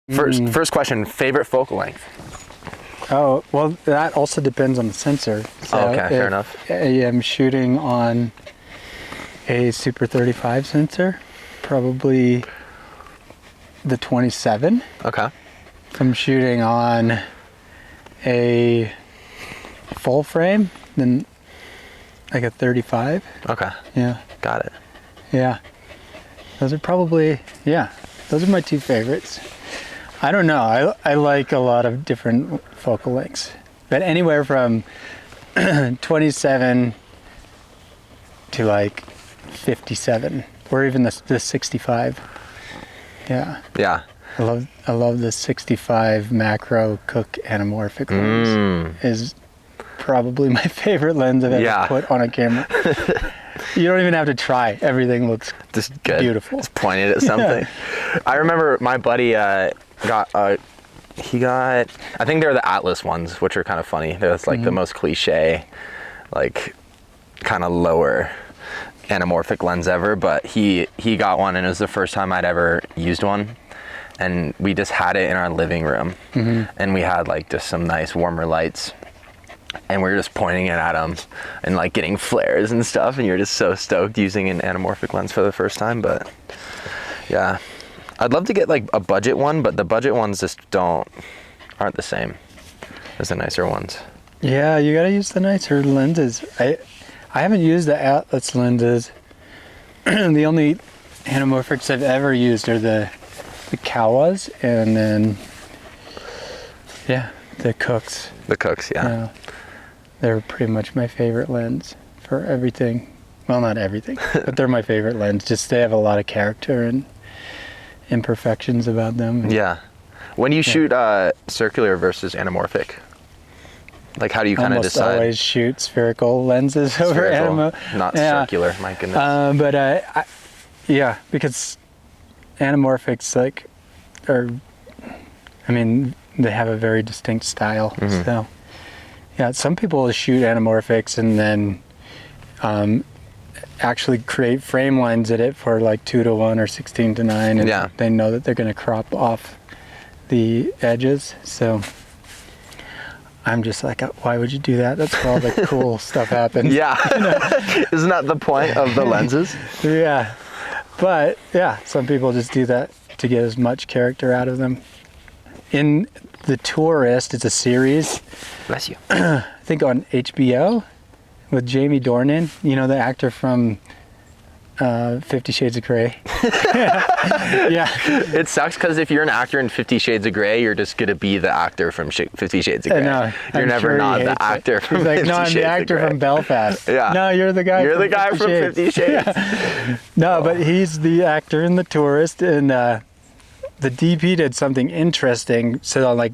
First question, favorite focal length? Oh, well, that also depends on the sensor. So okay, fair enough. I am shooting on a Super 35 sensor, probably the 27. Okay. If I'm shooting on a full frame, then like a 35. Okay. Yeah. Got it. Yeah. Those are probably, those are my two favorites. I don't know. I like a lot of different focal lengths, but anywhere from 27 to like 57, or even the 65. Yeah. Yeah. I love the 65 macro Cook anamorphic lens. Is probably my favorite lens I've ever put on a camera. You don't even have to try. Everything looks just good. Beautiful. Just pointed at something. Yeah. I remember my buddy got I think they're the Atlas ones, which are kind of funny. They're like the most cliche, like kind of lower anamorphic lens ever, but he got one and it was the first time I'd ever used one. And we just had it in our living room, and we had like just some nice warmer lights, and we were just pointing it at them and like getting flares and stuff, and you're just so stoked using an anamorphic lens for the first time. But yeah, I'd love to get like a budget one, but the budget ones just aren't the same as the nicer ones. Yeah, you gotta use the nicer lenses. I haven't used the Atlas lenses. The only anamorphics I've ever used are the Kawas, and then the Cooks. The Cooks, yeah. They're pretty much my favorite lens for everything. Well, not everything, but they're my favorite lens. Just they have a lot of character and imperfections about them. Yeah. When you shoot circular versus anamorphic, like how do you kind of decide? Almost always shoot spherical lenses over anamorphic. Not circular, my goodness. But because anamorphics they have a very distinct style. So some people shoot anamorphics and then actually create frame lines at it for like 2:1 or 16:9, and they know that they're going to crop off the edges. So I'm just like, why would you do that? That's where all the cool stuff happens. Yeah. Isn't that the point of the lenses? Yeah. But some people just do that to get as much character out of them. In The Tourist, it's a series. Bless you. I think on HBO with Jamie Dornan, the actor from 50 Shades of Grey. Yeah. It sucks because if you're an actor in 50 Shades of Grey, you're just going to be the actor from 50 Shades of Grey. No, you're never not the actor from 50 Shades of Grey. He's like, no, I'm the actor from Belfast. Yeah. No, you're the guy from 50 Shades. Yeah. No, but he's the actor in The Tourist, and the DP did something interesting. So like,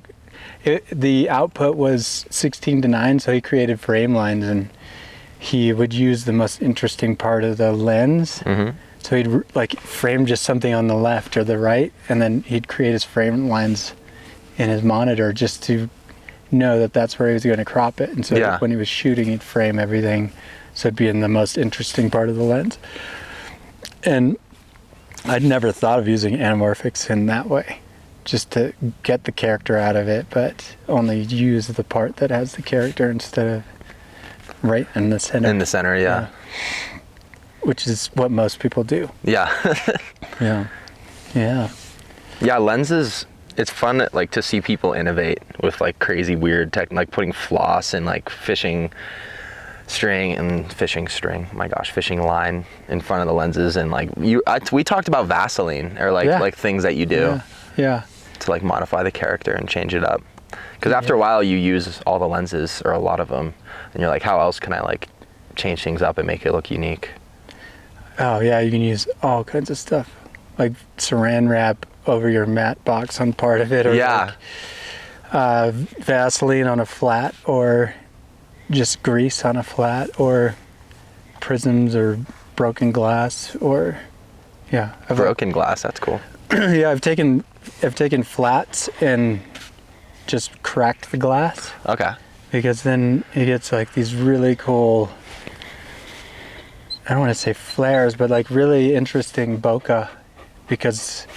the output was 16:9, so he created frame lines, and he would use the most interesting part of the lens. So he'd like frame just something on the left or the right, and then he'd create his frame lines in his monitor just to know that that's where he was going to crop it. And so when he was shooting, he'd frame everything so it'd be in the most interesting part of the lens. And I'd never thought of using anamorphics in that way, just to get the character out of it, but only use the part that has the character instead of right in the center. In the center, yeah. Which is what most people do. Yeah. Yeah, lenses, it's fun like to see people innovate with like crazy weird tech, like putting floss and like fishing line in front of the lenses, and like we talked about Vaseline or like things that you do. Yeah. To like modify the character and change it up. Because after a while you use all the lenses or a lot of them, and you're like, how else can I like change things up and make it look unique? Oh yeah, you can use all kinds of stuff, like saran wrap over your matte box on part of it, or like, Vaseline on a flat, or just grease on a flat, or prisms or broken glass, or broken glass. That's cool. Yeah, I've taken flats and just cracked the glass. Okay. Because then it gets like these really cool, I don't want to say flares, but like really interesting bokeh, because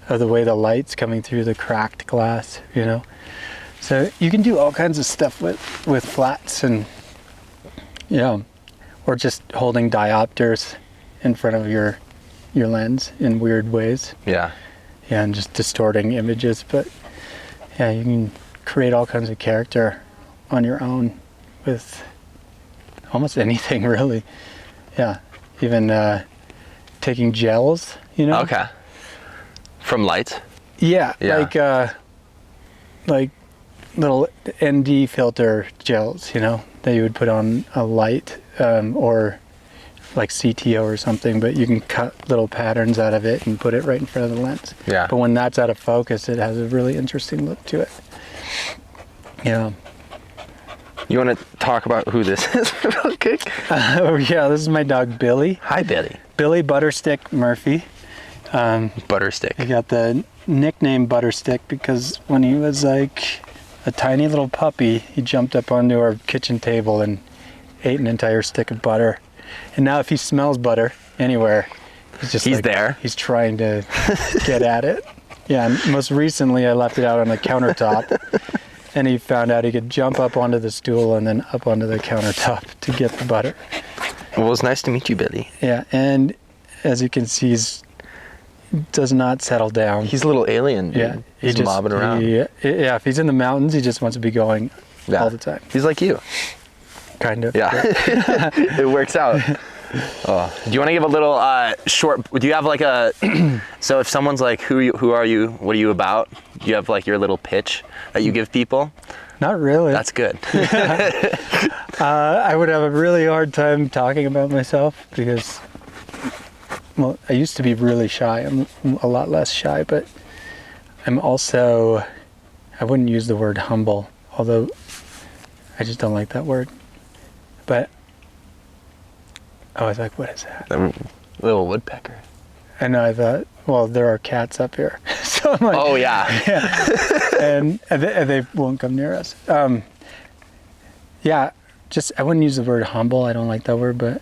of the way the light's coming through the cracked glass, you know. So you can do all kinds of stuff with flats, and or just holding diopters in front of your lens in weird ways. Yeah. Yeah, and just distorting images. But yeah, you can create all kinds of character on your own with almost anything, really. Yeah, even taking gels, you know. Okay. From lights? Yeah, Yeah. like little ND filter gels, you know, that you would put on a light, or like CTO or something, but you can cut little patterns out of it and put it right in front of the lens. Yeah. But when that's out of focus, it has a really interesting look to it. Yeah. You want to talk about who this is real quick? Oh yeah, this is my dog Billy. Hi, Billy. Billy Butterstick Murphy. Butterstick. He got the nickname Butterstick because when he was like a tiny little puppy, he jumped up onto our kitchen table and ate an entire stick of butter. And now if he smells butter anywhere, he's like, there. He's trying to get at it. Yeah, and most recently I left it out on the countertop, and he found out he could jump up onto the stool and then up onto the countertop to get the butter. Well, it's nice to meet you, Billy. Yeah, and as you can see, he does not settle down. He's a little alien, dude. Yeah, He's just mobbing around. Yeah, if he's in the mountains, he just wants to be going all the time. He's like you. Kind of. Yeah. It works out. Oh. Do you want to give a little short, do you have like a, so if someone's like, who are you? What are you about? Do you have like your little pitch that you give people? Not really. That's good. I would have a really hard time talking about myself because, well, I used to be really shy. I'm a lot less shy, but I'm also, I wouldn't use the word humble, although I just don't like that word. But I was like, what is that? The little woodpecker. I know, I thought, well, there are cats up here. So I'm like, Oh, yeah. yeah. and they won't come near us. Yeah, just, I wouldn't use the word humble. I don't like that word, but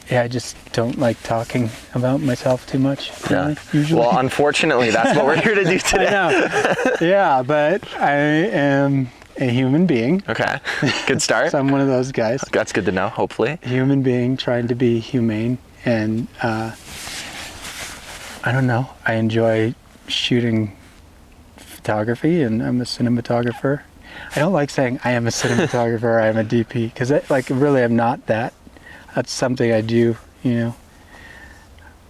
yeah, I just don't like talking about myself too much. Really, usually. Well, unfortunately, that's what we're here to do today. I know. Yeah, but I am a human being. Okay, good start. So I'm one of those guys. That's good to know, hopefully. Human being trying to be humane, and I don't know, I enjoy shooting photography, and I'm a cinematographer. I don't like saying I am a cinematographer, I am a DP, because like really I'm not that. That's something I do, you know.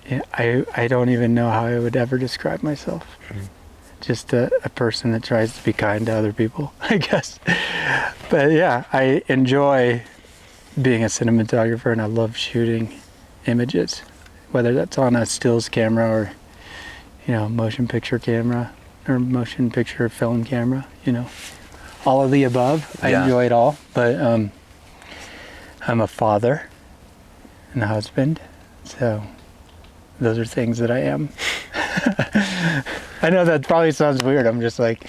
Yeah, I don't even know how I would ever describe myself. Mm-hmm. Just a person that tries to be kind to other people, I guess. But yeah, I enjoy being a cinematographer, and I love shooting images, whether that's on a stills camera or, you know, motion picture camera or motion picture film camera, you know. All of the above. I enjoy it all, but I'm a father and a husband, so those are things that I am. I know that probably sounds weird. I'm just like,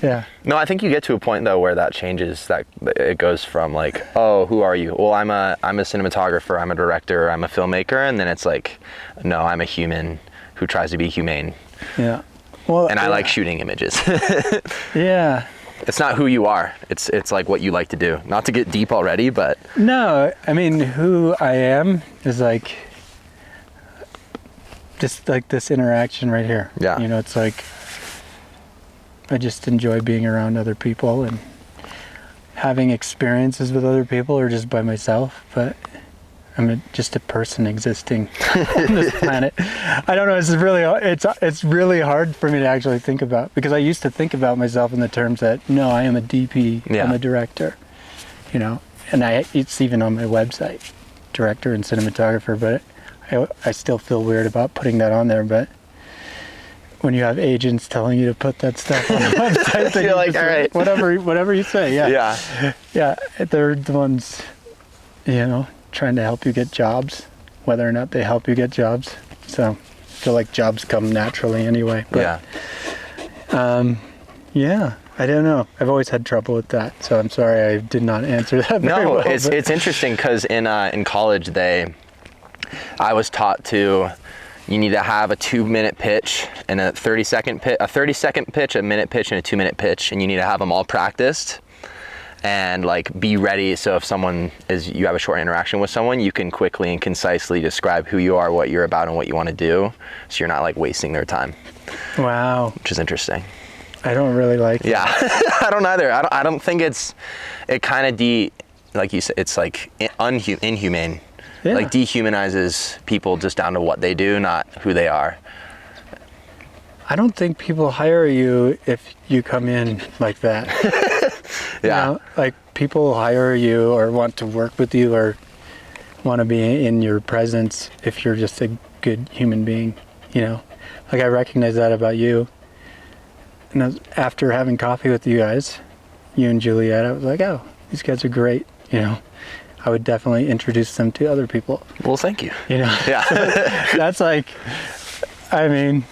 yeah. No, I think you get to a point though where that changes. That it goes from like, oh, who are you? Well, I'm a cinematographer, I'm a director, I'm a filmmaker, and then it's like, no, I'm a human who tries to be humane. Yeah. Well, and I like shooting images. Yeah. It's not who you are. It's like what you like to do. Not to get deep already, but no, I mean, who I am is like just like this interaction right here. Yeah. You know, it's like I just enjoy being around other people and having experiences with other people or just by myself, but I'm just a person existing on this planet. I don't know, it's really hard for me to actually think about, because I used to think about myself in the terms that, no, I am a DP, I'm a director, you know, and it's even on my website, director and cinematographer, but I still feel weird about putting that on there. But when you have agents telling you to put that stuff on the website, then you're like, all right, whatever you say, yeah, they're the ones, you know, trying to help you get jobs, whether or not they help you get jobs. So I feel like jobs come naturally anyway. But, yeah, I don't know. I've always had trouble with that, so I'm sorry I did not answer that very well. No, it's interesting because in college I was taught to You need to have a 2-minute pitch and a 30-second pitch, a 30-second pitch, a minute pitch, and a 2-minute pitch, and you need to have them all practiced and like be ready. So if you have a short interaction with someone, you can quickly and concisely describe who you are, what you're about, and what you want to do. So you're not like wasting their time. Wow. Which is interesting. I don't really like that. Yeah, I don't either. I don't think it kind of like you said, it's like inhumane. Yeah. Like dehumanizes people just down to what they do, not who they are. I don't think people hire you if you come in like that. Yeah. You know, like people hire you or want to work with you or want to be in your presence if you're just a good human being, you know? Like I recognize that about you. And after having coffee with you guys, you and Juliet, I was like, oh, these guys are great, you know? I would definitely introduce them to other people. Well, thank you. You know? Yeah. That's like, I mean,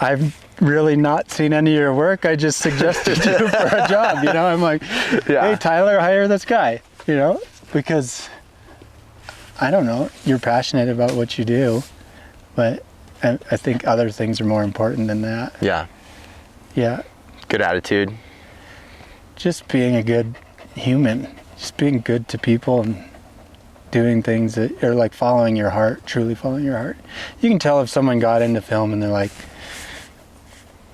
I've really not seen any of your work. I just suggested you for a job, you know? I'm like, hey, Tyler, hire this guy, you know? Because, I don't know, you're passionate about what you do, but I think other things are more important than that. Yeah. Yeah. Good attitude. Just being a good human. Just being good to people and doing things that are like following your heart, truly following your heart. You can tell if someone got into film and they're like,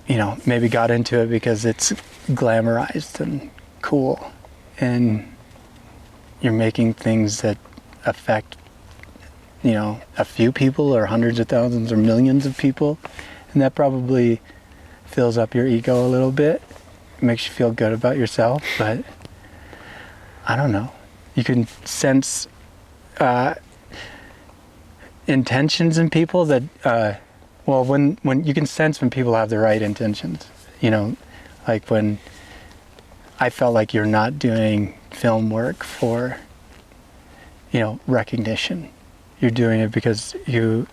you know, maybe got into it because it's glamorized and cool and you're making things that affect, you know, a few people or hundreds of thousands or millions of people, and that probably fills up your ego a little bit. It makes you feel good about yourself, but I don't know. You can sense intentions in people that, well, when you can sense when people have the right intentions, you know, like when I felt like you're not doing film work for, you know, recognition. You're doing it because it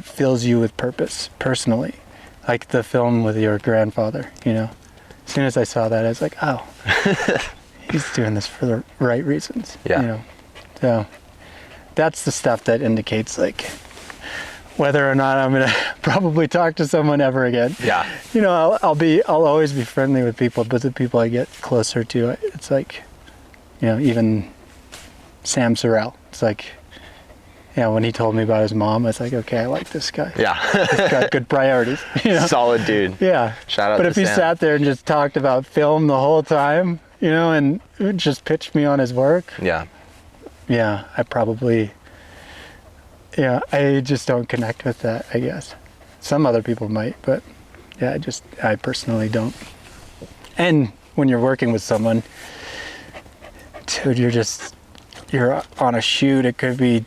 fills you with purpose personally. Like the film with your grandfather, you know. As soon as I saw that, I was like, oh, he's doing this for the right reasons. Yeah. You know, so that's the stuff that indicates like whether or not I'm gonna probably talk to someone ever again. Yeah. You know, I'll always be friendly with people, but the people I get closer to, it's like, you know, even Sam Sorrell. It's like, yeah, when he told me about his mom, I was like, okay, I like this guy. Yeah. He's got good priorities. You know? Solid dude. Yeah. Shout out but to if he Sam. sat there and just talked about film the whole time, you know, and just pitched me on his work, Yeah. yeah, I just don't connect with that, I guess. Some other people might, but yeah, I personally don't. And when you're working with someone, dude, you're on a shoot. It could be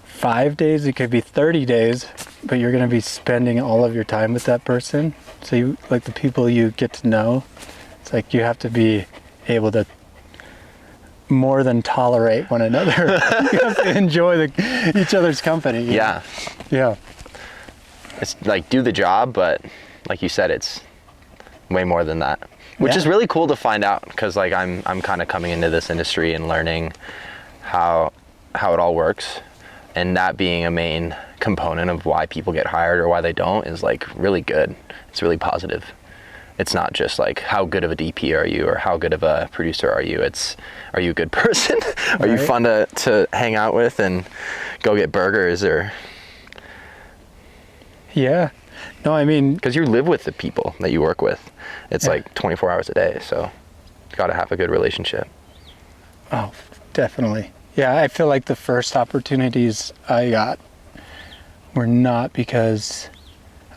5 days, it could be 30 days, but you're going to be spending all of your time with that person. So you, like the people you get to know, it's like you have to be able to more than tolerate one another. You have to enjoy each other's company. Yeah. Yeah. It's like do the job, but like you said, it's way more than that. Which is really cool to find out because like I'm kind of coming into this industry and learning how it all works, and that being a main component of why people get hired or why they don't is like really good. It's really positive. It's not just like how good of a DP are you or how good of a producer are you. It's are you a good person? Are you fun to hang out with and go get burgers or? Yeah. No, I mean, because you live with the people that you work with. It's like 24 hours a day, so you got to have a good relationship. Oh, definitely. Yeah, I feel like the first opportunities I got were not because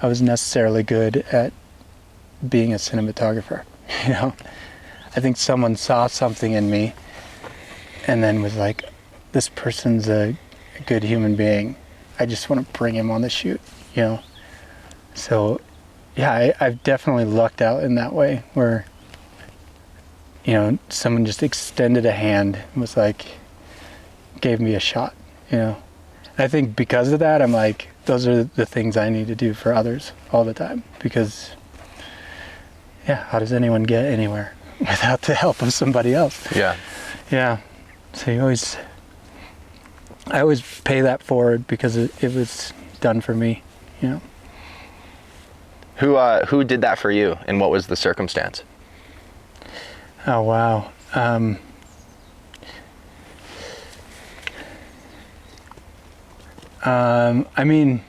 I was necessarily good at being a cinematographer. You know, I think someone saw something in me and then was like, this person's a good human being. I just want to bring him on the shoot, you know? So, yeah, I've definitely lucked out in that way where, you know, someone just extended a hand and was like, gave me a shot, you know? And I think because of that, I'm like, those are the things I need to do for others all the time because, yeah, how does anyone get anywhere without the help of somebody else? Yeah. Yeah. So you always I always pay that forward because it was done for me, you know. Who did that for you, and what was the circumstance? Oh, wow. I mean,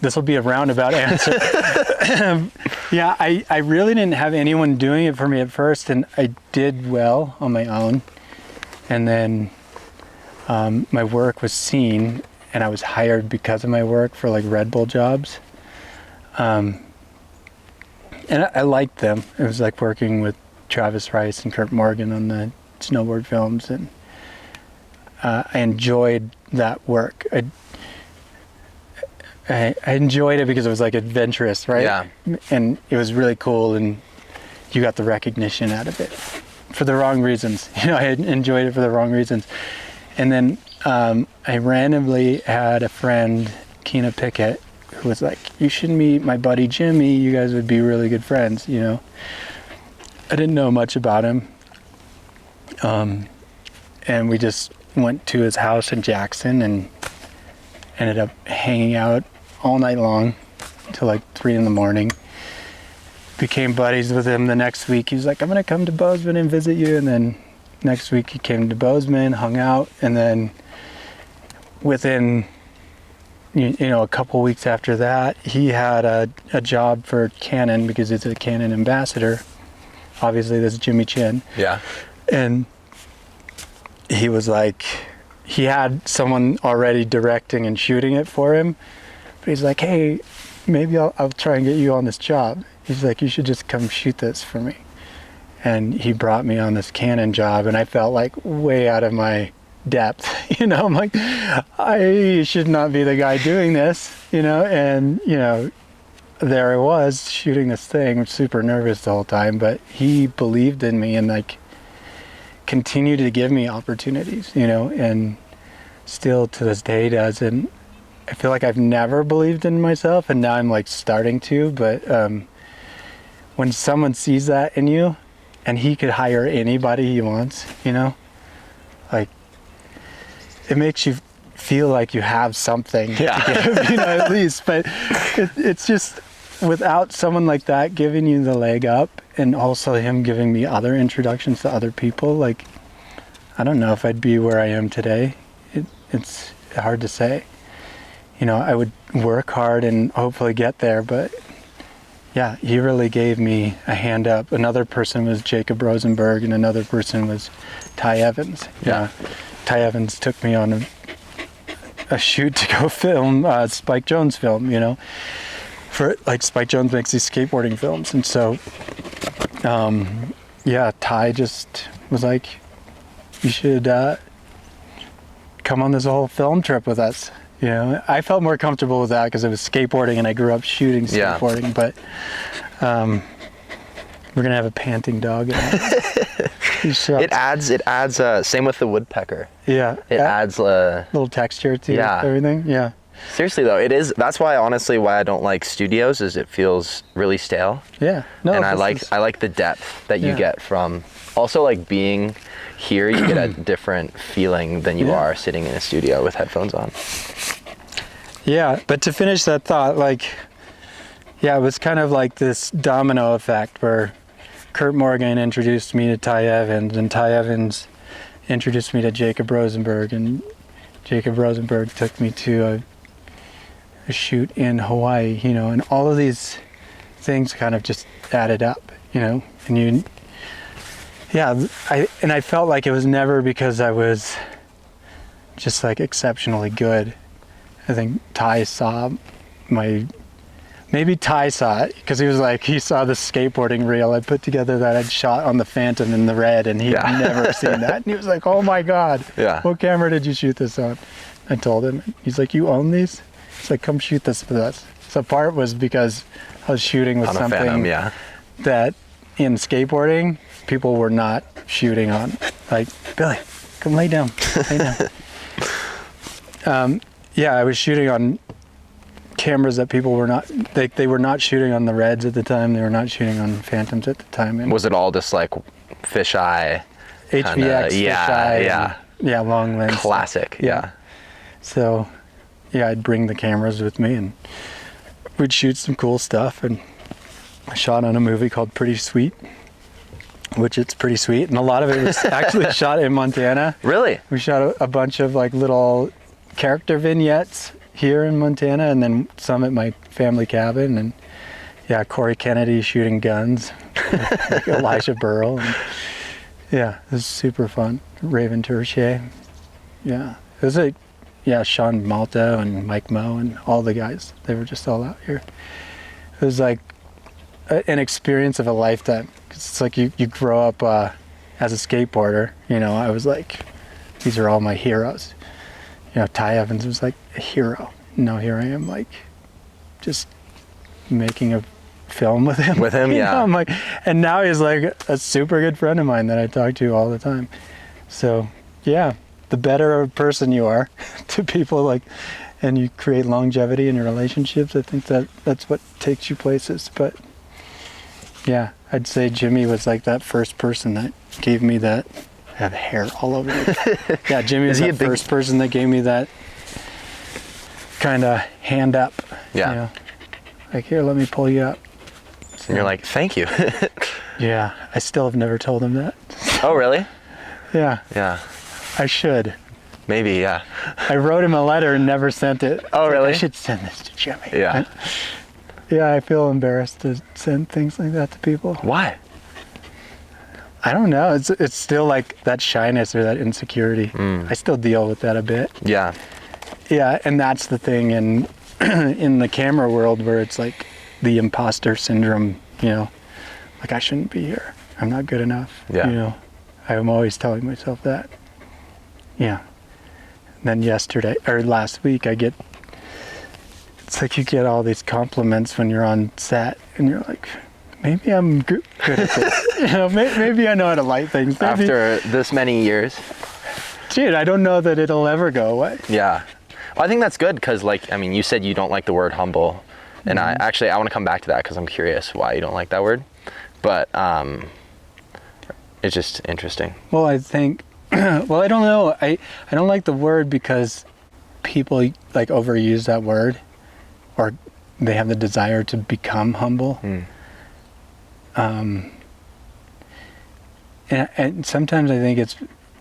this will be a roundabout answer. Yeah, I really didn't have anyone doing it for me at first, and I did well on my own. And then my work was seen, and I was hired because of my work for like Red Bull jobs. And I liked them. It was like working with Travis Rice and Kurt Morgan on the snowboard films, and I enjoyed that work. I enjoyed it because it was like adventurous, right? Yeah. And it was really cool, and you got the recognition out of it for the wrong reasons. You know, I enjoyed it for the wrong reasons. And then I randomly had a friend, Keena Pickett, who was like, you should meet my buddy Jimmy. You guys would be really good friends, you know. I didn't know much about him. And we just went to his house in Jackson and ended up hanging out all night long till like 3 a.m. Became buddies with him the next week. He was like, I'm gonna come to Bozeman and visit you. And then next week he came to Bozeman, hung out, and then within you know a couple weeks after that, he had a job for Canon because he's a Canon ambassador. Obviously, this is Jimmy Chin. Yeah. And he was like, he had someone already directing and shooting it for him, but he's like, hey, maybe I'll try and get you on this job. He's like, you should just come shoot this for me. And he brought me on this Canon job, and I felt like way out of my depth, you know. I'm like, I should not be the guy doing this, you know. And you know, there I was shooting this thing, super nervous the whole time, but he believed in me and like continued to give me opportunities, you know, and still to this day does. And I feel like I've never believed in myself, and now I'm like starting to. But when someone sees that in you, and he could hire anybody he wants, you know, like it makes you feel like you have something to give, you know, at least. But it's just without someone like that giving you the leg up, and also him giving me other introductions to other people, like I don't know if I'd be where I am today. It's hard to say. You know, I would work hard and hopefully get there, but yeah, he really gave me a hand up. Another person was Jacob Rosenberg, and another person was Ty Evans. Yeah. Ty Evans took me on a shoot to go film Spike Jonze film, you know. For like Spike Jonze makes these skateboarding films, and so yeah, Ty just was like, you should come on this whole film trip with us. You know, I felt more comfortable with that because it was skateboarding, and I grew up shooting skateboarding. Yeah. But we're gonna have a panting dog. It adds. Same with the woodpecker. Yeah. It adds a little texture to everything. Yeah. Seriously though, it is. That's why, honestly, why I don't like studios is it feels really stale. Yeah. No. And I like the depth that you get from. Also, like being here, you get a different feeling than you are sitting in a studio with headphones on. Yeah, but to finish that thought, like, yeah, it was kind of like this domino effect where Kurt Morgan introduced me to Ty Evans, and Ty Evans introduced me to Jacob Rosenberg, and Jacob Rosenberg took me to a shoot in Hawaii, you know, and all of these things kind of just added up, you know, and I felt like it was never because I was just like exceptionally good. I think Ty saw maybe Ty saw it because he saw the skateboarding reel I put together that I'd shot on the Phantom in the red, and he'd never seen that. And he was like, oh my God, what camera did you shoot this on? I told him. He's like, you own these? He's like, come shoot this with us. So part was because I was shooting with something Phantom, that in skateboarding, people were not shooting on. Like, Billy, come lay down. Lay down. Yeah, I was shooting on cameras that people were not, they were not shooting on the Reds at the time. They were not shooting on Phantoms at the time. And was it all just like fisheye HVX, fisheye, yeah. yeah, long lens. Classic. Yeah. So, yeah, I'd bring the cameras with me and we'd shoot some cool stuff. And I shot on a movie called Pretty Sweet, which it's pretty sweet. And a lot of it was actually shot in Montana. Really? We shot a bunch of like little character vignettes here in Montana and then some at my family cabin. And yeah, Corey Kennedy shooting guns, like Elijah Burrell. And, yeah, it was super fun. Raven Tertier. Yeah. It was Sean Malta and Mike Moe and all the guys. They were just all out here. It was like an experience of a lifetime. It's like you grow up as a skateboarder. You know, I was like, these are all my heroes. You know, Ty Evans was like a hero. Now here I am, like, just making a film with him. With him, yeah. Know, I'm like, and now he's like a super good friend of mine that I talk to all the time. So, yeah, the better a person you are to people, like, and you create longevity in your relationships, I think that's what takes you places. But yeah, I'd say Jimmy was like that first person that gave me that. I have hair all over me. Yeah, Jimmy was the first person that gave me that kind of hand up. Yeah. You know, like, here, let me pull you up. So, and you're like, thank you. yeah, I still have never told him that. Oh, really? Yeah. Yeah. I should. Maybe, yeah. I wrote him a letter and never sent it. Oh, really? I should send this to Jimmy. Yeah. Yeah, I feel embarrassed to send things like that to people. Why? I don't know. It's still like that shyness or that insecurity. I still deal with that a bit. Yeah. Yeah, and that's the thing in in the camera world where it's like the imposter syndrome, you know, like I shouldn't be here. I'm not good enough. Yeah. You know, I'm always telling myself that. Yeah. And then last week it's like you get all these compliments when you're on set and you're like, maybe I'm good at this. You know, maybe I know how to light things. Maybe. After this many years. Dude, I don't know that it'll ever go away. Yeah. Well, I think that's good because, like, I mean, you said you don't like the word humble. And I want to come back to that because I'm curious why you don't like that word. But it's just interesting. Well, I think, well, I don't know. I don't like the word because people like overuse that word or they have the desire to become humble. And sometimes I think it's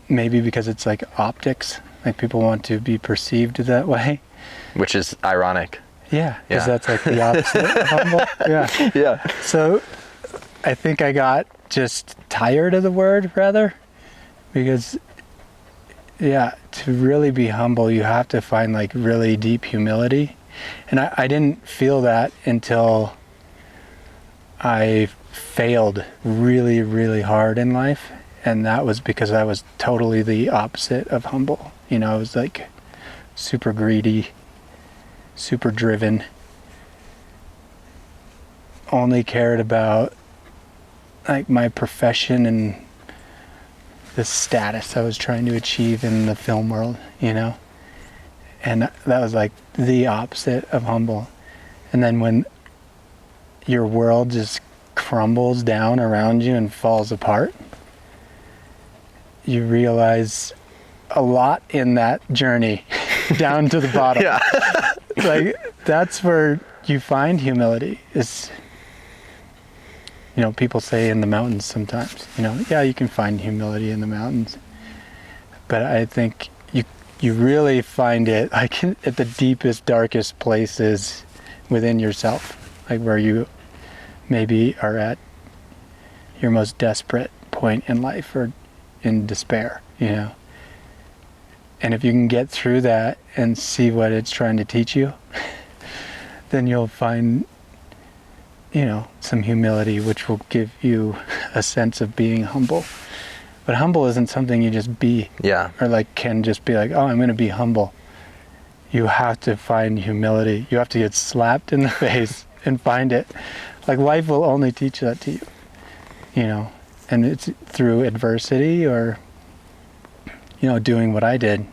maybe because it's like optics, like people want to be perceived that way. Which is ironic. Yeah, because that's like the opposite of humble. Yeah. Yeah. So I think I got just tired of the word rather, because yeah, to really be humble, you have to find like really deep humility. And I didn't feel that until I failed really, really hard in life. And that was because I was totally the opposite of humble. You know, I was like super greedy, super driven, only cared about like my profession and the status I was trying to achieve in the film world, you know? And that was like the opposite of humble. And then when your world just crumbles down around you and falls apart, you realize a lot in that journey down to the bottom. Yeah. Like, that's where you find humility. Is, you know, people say in the mountains sometimes, you know, yeah, you can find humility in the mountains. But I think you really find it like at the deepest, darkest places within yourself, like where you maybe are at your most desperate point in life or in despair, you know. And if you can get through that and see what it's trying to teach you, then you'll find, you know, some humility, which will give you a sense of being humble. But humble isn't something you just be. Yeah. Or like can just be like, oh, I'm going to be humble. You have to find humility. You have to get slapped in the face and find it. Like, life will only teach that to you, you know. And it's through adversity or, you know, doing what I did.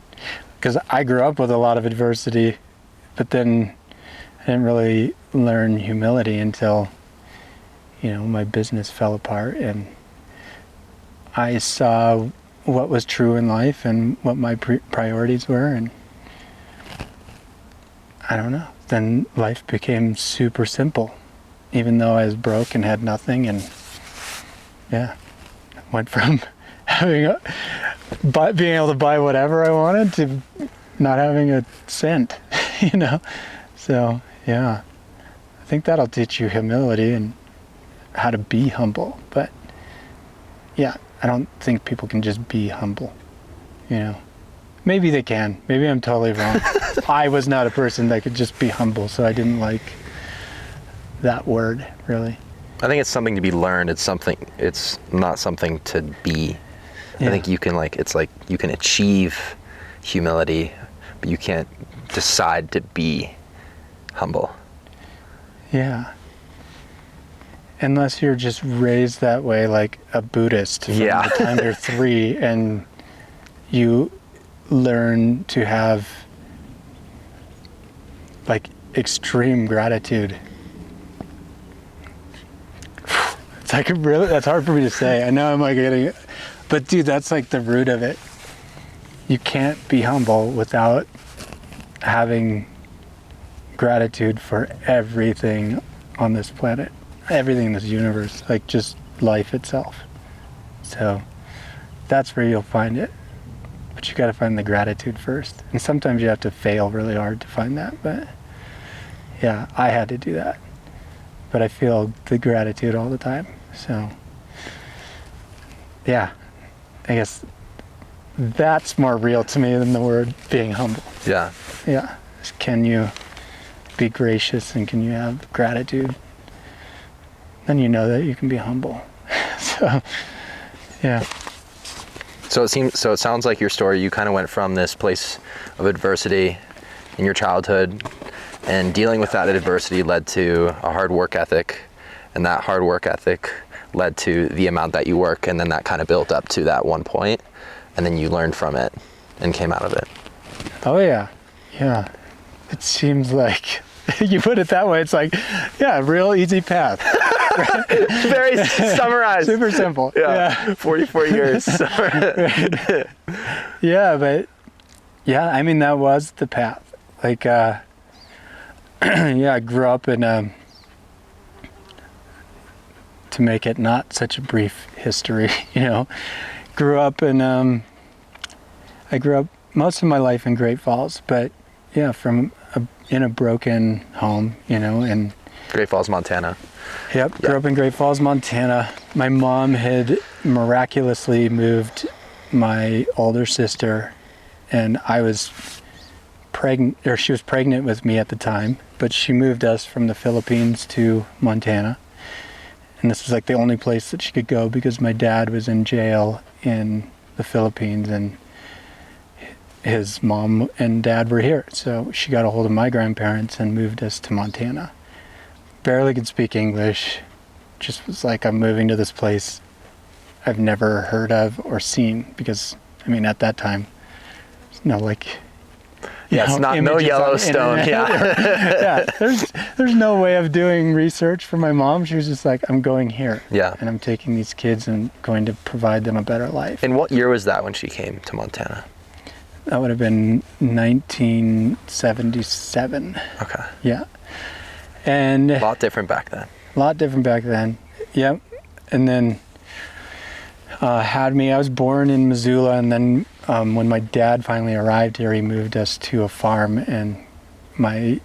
Because I grew up with a lot of adversity, but then I didn't really learn humility until, you know, my business fell apart and I saw what was true in life and what my priorities were, and I don't know. Then life became super simple, even though I was broke and had nothing, and yeah, went from having being able to buy whatever I wanted to not having a cent, you know? So, yeah, I think that'll teach you humility and how to be humble. But yeah, I don't think people can just be humble, you know? Maybe they can. Maybe I'm totally wrong. I was not a person that could just be humble, so I didn't like that word, really. I think it's something to be learned. It's not something to be. Yeah. I think you can you can achieve humility, but you can't decide to be humble. Yeah. Unless you're just raised that way, like a Buddhist from the time you're 3, and you learn to have like extreme gratitude. It's like that's hard for me to say. I know I'm like getting, but dude, that's like the root of it. You can't be humble without having gratitude for everything on this planet, everything in this universe, like just life itself. So that's where you'll find it. But you got to find the gratitude first. And sometimes you have to fail really hard to find that. But yeah, I had to do that. But I feel the gratitude all the time. So yeah, I guess that's more real to me than the word being humble. Yeah. Yeah. Can you be gracious and can you have gratitude? Then you know that you can be humble. So yeah. So it sounds like your story, you kind of went from this place of adversity in your childhood, and dealing with that adversity led to a hard work ethic, and that hard work ethic led to the amount that you work, and then that kind of built up to that one point, and then you learned from it and came out of it. Oh yeah. Yeah. It seems like you put it that way, it's like, yeah, real easy path. Very summarized. Super simple. Yeah. 44 years. Yeah, but yeah, I mean, that was the path. Like, yeah, I grew up in to make it not such a brief history, you know, I grew up most of my life in Great Falls, but yeah, in a broken home, you know, and Great Falls, Montana. Yep, grew up in Great Falls, Montana. My mom had miraculously moved my older sister, and I was pregnant, or she was pregnant with me at the time, but she moved us from the Philippines to Montana. And this was like the only place that she could go because my dad was in jail in the Philippines and his mom and dad were here. So she got a hold of my grandparents and moved us to Montana. Barely could speak English. Just was like, I'm moving to this place I've never heard of or seen because, I mean, at that time, no, like, it's not no Yellowstone. Yeah, there's no way of doing research for my mom. She was just like, I'm going here. Yeah. And I'm taking these kids and going to provide them a better life. And what year was that when she came to Montana? That would have been 1977. Okay. Yeah. And a lot different back then. Yep. And then had me. I was born in Missoula, and then when my dad finally arrived here, he moved us to a farm. And my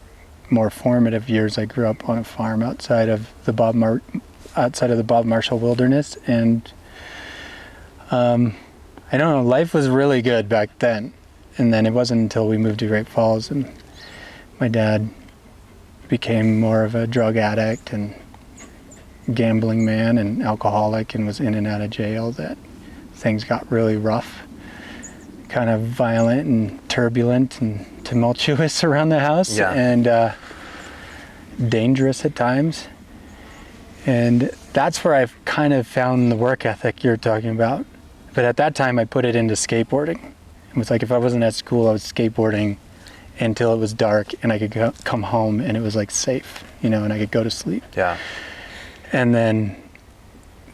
more formative years, I grew up on a farm outside of the Bob Marshall Wilderness. And I don't know, life was really good back then. And then it wasn't until we moved to Great Falls and my dad became more of a drug addict and gambling man and alcoholic and was in and out of jail that things got really rough, kind of violent and turbulent and tumultuous around the house. Yeah. And dangerous at times. And that's where I've kind of found the work ethic you're talking about. But at that time I put it into skateboarding. It was like if I wasn't at school, I was skateboarding until it was dark and I could come home and it was like safe, you know, and I could go to sleep. Yeah. And then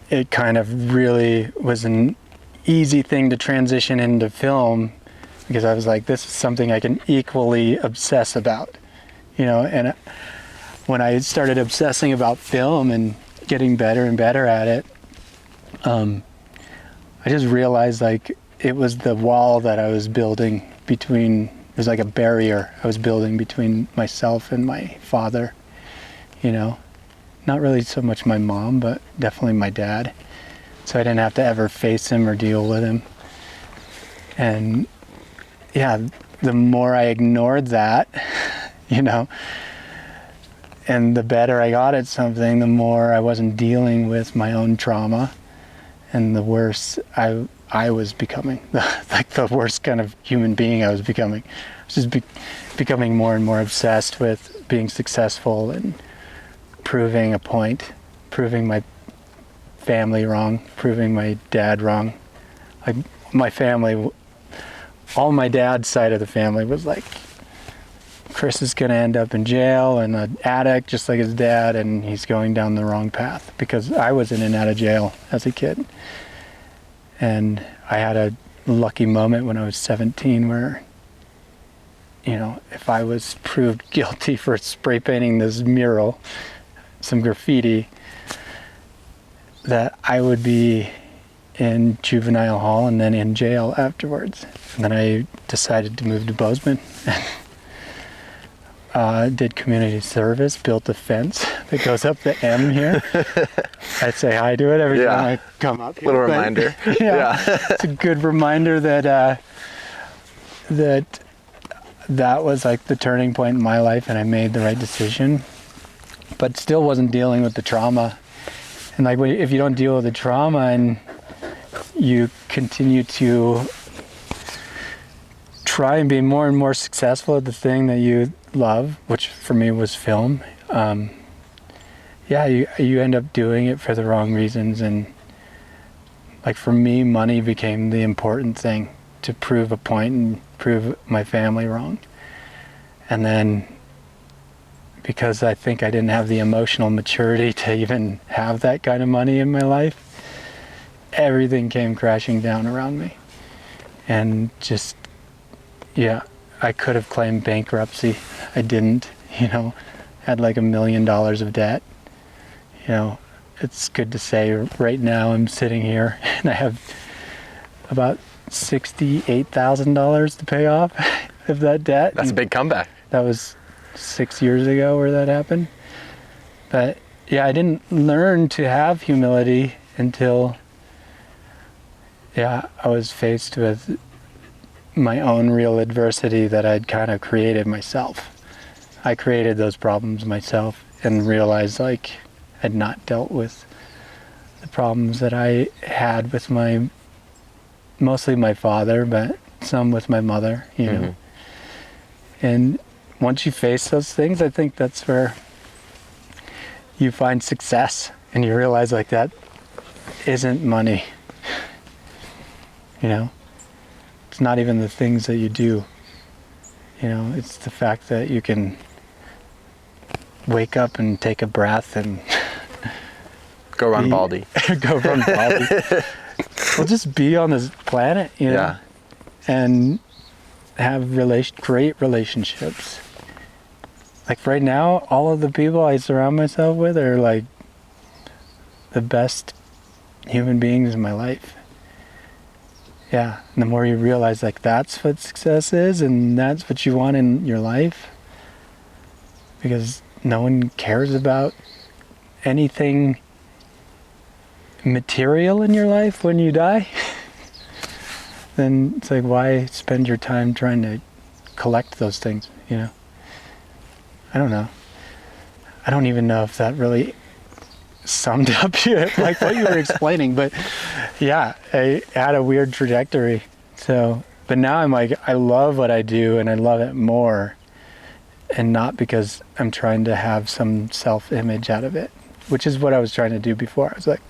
it kind of really was an easy thing to transition into film, because I was like, this is something I can equally obsess about, you know. And when I started obsessing about film and getting better and better at it, I just realized like it was the wall that I was building between, it was like a barrier I was building between myself and my father, you know. Not really so much my mom, but definitely my dad. So I didn't have to ever face him or deal with him. And yeah, the more I ignored that, you know, and the better I got at something, the more I wasn't dealing with my own trauma, and the worse I was becoming, like the worst kind of human being I was becoming. I was just becoming more and more obsessed with being successful and proving a point, proving my family wrong, proving my dad wrong. Like my family, all my dad's side of the family was like, Chris is going to end up in jail and an addict just like his dad, and he's going down the wrong path, because I was in and out of jail as a kid. And I had a lucky moment when I was 17 where, you know, if I was proved guilty for spray painting this mural, some graffiti, that I would be in juvenile hall and then in jail afterwards. And then I decided to move to Bozeman and did community service, built a fence that goes up the M here. I say hi to it every time I come up here. Little reminder. Yeah. It's a good reminder that that was like the turning point in my life, and I made the right decision, but still wasn't dealing with the trauma. And like, if you don't deal with the trauma and you continue to try and be more and more successful at the thing that you love, which for me was film, you end up doing it for the wrong reasons. And like for me, money became the important thing, to prove a point and prove my family wrong. And then, because I think I didn't have the emotional maturity to even have that kind of money in my life, everything came crashing down around me. And just, yeah, I could have claimed bankruptcy. I didn't, you know, had like $1 million of debt. You know, it's good to say right now I'm sitting here and I have about $68,000 to pay off of that debt. That's a big comeback. That was 6 years ago where that happened. But yeah, I didn't learn to have humility until, I was faced with my own real adversity that I'd kind of created myself. I created those problems myself and realized like I'd not dealt with the problems that I had with mostly my father, but some with my mother, you know. And once you face those things, I think that's where you find success, and you realize like that isn't money. You know, it's not even the things that you do. You know, it's the fact that you can wake up and take a breath and go run baldy. Go run baldy. Well, just be on this planet, you know, and have great relationships. Like right now, all of the people I surround myself with are like the best human beings in my life. Yeah, and the more you realize like that's what success is and that's what you want in your life, because no one cares about anything material in your life when you die, then it's like, why spend your time trying to collect those things, you know? I don't know. I don't even know if that really summed up like what you were explaining, but yeah, I had a weird trajectory. So, but now I'm like, I love what I do and I love it more, and not because I'm trying to have some self-image out of it, which is what I was trying to do before. I was like,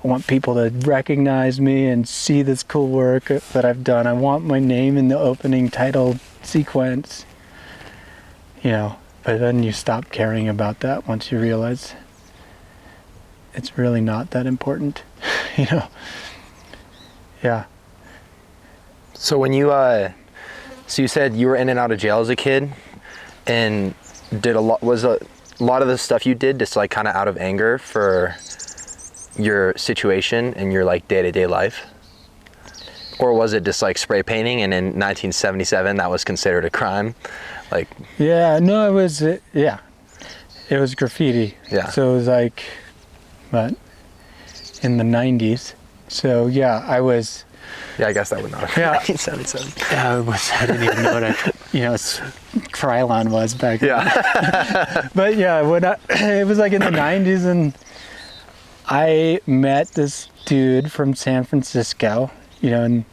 I want people to recognize me and see this cool work that I've done. I want my name in the opening title sequence, you know. But then you stop caring about that once you realize it's really not that important, you know. Yeah. So when you, so you said you were in and out of jail as a kid, and was a lot of the stuff you did just like kind of out of anger for your situation and your like day-to-day life? Or was it just like spray painting, and in 1977 that was considered a crime? Like, Yeah, no, it was, yeah, it was graffiti. Yeah. So it was like, what, in the 90s. So yeah, I was. yeah, I guess that would not have been Yeah. 1977. Yeah, it was, I didn't even know what Krylon was back then. Yeah. But yeah, it was like in the 90s, and I met this dude from San Francisco, and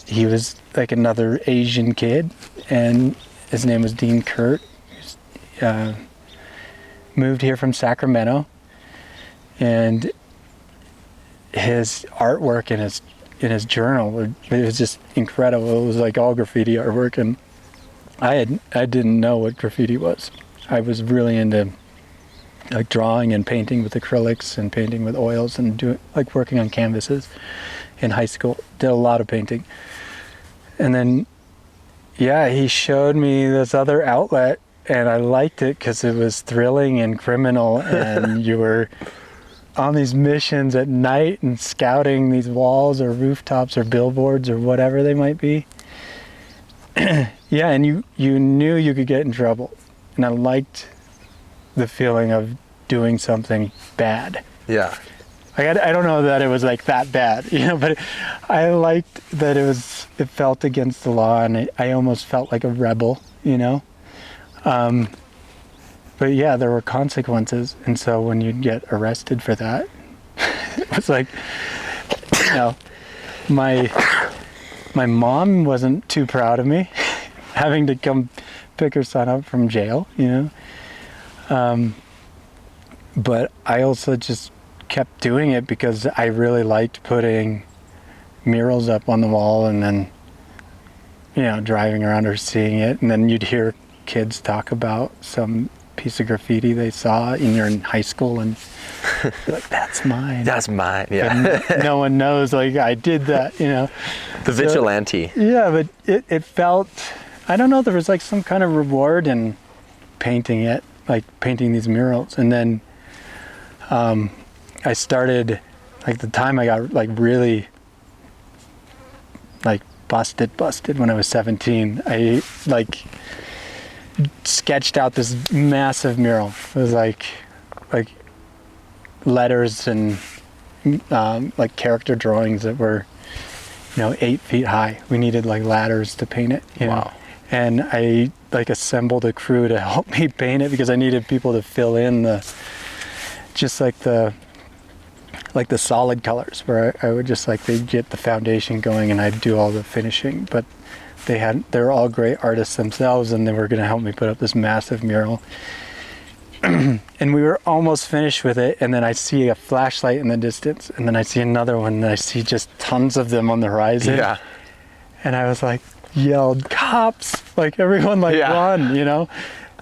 he was like another Asian kid, and his name was Dean Kurt. Moved here from Sacramento, and his artwork in his journal, it was just incredible. It was like all graffiti artwork, and I didn't know what graffiti was. I was really into like drawing and painting with acrylics and painting with oils and working on canvases in high school. Did a lot of painting. And then, yeah, he showed me this other outlet, and I liked it because it was thrilling and criminal, and you were on these missions at night and scouting these walls or rooftops or billboards or whatever they might be. Yeah, and you knew you could get in trouble. And I liked the feeling of doing something bad. Yeah. I don't know that it was like that bad, but I liked that it felt against the law, and I almost felt like a rebel, But yeah, there were consequences, and so when you'd get arrested for that, it was like, my mom wasn't too proud of me having to come pick her son up from jail, But I also just kept doing it because I really liked putting murals up on the wall, and then, driving around or seeing it, and then you'd hear kids talk about some piece of graffiti they saw and you're in high school, and you're like, that's mine. That's mine, yeah. And no one knows, like, I did that, The vigilante. Yeah, but it felt, I don't know, there was like some kind of reward in painting it, like painting these murals. And then I started, like the time I got like really like busted when I was 17, I like sketched out this massive mural. It was like letters and like character drawings that were 8 feet high. We needed like ladders to paint it. Wow. And I like assembled a crew to help me paint it because I needed people to fill in the solid colors, where I would just they'd get the foundation going and I'd do all the finishing. But they were all great artists themselves, and they were going to help me put up this massive mural. And we were almost finished with it, and then I see a flashlight in the distance, and then I see another one, and I see just tons of them on the horizon. Yeah. And I was like, yelled, cops! Like everyone run,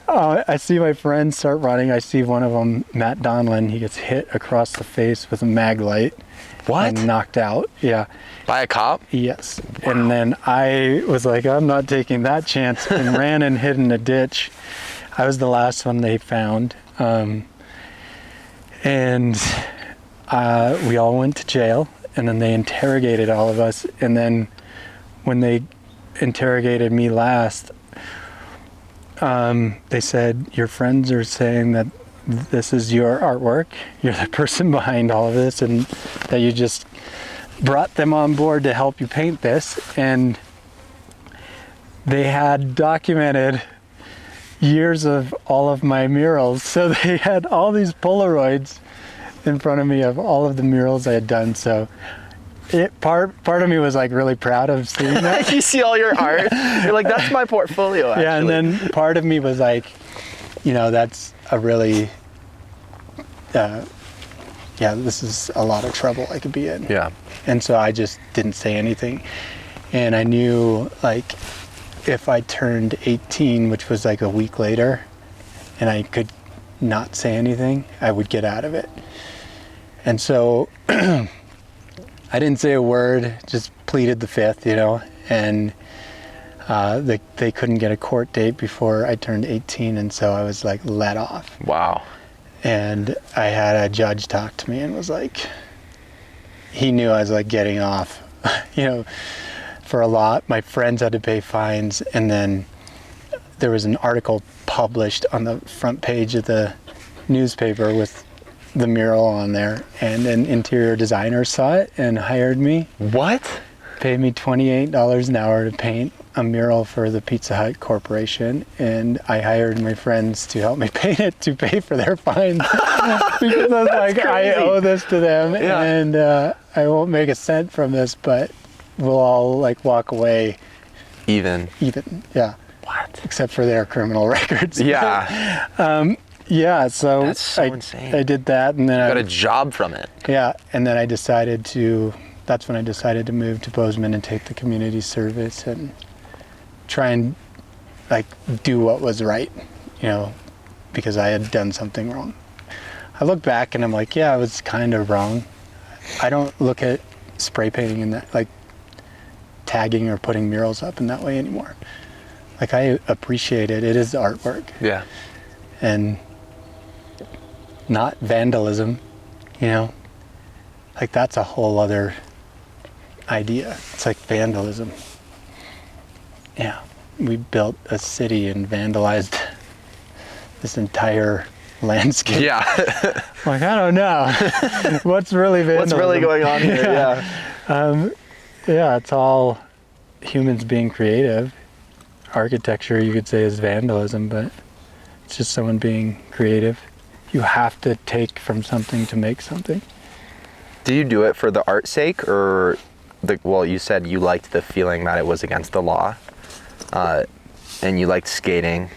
I see my friends start running. I see one of them, Matt Donlin, he gets hit across the face with a mag light. What? And knocked out, yeah. By a cop? Yes. Wow. And then I was like, I'm not taking that chance, and ran and hid in a ditch. I was the last one they found. And we all went to jail, and then they interrogated all of us. And then when they interrogated me last, they said, your friends are saying that this is your artwork, you're the person behind all of this, and that you just brought them on board to help you paint this. And they had documented years of all of my murals, so they had all these Polaroids in front of me of all of the murals I had done. So part of me was like really proud of seeing that. You see all your art, you're like, that's my portfolio, actually. Yeah, and then part of me was like, that's a really this is a lot of trouble I could be in. Yeah. And so I just didn't say anything. And I knew, like, if I turned 18, which was like a week later, and I could not say anything, I would get out of it. And so I didn't say a word, just pleaded the fifth, you know, and they couldn't get a court date before I turned 18, and so I was like let off. Wow. And I had a judge talk to me and was like, he knew I was like getting off, you know, for a lot. My friends had to pay fines, and then there was an article published on the front page of the newspaper with the mural on there, and an interior designer saw it and hired me. What? Paid me $28 an hour to paint a mural for the Pizza Hut Corporation, and I hired my friends to help me paint it to pay for their fines. Because I was like, crazy. I owe this to them, Yeah. and I won't make a cent from this, but we'll all like walk away Even. yeah. What? Except for their criminal records. Yeah. Yeah, so, That's so insane. I did that, and then Got a job from it. yeah, and then that's when I decided to move to Bozeman and take the community service and try and like do what was right, you know, because I had done something wrong. I look back and I'm like, yeah, I was kind of wrong. I don't look at spray painting in that, like tagging or putting murals up in that way anymore. Like, I appreciate it. It is artwork. Yeah. And not vandalism, you know? Like, that's a whole other idea. It's like vandalism. Yeah. We built a city and vandalized this entire landscape. Yeah. Like, I don't know. What's really vandalism? What's really going on here? Yeah. Yeah, it's all humans being creative. Architecture, you could say, is vandalism, but it's just someone being creative. You have to take from something to make something. Do you do it for the art's sake, or well, you said you liked the feeling that it was against the law, and you liked skating.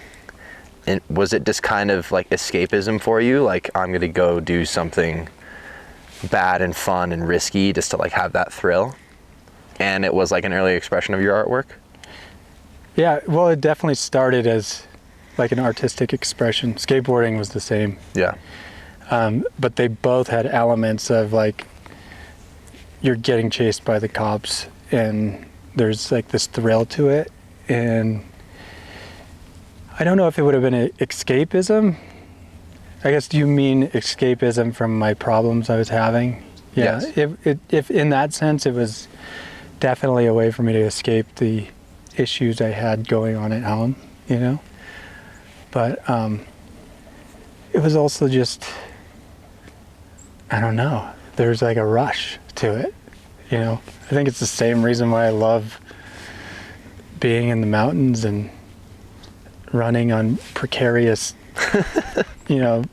And was it just kind of like escapism for you? Like, I'm gonna go do something bad and fun and risky just to like have that thrill? And it was like an early expression of your artwork? Yeah, well, it definitely started as like an artistic expression. Skateboarding was the same. Yeah. But they both had elements of like, you're getting chased by the cops and there's like this thrill to it. And I don't know if it would have been escapism. I guess, do you mean escapism from my problems I was having? Yeah. Yes. If in that sense, it was definitely a way for me to escape the issues I had going on at home, you know? But it was also just, I don't know, there's like a rush to it, you know? I think it's the same reason why I love being in the mountains and running on precarious, you know,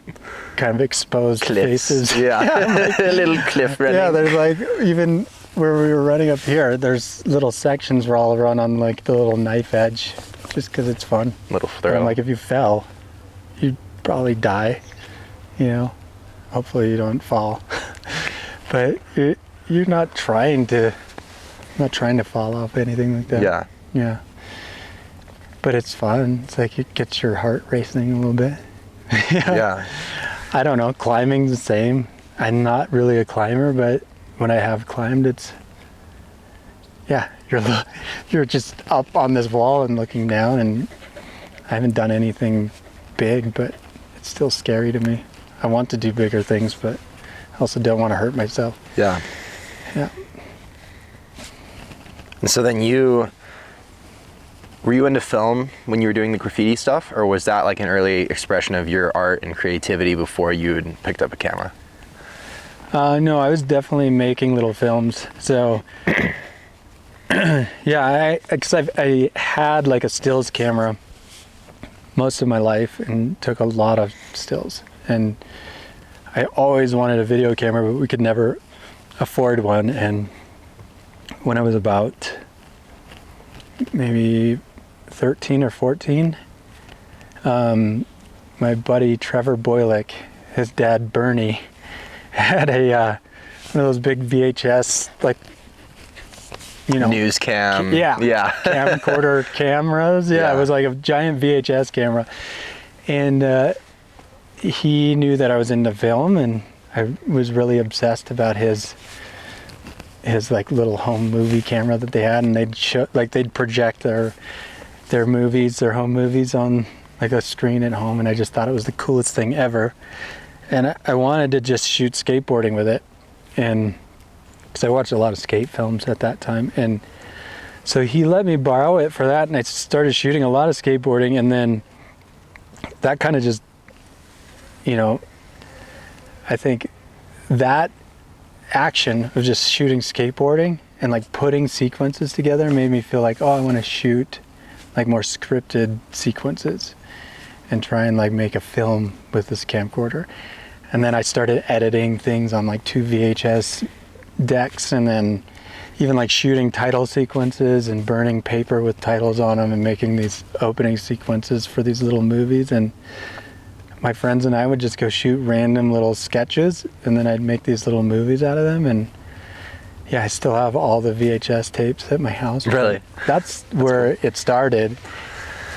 kind of exposed Cliffs. faces. Yeah. A little cliff running. Yeah, there's like, even where we were running up here, there's little sections where I'll run on like the little knife edge just because it's fun. Little And thrill. like, if you fell, you'd probably die, you know? Hopefully you don't fall. But you're not trying to fall off anything like that. Yeah. Yeah. But it's fun. It's like it gets your heart racing a little bit. Yeah. I don't know, climbing's the same. I'm not really a climber, but when I have climbed, it's, yeah, you're just up on this wall and looking down, and I haven't done anything big, but it's still scary to me. I want to do bigger things, but I also don't want to hurt myself. Yeah. Yeah. And so then were you into film when you were doing the graffiti stuff, or was that like an early expression of your art and creativity before you had picked up a camera? No, I was definitely making little films. So, yeah, because I had like a stills camera most of my life and took a lot of stills. And I always wanted a video camera, but we could never afford one. And when I was about maybe 13 or 14, my buddy Trevor Boylick, his dad Bernie, had a one of those big VHS, like, you know, News cam. yeah, camcorder cameras. Yeah, Yeah. it was like a giant VHS camera, and he knew that I was into film, and I was really obsessed about his like little home movie camera that they had, and they'd project their home movies on like a screen at home, and I just thought it was the coolest thing ever. And I wanted to just shoot skateboarding with it, and because I watched a lot of skate films at that time, and so he let me borrow it for that, and I started shooting a lot of skateboarding, and then that kind of just, I think that action of just shooting skateboarding and like putting sequences together made me feel like, oh, I want to shoot like more scripted sequences and try and like make a film with this camcorder. And then I started editing things on like 2 VHS decks, and then even like shooting title sequences and burning paper with titles on them and making these opening sequences for these little movies. And my friends and I would just go shoot random little sketches, and then I'd make these little movies out of them. And yeah, I still have all the VHS tapes at my house. Really? That's where it started.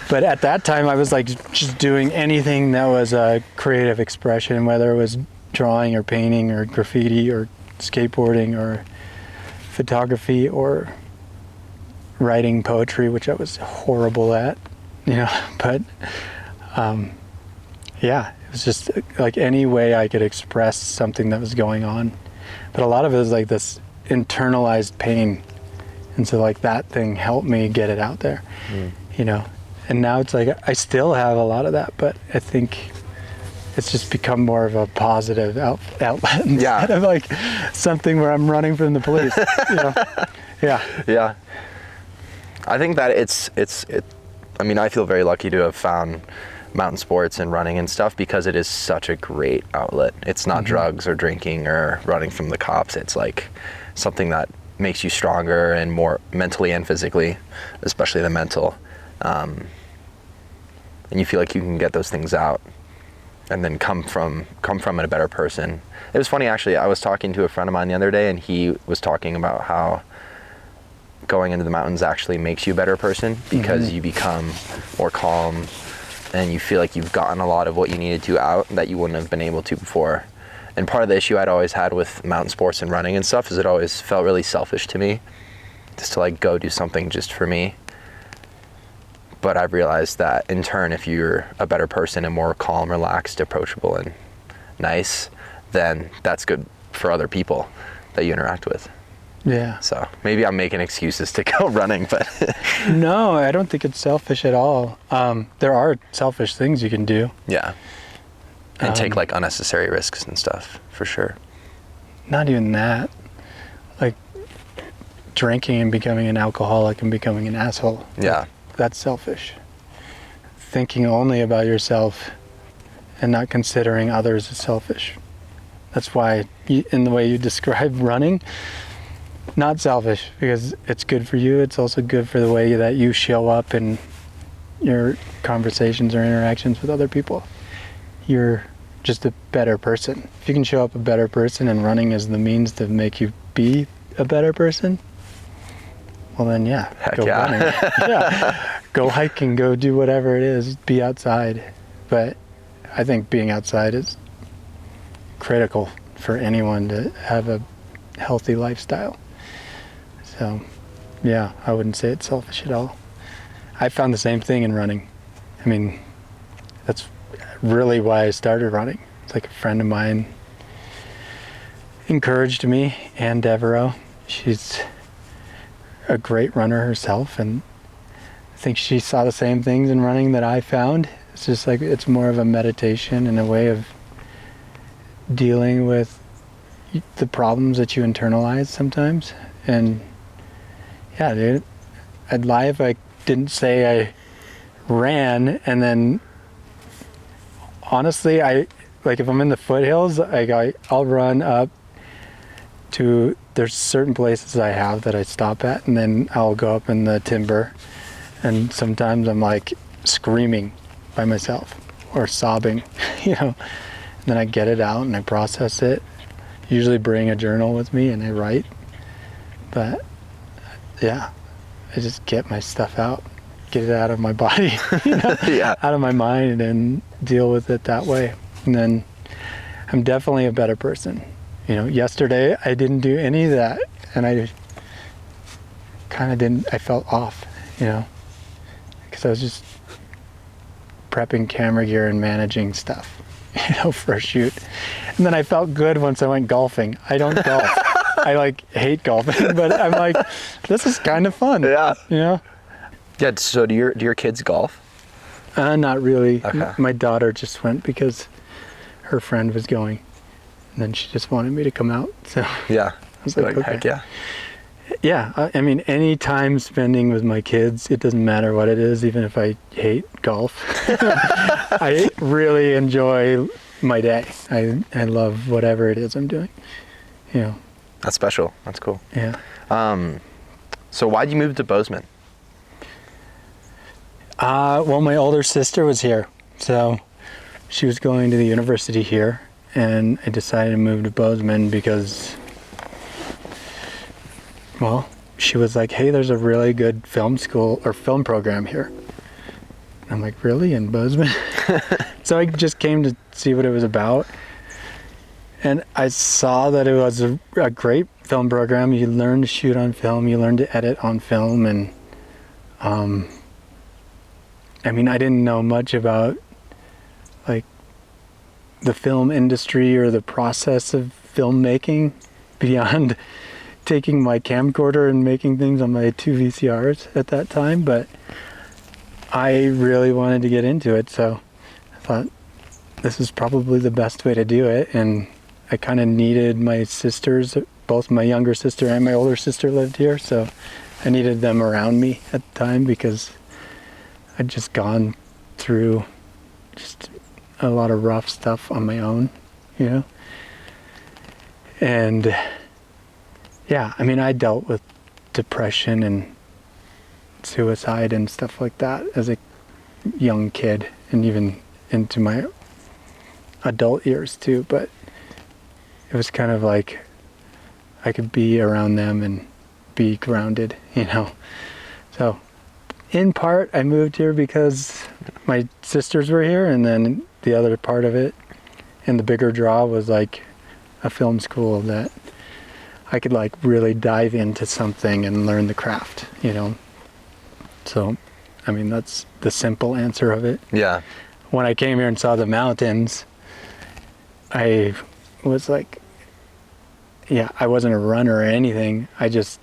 But at that time, I was like just doing anything that was a creative expression, whether it was drawing or painting or graffiti or skateboarding or photography or writing poetry, which I was horrible at, but yeah, it was just like any way I could express something that was going on. But a lot of it was like this internalized pain, and so like that thing helped me get it out there. And now it's like I still have a lot of that, but I think it's just become more of a positive outlet instead of like something where I'm running from the police. Yeah. I think that I mean, I feel very lucky to have found mountain sports and running and stuff, because it is such a great outlet. It's not drugs or drinking or running from the cops. It's like something that makes you stronger and more mentally and physically, especially the mental. And you feel like you can get those things out and then come from it a better person. It was funny, actually. I was talking to a friend of mine the other day, and he was talking about how going into the mountains actually makes you a better person, because you become more calm and you feel like you've gotten a lot of what you needed to out that you wouldn't have been able to before. And part of the issue I'd always had with mountain sports and running and stuff is it always felt really selfish to me, just to like go do something just for me. But I've realized that in turn, if you're a better person and more calm, relaxed, approachable, and nice, then that's good for other people that you interact with. Yeah. So maybe I'm making excuses to go running, but No, I don't think it's selfish at all. There are selfish things you can do. yeah. And take like unnecessary risks and stuff, for sure. Not even that. Like drinking and becoming an alcoholic and becoming an asshole. Yeah. That's selfish. Thinking only about yourself and not considering others is selfish. That's why, in the way you describe running, not selfish, because it's good for you. It's also good for the way that you show up in your conversations or interactions with other people. You're just a better person. If you can show up a better person and running is the means to make you be a better person, well then Heck go yeah. running. Yeah. Go hiking, go do whatever it is, be outside. But I think being outside is critical for anyone to have a healthy lifestyle. So yeah, I wouldn't say it's selfish at all. I found the same thing in running. I mean, that's really why I started running. It's like a friend of mine encouraged me, Ann Devereaux. She's a great runner herself, and I think she saw the same things in running that I found. It's just like, it's more of a meditation and a way of dealing with the problems that you internalize sometimes. And yeah, dude, I'd lie if I didn't say I ran. And then honestly, like if I'm in the foothills, I'll run up to, there's certain places I have that I stop at, and then I'll go up in the timber, and sometimes I'm like screaming by myself or sobbing, and then I get it out and I process it. Usually bring a journal with me and I write, but yeah, I just get my stuff out, get it out of my body, Yeah. out of my mind, and deal with it that way. And then I'm definitely a better person. You know, yesterday I didn't do any of that, and I kind of didn't. I felt off, you know, because I was just prepping camera gear and managing stuff, you know, for a shoot. And then I felt good once I went golfing. I don't golf. I like hate golfing, but I'm like, this is kind of fun. Yeah. You know? Yeah. So do your kids golf? Not really. Okay. My daughter just went because her friend was going, and then she just wanted me to come out. So Yeah. I was like, okay. Heck yeah. Yeah, I mean, any time spending with my kids, it doesn't matter what it is, even if I hate golf. I really enjoy my day. I love whatever it is I'm doing. You know. That's special. That's cool. Yeah. So why'd you move to Bozeman? Well, my older sister was here, so she was going to the university here, and I decided to move to Bozeman because, well, she was like, hey, there's a really good film school or film program here. I'm like, really? In Bozeman? So I just came to see what it was about. And I saw that it was a great film program. You learn to shoot on film, you learn to edit on film. And I mean, I didn't know much about like the film industry or the process of filmmaking beyond taking my camcorder and making things on my 2 VCRs at that time, but I really wanted to get into it, so I thought this is probably the best way to do it. And I kind of needed my sisters, both my younger sister and my older sister lived here, so I needed them around me at the time because I'd just gone through just a lot of rough stuff on my own, you know? And yeah, I mean, I dealt with depression and suicide and stuff like that as a young kid and even into my adult years too, but it was kind of like I could be around them and be grounded, you know? So in part, I moved here because my sisters were here, and then the other part of it and the bigger draw was like a film school that I could like really dive into something and learn the craft, you know? So, I mean, that's the simple answer of it. Yeah. When I came here and saw the mountains, I was like, yeah, I wasn't a runner or anything. I just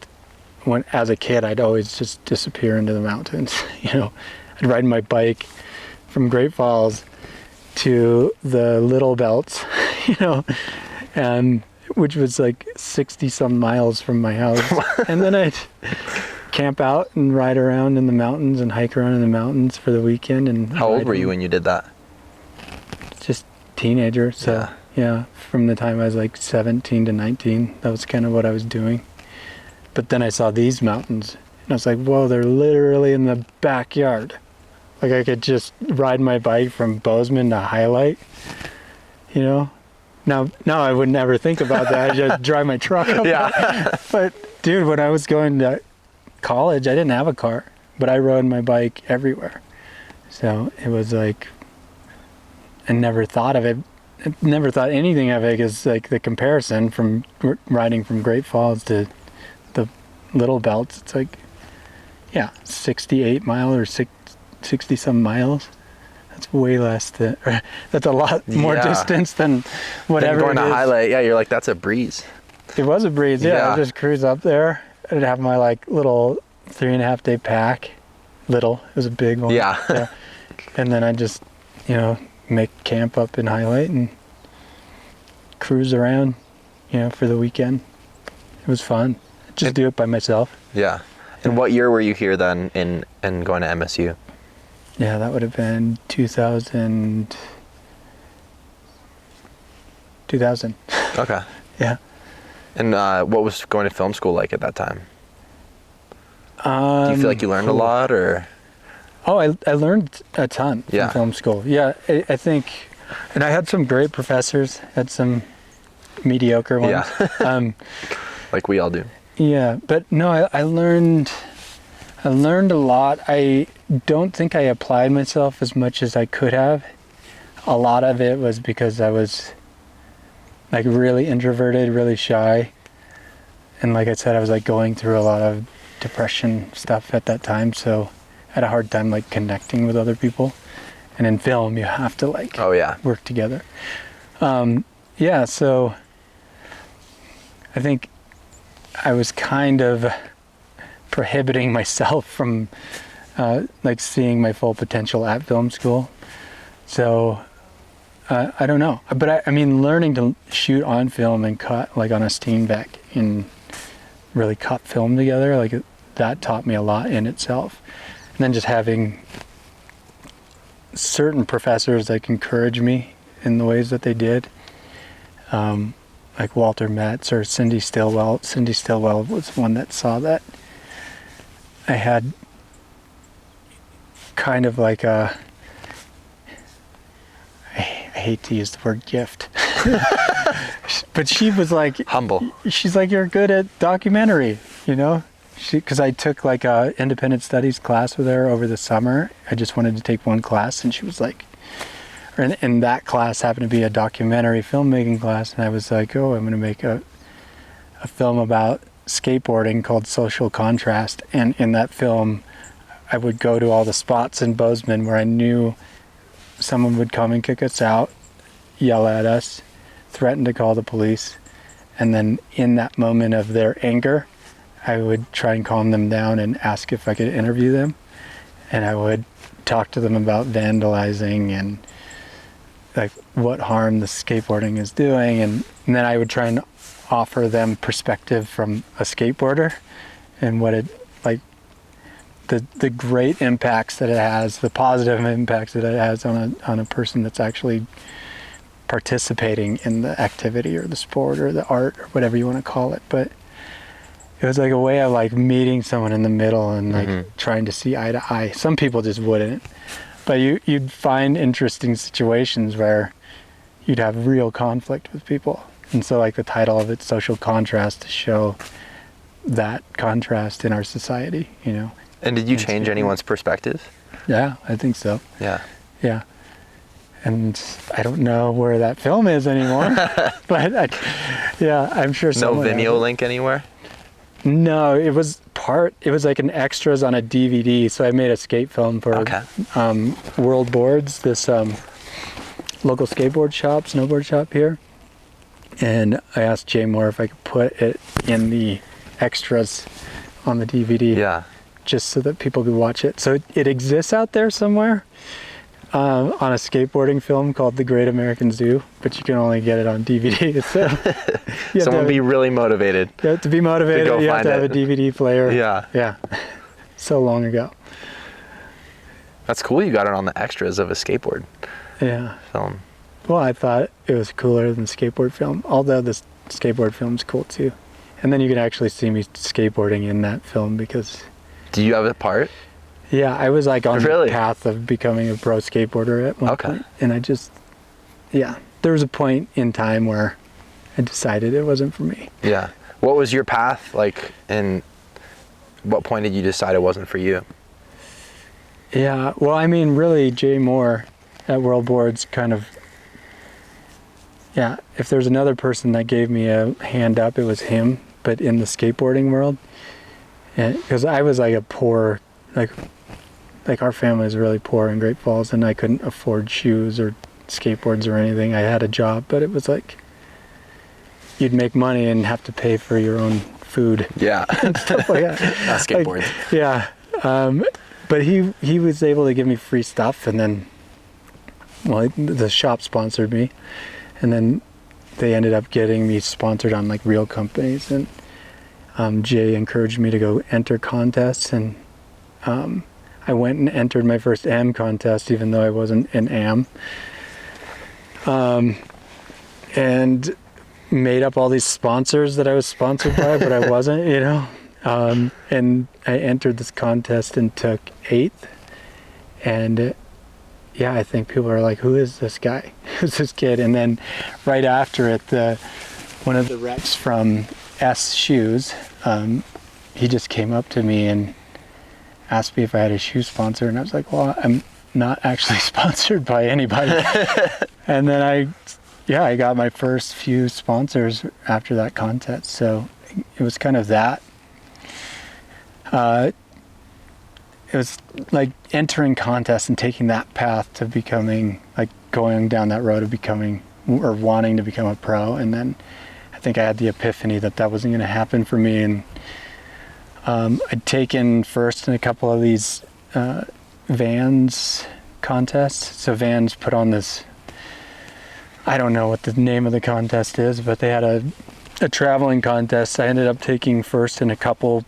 went, as a kid, I'd always just disappear into the mountains, you know? I'd ride my bike from Great Falls to the Little Belts, you know, and which was like 60 some miles from my house. And then I'd camp out and ride around in the mountains and hike around in the mountains for the weekend. And how old were you when you did that? Just teenager. So yeah, from the time I was like 17 to 19, that was kind of what I was doing. But then I saw these mountains and I was like, whoa, they're literally in the backyard. Like I could just ride my bike from Bozeman to Highlight, you know? Now I would never think about that. I'd just drive my truck up. Yeah. But dude, when I was going to college, I didn't have a car, but I rode my bike everywhere. So it was like, I never thought of it. I never thought anything of it as like the comparison from riding from Great Falls to the Little Belts. It's like, yeah, 68 miles or 60 some miles. That's way less than, that's a lot more distance than whatever going it to is. Highlight, yeah, you're like, that's a breeze. It was a breeze, yeah. I'd just cruise up there. I'd have my like little 3.5 day pack. Little, it was a big one. Yeah. And then I'd just, you know, make camp up in Highlight and cruise around, you know, for the weekend. It was fun. Just do it by myself. Yeah. And what year were you here then in going to MSU? Yeah, that would have been 2000. Okay. Yeah. And what was going to film school like at that time? Do you feel like you learned a lot, or? Oh, I learned a ton from film school. Yeah, I think, and I had some great professors, had some mediocre ones. Yeah. Like we all do. Yeah, but no, I learned a lot. I don't think I applied myself as much as I could have. A lot of it was because I was like really introverted, really shy. And like I said, I was like going through a lot of depression stuff at that time, so I had a hard time like connecting with other people. And in film, you have to like work together. Yeah, so I think I was kind of prohibiting myself from like seeing my full potential at film school. So I don't know, but I mean, learning to shoot on film and cut like on a Steenbeck and really cut film together, like that taught me a lot in itself. And then just having certain professors like encourage me in the ways that they did, like Walter Metz or Cindy Stillwell. Cindy Stillwell was one that saw that I had kind of like a, I hate to use the word gift, but she was like humble. She's like, you're good at documentary, you know? Because I took like a independent studies class with her over the summer. I just wanted to take one class, and she was like, and that class happened to be a documentary filmmaking class, and I was like, oh, I'm going to make a film about skateboarding called Social Contrast. And in that film, I would go to all the spots in Bozeman where I knew someone would come and kick us out, yell at us, threaten to call the police, and then in that moment of their anger, I would try and calm them down and ask if I could interview them. And I would talk to them about vandalizing and like what harm the skateboarding is doing. And then I would try and offer them perspective from a skateboarder and what it, like the great impacts that it has, the positive impacts that it has on a person that's actually participating in the activity or the sport or the art or whatever you want to call it. But it was like a way of like meeting someone in the middle and like trying to see eye to eye. Some people just wouldn't, but you'd find interesting situations where you'd have real conflict with people. And so like the title of it, Social Contrast, to show that contrast in our society, you know. And did you change anyone's perspective? Yeah, I think so. Yeah. Yeah. And I don't know where that film is anymore, but I'm sure No Vimeo link anywhere? No, it was like an extras on a DVD. So I made a skate film for World Boards, this local skateboard shop, snowboard shop here. And I asked Jay Moore if I could put it in the extras on the DVD. Yeah. Just so that people could watch it. So it exists out there somewhere on a skateboarding film called The Great American Zoo, but you can only get it on DVD. So someone be really motivated. You have to be motivated. You have to have a DVD player. Yeah. Yeah. So long ago. That's cool. You got it on the extras of a skateboard film. Well, I thought it was cooler than skateboard film, although the skateboard film's cool too. And then you can actually see me skateboarding in that film because... Do you have a part? Yeah, I was like on the path of becoming a pro skateboarder at one point. And I just, there was a point in time where I decided it wasn't for me. Yeah. What was your path like, and what point did you decide it wasn't for you? Yeah, well, I mean, really, Jay Moore at World Boards kind of, if there's another person that gave me a hand up, it was him, but in the skateboarding world. Because I was like a poor, like our family is really poor in Great Falls, and I couldn't afford shoes or skateboards or anything. I had a job, but it was like you'd make money and have to pay for your own food. Yeah. And stuff like that. Skateboards. Like, yeah. But he was able to give me free stuff, and then, well, the shop sponsored me, and then they ended up getting me sponsored on like real companies, and Jay encouraged me to go enter contests, and I went and entered my first AM contest, even though I wasn't an AM, and made up all these sponsors that I was sponsored by, but I wasn't, you know. And I entered this contest and took 8th, and I think people are like, who is this guy? Who's this kid? And then right after it, one of the reps from S Shoes, he just came up to me and asked me if I had a shoe sponsor, and I was like, well, I'm not actually sponsored by anybody. And then I yeah, I got my first few sponsors after that contest. So it was kind of that. It was like entering contests and taking that path to becoming, like going down that road of becoming or wanting to become a pro. And then I think I had the epiphany that that wasn't going to happen for me. And I'd taken first in a couple of these Vans contests. So Vans put on this, I don't know what the name of the contest is, but they had a traveling contest. I ended up taking first in a couple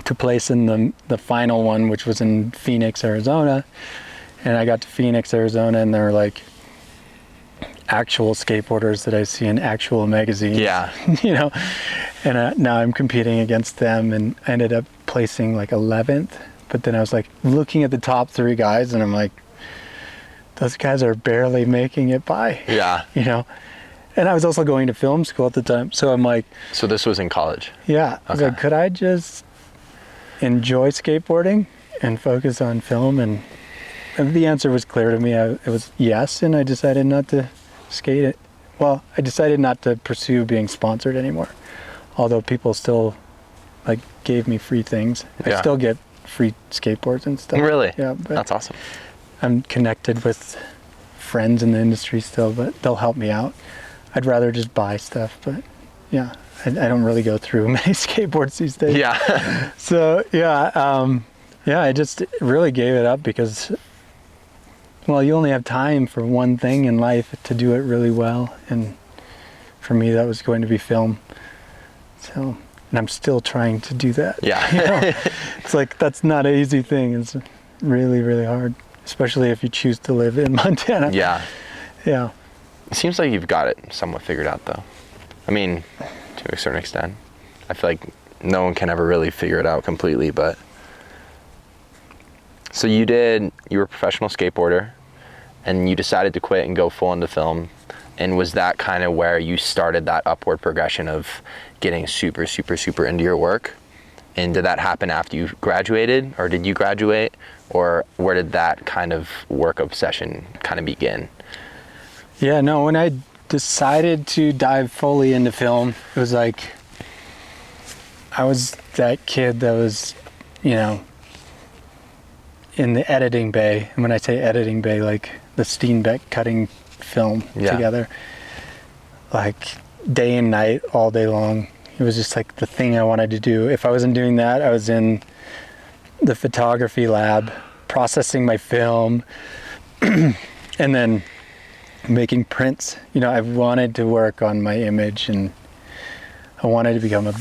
to place in the final one, which was in Phoenix, Arizona. And I got to Phoenix, Arizona, and there were like actual skateboarders that I see in actual magazines. Yeah. You know, and now I'm competing against them, and I ended up placing like 11th. But then I was like looking at the top 3 guys, and I'm like, those guys are barely making it by. Yeah. You know, and I was also going to film school at the time, so I'm like, So this was in college? yeah. I was like, could I just enjoy skateboarding and focus on film? And the answer was clear to me. It was yes, and I decided not to skate it. Well, I decided not to pursue being sponsored anymore, although people still like gave me free things. I still get free skateboards and stuff. Really? Yeah, but That's awesome. I'm connected with friends in the industry still, but they'll help me out. I'd rather just buy stuff, but yeah, I don't really go through many skateboards these days. Yeah. So yeah, I just really gave it up because, well, you only have time for one thing in life to do it really well, and for me that was going to be film. So, and I'm still trying to do that. Yeah. You know? It's like that's not an easy thing. It's really, really hard, especially if you choose to live in Montana. Yeah. Yeah. It seems like you've got it somewhat figured out, though. I mean, to a certain extent. I feel like no one can ever really figure it out completely, but... So you were a professional skateboarder, and you decided to quit and go full into film. And was that kind of where you started that upward progression of getting super, super, super into your work? And did that happen after you graduated, or did you graduate? Or where did that kind of work obsession kind of begin? Yeah, no, when I decided to dive fully into film, it was like I was that kid that was, you know, in the editing bay. And when I say editing bay, like the Steenbeck cutting film together, like day and night, all day long. It was just like the thing I wanted to do. If I wasn't doing that, I was in the photography lab processing my film and then making prints. You know, I wanted to work on my image, and I wanted to become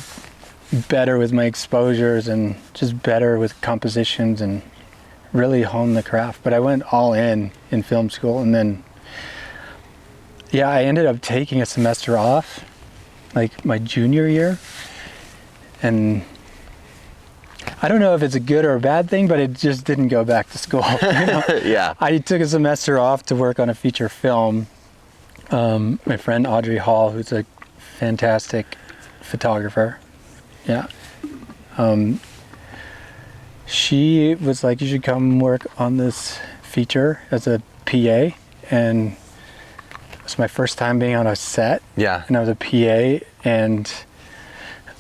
better with my exposures and just better with compositions and really hone the craft. But I went all in film school, and then I ended up taking a semester off, like my junior year, and I don't know if it's a good or a bad thing, but it just didn't go back to school. You know? Yeah. I took a semester off to work on a feature film. My friend Audrey Hall, who's a fantastic photographer, she was like, you should come work on this feature as a PA, and it was my first time being on a set. Yeah. And I was a PA, and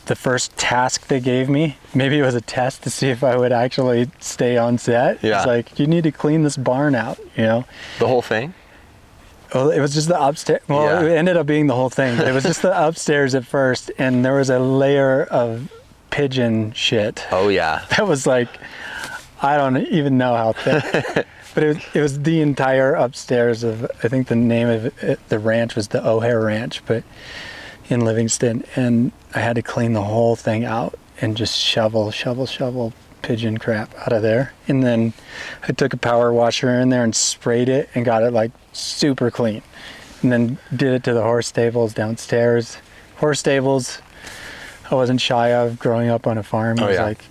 the first task they gave me, maybe it was a test to see if I would actually stay on set. Yeah. It's like, you need to clean this barn out, you know? The whole thing? Well, it was just the upstairs. Well, It ended up being the whole thing. But it was just the upstairs at first, and there was a layer of pigeon shit. Oh, yeah. That was like, I don't even know how thick. But it was the entire upstairs of, I think the name of it, the ranch was the O'Hare Ranch, but in Livingston. And I had to clean the whole thing out and just shovel pigeon crap out of there. And then I took a power washer in there and sprayed it and got it like super clean. And then did it to the horse stables downstairs. Horse stables, I wasn't shy of growing up on a farm. I was like,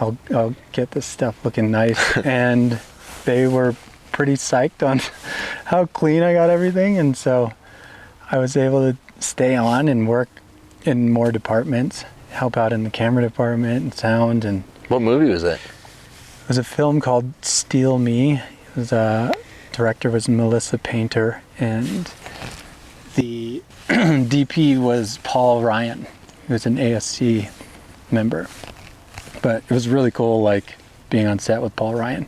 I'll get this stuff looking nice. And they were pretty psyched on how clean I got everything. And so I was able to stay on and work in more departments, help out in the camera department and sound. And what movie was it? It was a film called Steal Me. It was director was Melissa Painter, and the DP was Paul Ryan, who was an ASC member. But it was really cool, like being on set with Paul Ryan,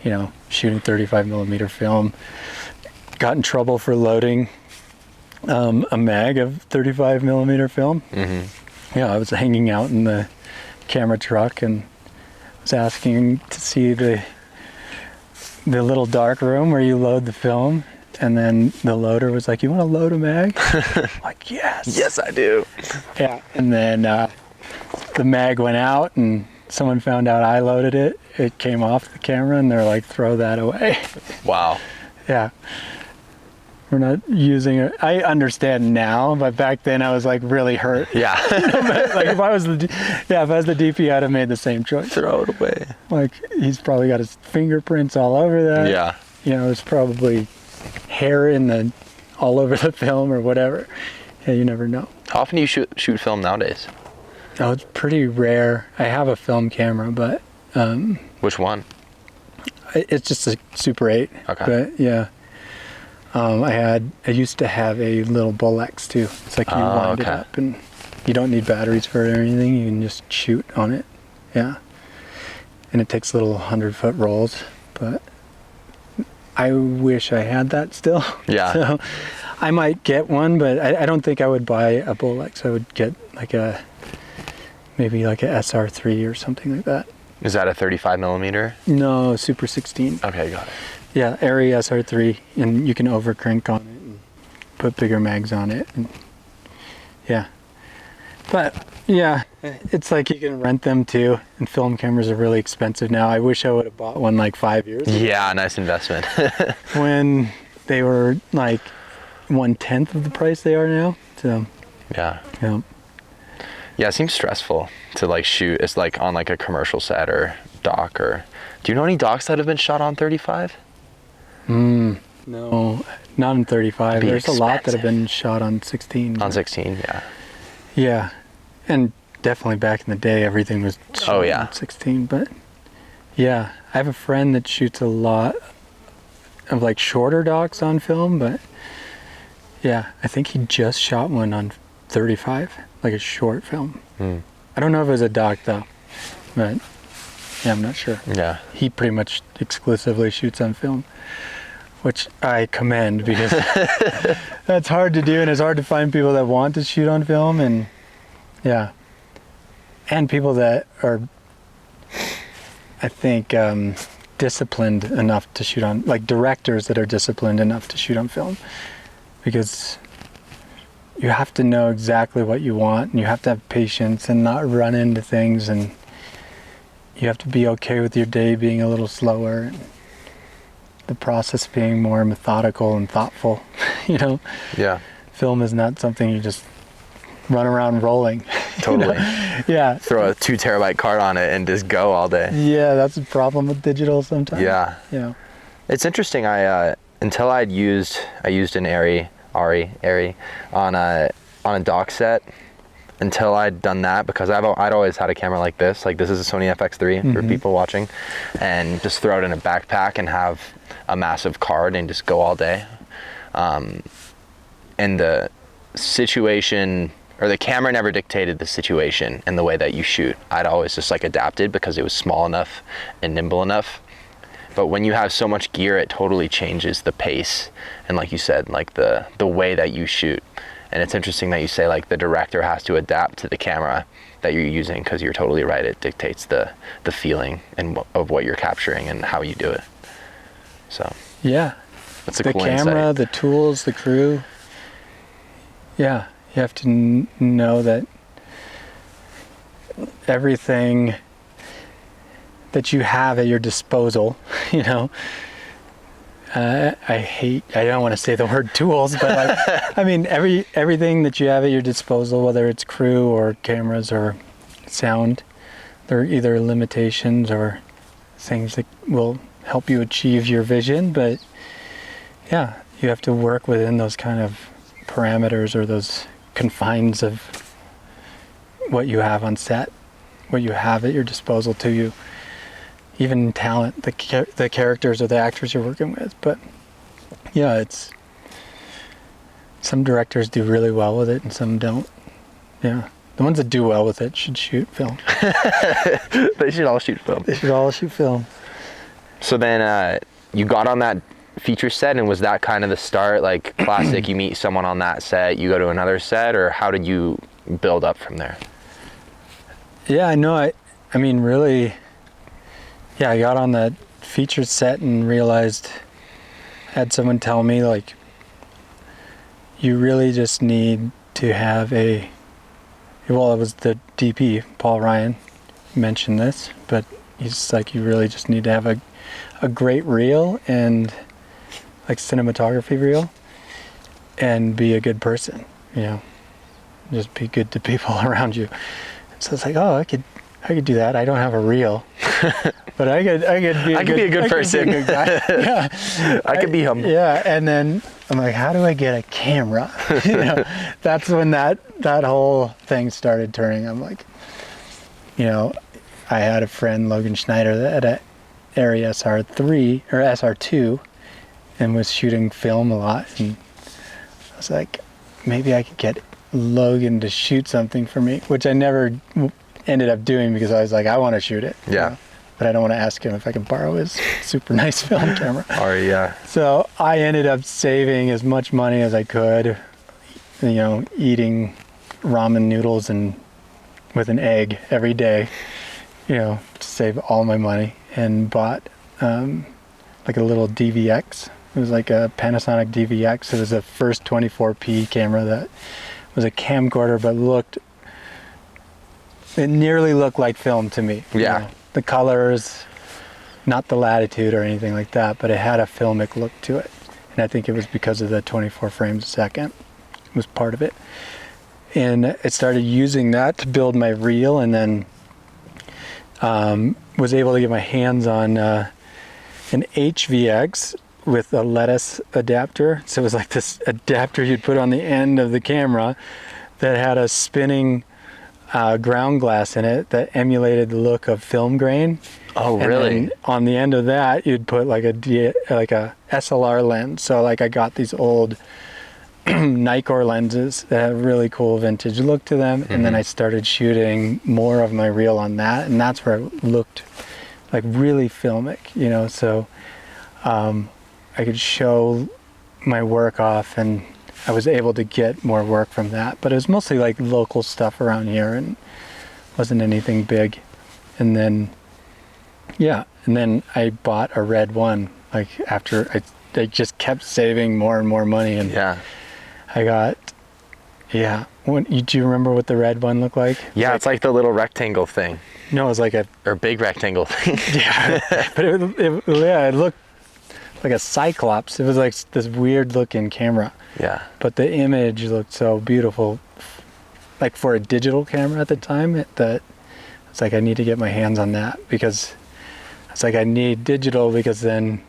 you know, shooting 35 millimeter film. Got in trouble for loading a mag of 35 millimeter film. Yeah, I was hanging out in the camera truck and was asking to see the little dark room where you load the film, and then the loader was like, "You want to load a mag?" I'm like, yes. Yes, I do. Yeah, and then the mag went out, and someone found out I loaded it. It came off the camera, and they're like, "Throw that away." Wow. Yeah. We're not using it. I understand now, but back then I was like really hurt. Yeah. Like if I was the DP, I'd have made the same choice. Throw it away. Like he's probably got his fingerprints all over that. Yeah. You know, there's probably hair all over the film or whatever. Yeah, you never know. How often do you shoot film nowadays? Oh, it's pretty rare. I have a film camera, but Which one? it's just a Super 8. Okay. But yeah. I used to have a little Bolex too. It's like you wind it up and you don't need batteries for it or anything. You can just shoot on it. Yeah. And it takes little 100-foot rolls, but I wish I had that still. Yeah. So I might get one, but I don't think I would buy a Bolex. I would get maybe like a SR3 or something like that. Is that a 35 millimeter? No, Super 16. Okay, got it. Yeah, Arri SR3, and you can over crank on it and put bigger mags on it. And yeah. But yeah, it's like you can rent them too, and film cameras are really expensive now. I wish I would have bought one like 5 years ago. Yeah, nice investment. When they were like 1/10 of the price they are now. So Yeah. yeah. Yeah, it seems stressful to like shoot. It's like on like a commercial set or doc or. Do you know any docs that have been shot on 35? No, not in 35. There's a lot that have been shot on 16. On 16, yeah. Yeah, and definitely back in the day, everything was shot on 16. But yeah, I have a friend that shoots a lot of like shorter docs on film. But yeah, I think he just shot one on 35, like a short film. I don't know if it was a doc though, but yeah, I'm not sure. Yeah. He pretty much exclusively shoots on film, which I commend because that's hard to do, and it's hard to find people that want to shoot on film, and yeah, and people that are, I think, disciplined enough to shoot on, like directors that are disciplined enough to shoot on film, because you have to know exactly what you want, and you have to have patience and not run into things, and you have to be okay with your day being a little slower, and the process being more methodical and thoughtful. You know, Yeah. film is not something you just run around rolling. Totally. You know? Yeah. Throw a 2 terabyte card on it and just go all day. Yeah, that's a problem with digital sometimes. Yeah. Yeah. It's interesting. Until I used an Arri on a doc set. Until I'd done that, because I'd always had a camera like this. Like this is a Sony FX3 for people watching, and just throw it in a backpack and have a massive card and just go all day. And the situation, or the camera never dictated the situation and the way that you shoot. I'd always just like adapted because it was small enough and nimble enough. But when you have so much gear, it totally changes the pace and, like you said, like the way that you shoot. And it's interesting that you say like the director has to adapt to the camera that you're using, because you're totally right. It dictates the feeling and of what you're capturing and how you do it. So Yeah. that's a The cool camera, insight. the tools, the crew. Yeah, you have to know that everything that you have at your disposal, you know. I don't want to say the word tools, but like, I mean, everything that you have at your disposal, whether it's crew or cameras or sound, they're either limitations or things that will help you achieve your vision. But yeah, you have to work within those kind of parameters or those confines of what you have on set, what you have at your disposal to you. Even talent, the characters or the actors you're working with. But yeah, some directors do really well with it and some don't. Yeah. The ones that do well with it should shoot film. They should all shoot film. They should all shoot film. So then you got on that feature set, and was that kind of the start? Like classic, you meet someone on that set, you go to another set, or how did you build up from there? Yeah, I know. I mean, really, yeah, I got on that feature set and realized, I had someone tell me, like, you really just need to have well, it was the DP, Paul Ryan, mentioned this, but he's like, you really just need to have a great reel and like cinematography reel and be a good person, you know, just be good to people around you. So it's like, oh, I could do that. I don't have a reel, but I could be a good person. I could be a good guy. Yeah. I could be humble. Yeah. And then I'm like, how do I get a camera? You know, that's when that whole thing started turning. I'm like, you know, I had a friend, Logan Schneider, that had a Arri SR3 or SR2 and was shooting film a lot. And I was like, maybe I could get Logan to shoot something for me, which I never ended up doing because I was like, I want to shoot it. Yeah. You know? But I don't want to ask him if I can borrow his super nice film camera. Or yeah. So I ended up saving as much money as I could, you know, eating ramen noodles and with an egg every day, you know, to save all my money, and bought like a little DVX. It was like a Panasonic DVX. It was the first 24p camera that was a camcorder, but it nearly looked like film to me. Yeah. You know? The colors, not the latitude or anything like that, but it had a filmic look to it. And I think it was because of the 24 frames a second. It was part of it. And I started using that to build my reel, and then was able to get my hands on an HVX with a lettuce adapter. So it was like this adapter you'd put on the end of the camera that had a spinning ground glass in it that emulated the look of film grain. Oh, and really? then on the end of that, you'd put like a SLR lens. So like I got these old Nikkor lenses that have really cool vintage look to them, and then I started shooting more of my reel on that, and that's where it looked like really filmic, you know. So I could show my work off, and I was able to get more work from that, but it was mostly like local stuff around here and wasn't anything big. And then I bought a red one, like after I just kept saving more and more money, and I got, do you remember what the red one looked like? Yeah, it's like the little rectangle thing. No, it was like or big rectangle thing. Yeah, but it looked like a Cyclops. It was like this weird looking camera. Yeah. But the image looked so beautiful, like for a digital camera at the time, that it's like I need to get my hands on that, because it's like I need digital because then,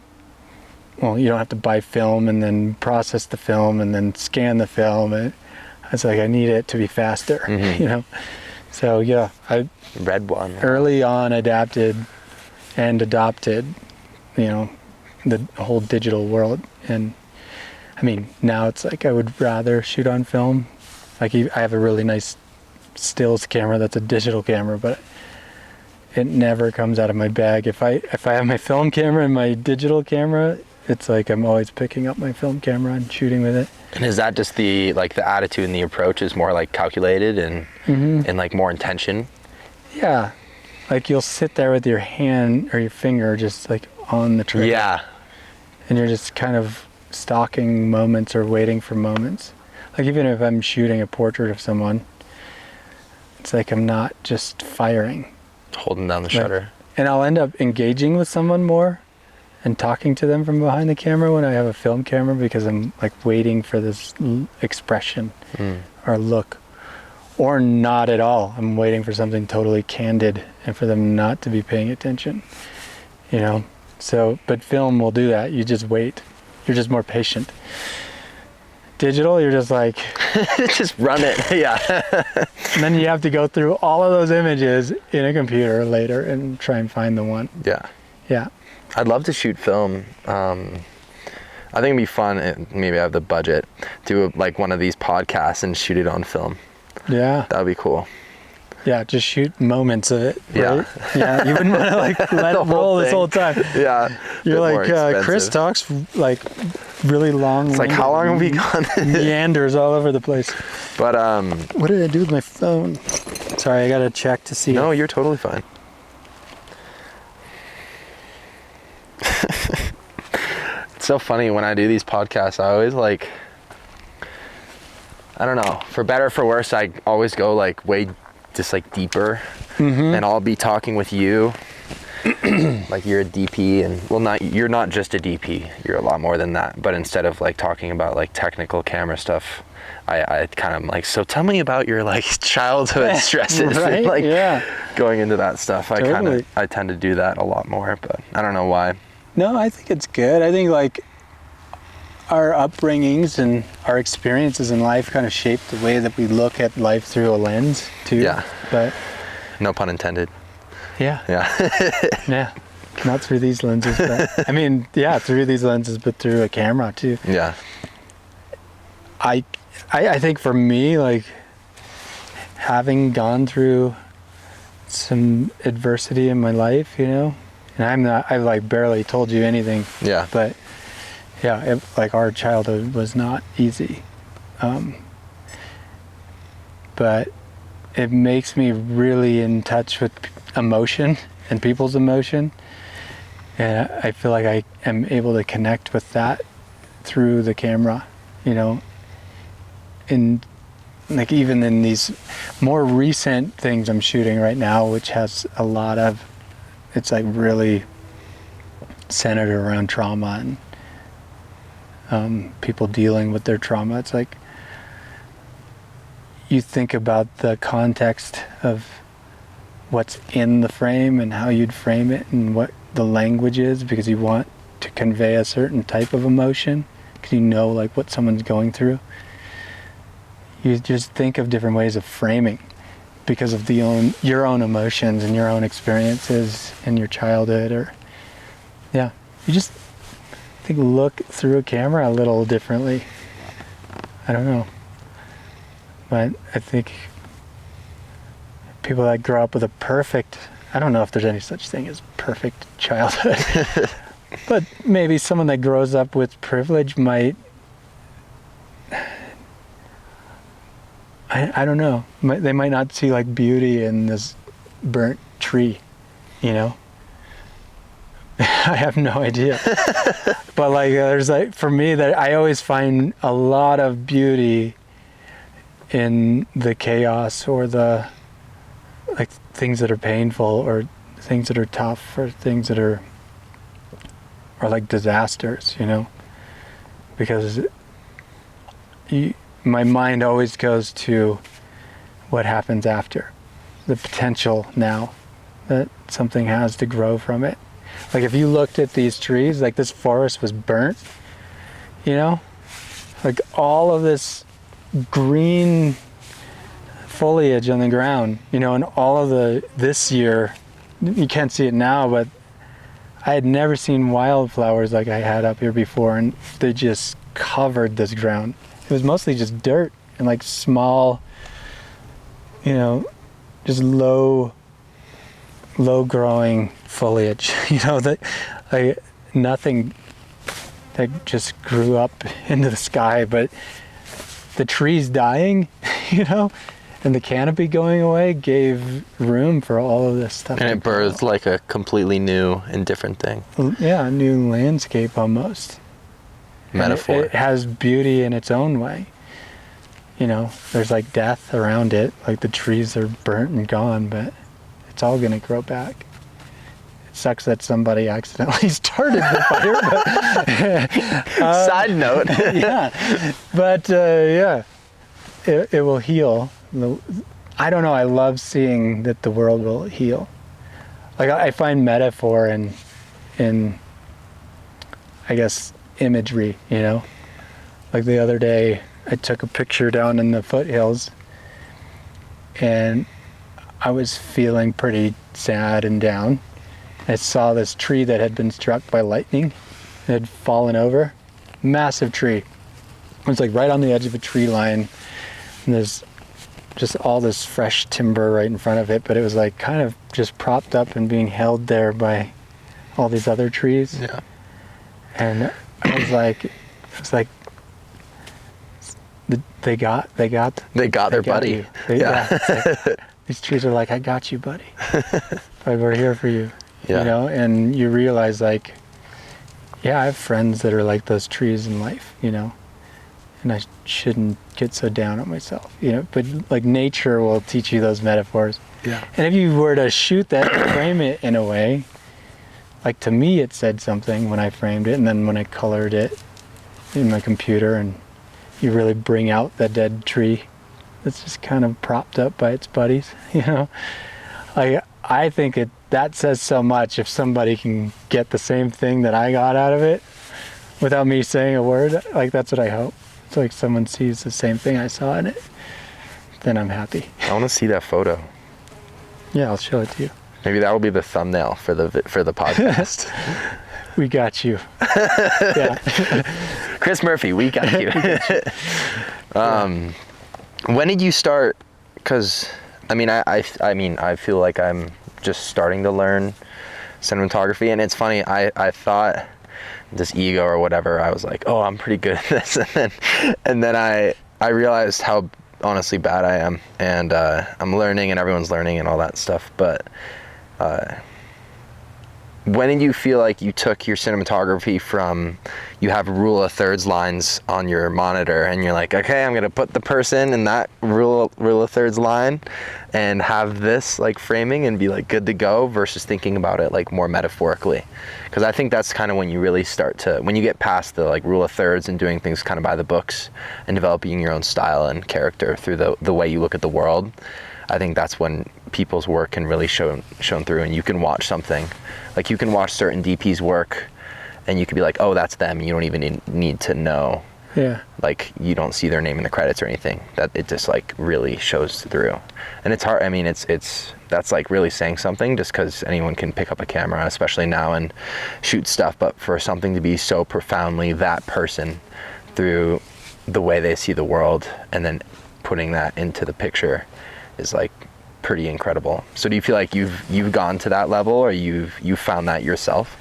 well, you don't have to buy film and then process the film and then scan the film. It's like I need it to be faster, you know. So yeah, I red one early on adapted and adopted, you know, the whole digital world. And I mean, now it's like I would rather shoot on film. Like I have a really nice stills camera that's a digital camera, but it never comes out of my bag. If I have my film camera and my digital camera, it's like I'm always picking up my film camera and shooting with it. And is that just the attitude and the approach is more like calculated and and like more intention? Yeah, like you'll sit there with your hand or your finger just like on the trigger. Yeah. And you're just kind of stalking moments or waiting for moments. Like even if I'm shooting a portrait of someone, it's like I'm not just firing. Holding down the shutter. And I'll end up engaging with someone more and talking to them from behind the camera when I have a film camera, because I'm like waiting for this expression or look, or not at all. I'm waiting for something totally candid and for them not to be paying attention, you know? So, but film will do that. You just wait. You're just more patient. Digital, you're just like... just run it, yeah. And then you have to go through all of those images in a computer later and try and find the one. Yeah. Yeah. I'd love to shoot film. I think it'd be fun. Maybe I have the budget to like one of these podcasts and shoot it on film. Yeah. That would be cool. Yeah, just shoot moments of it, right? Yeah. Yeah, you wouldn't want to like let it roll this whole time. Yeah. You're like, Chris talks like really long. It's like, how long have we gone? Meanders all over the place. But what did I do with my phone? Sorry, I gotta check to see. No, you're totally fine. It's so funny when I do these podcasts. I always like, I don't know, for better or for worse, I always go like way just like deeper, and I'll be talking with you like you're a DP, and well, you're not just a DP, you're a lot more than that. But instead of like talking about like technical camera stuff, I kind of like, so tell me about your like childhood stresses, right? and, like Yeah. going into that stuff. Totally. I tend to do that a lot more, but I don't know why. No, I think it's good. I think like our upbringings and our experiences in life kind of shape the way that we look at life through a lens too. Yeah. But No pun intended. yeah. Yeah. Yeah. Not through these lenses, but I mean, yeah, through these lenses, but through a camera too. Yeah. I think for me, like having gone through some adversity in my life, you know, and I've like barely told you anything, Yeah. but yeah, like our childhood was not easy. But it makes me really in touch with emotion and people's emotion. And I feel like I am able to connect with that through the camera, you know. And like even in these more recent things I'm shooting right now, which has a lot of, it's like really centered around trauma and people dealing with their trauma. It's like you think about the context of what's in the frame and how you'd frame it and what the language is, because you want to convey a certain type of emotion because you know like what someone's going through. You just think of different ways of framing because of your own emotions and your own experiences in your childhood, or yeah, you just look through a camera a little differently. I don't know, but I think people that grow up with I don't know if there's any such thing as perfect childhood, but maybe someone that grows up with privilege might, I don't know, they might not see like beauty in this burnt tree, you know? I have no idea. But like there's like, for me, that I always find a lot of beauty in the chaos or the like things that are painful or things that are tough or things that are like disasters, you know? Because my mind always goes to what happens after, the potential now that something has to grow from it. Like if you looked at these trees, like this forest was burnt, you know, like all of this green foliage on the ground, you know, and all of this year, you can't see it now, but I had never seen wildflowers like I had up here before, and they just covered this ground. It was mostly just dirt and like small, you know, just low growing foliage, you know, that like nothing that just grew up into the sky. But the trees dying, you know, and the canopy going away gave room for all of this stuff. And it birthed like a completely new and different thing. Yeah, a new landscape almost. Metaphor. It has beauty in its own way. You know, there's like death around it, like the trees are burnt and gone, but it's all gonna grow back. It sucks that somebody accidentally started the fire, but Side note. yeah, but yeah, it will heal. I don't know, I love seeing that the world will heal. Like I find metaphor in I guess imagery, you know? Like the other day I took a picture down in the foothills and I was feeling pretty sad and down. I saw this tree that had been struck by lightning. It had fallen over massive tree. It's like right on the edge of a tree line, and there's just all this fresh timber right in front of it, but it was like kind of just propped up and being held there by all these other trees. Yeah. And I was like, they got their buddy. you. Yeah. It's like, these trees are like, I got you, buddy. Like, we're here for you. Yeah. You know, and you realize like, yeah, I have friends that are like those trees in life, you know, and I shouldn't get so down on myself, you know, but like nature will teach you those metaphors. Yeah. And if you were to shoot that and frame it in a way, like to me it said something when I framed it, and then when I colored it in my computer and you really bring out that dead tree that's just kind of propped up by its buddies, you know. Like, I think that says so much if somebody can get the same thing that I got out of it without me saying a word. Like, that's what I hope. It's like someone sees the same thing I saw in it, then I'm happy. I want to see that photo. Yeah, I'll show it to you. Maybe that will be the thumbnail for the podcast. We got you. Yeah. Chris Murphy, we got you. When did you start? Because I mean, I feel like I'm just starting to learn cinematography, and it's funny. I thought this ego or whatever. I was like, oh, I'm pretty good at this, and then I realized how honestly bad I am, and I'm learning, and everyone's learning, and all that stuff. But when did you feel like you took your cinematography from, you have rule of thirds lines on your monitor and you're like, okay, I'm gonna put the person in that rule of thirds line and have this like framing and be like good to go, versus thinking about it like more metaphorically? Because I think that's kind of when you really start to, when you get past the like rule of thirds and doing things kind of by the books and developing your own style and character through the way you look at the world. I think that's when people's work can really shown through, and you can watch something, like you can watch certain DP's work and you can be like, oh, that's them. You don't even need to know. Yeah. Like, you don't see their name in the credits or anything. That it just like really shows through. And it's hard. I mean, it's that's like really saying something, just because anyone can pick up a camera, especially now, and shoot stuff. But for something to be so profoundly that person through the way they see the world and then putting that into the picture is like pretty incredible. So do you feel like you've gone to that level, or you've found that yourself?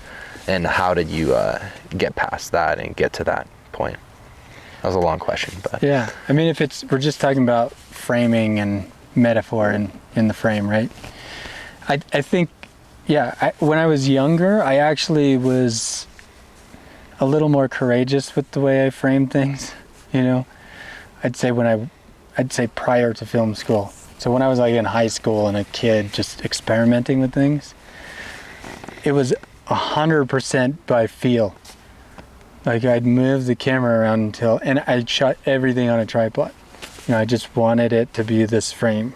And how did you get past that and get to that point? That was a long question, but yeah. I mean, we're just talking about framing and metaphor in the frame, right? I think, yeah. When I was younger, I actually was a little more courageous with the way I framed things. You know, I'd say prior to film school. So when I was like in high school and a kid just experimenting with things, it was 100% by feel. Like, I'd move the camera around and I'd shot everything on a tripod. You know, I just wanted it to be this frame,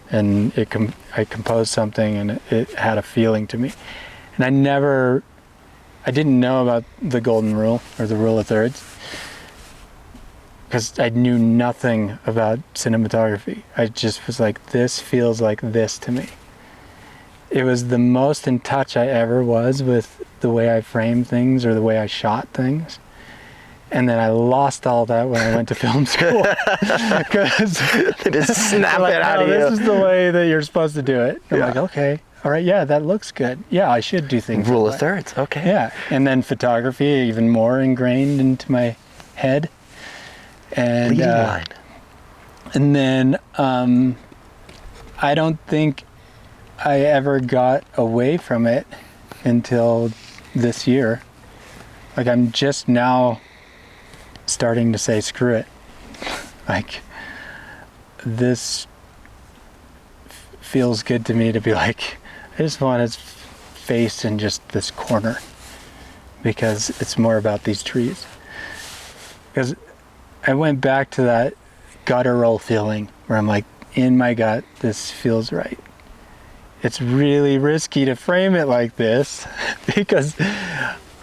and I composed something and it had a feeling to me. And I didn't know about the golden rule or the rule of thirds, because I knew nothing about cinematography. I just was like, this feels like this to me. It was the most in touch I ever was with the way I framed things or the way I shot things. And then I lost all that when I went to film school. Because they just snap it out of you. This is the way that you're supposed to do it. I'm Yeah. like, okay, all right, yeah, that looks good. Yeah, I should do things Rule that of way. thirds, okay. Yeah, and then photography even more ingrained into my head. And Leading line. And then I don't think I ever got away from it until this year. Like, I'm just now starting to say, screw it. Like, this feels good to me to be like, I just want his face in just this corner, because it's more about these trees. Because I went back to that guttural feeling where I'm like, in my gut, this feels right. It's really risky to frame it like this because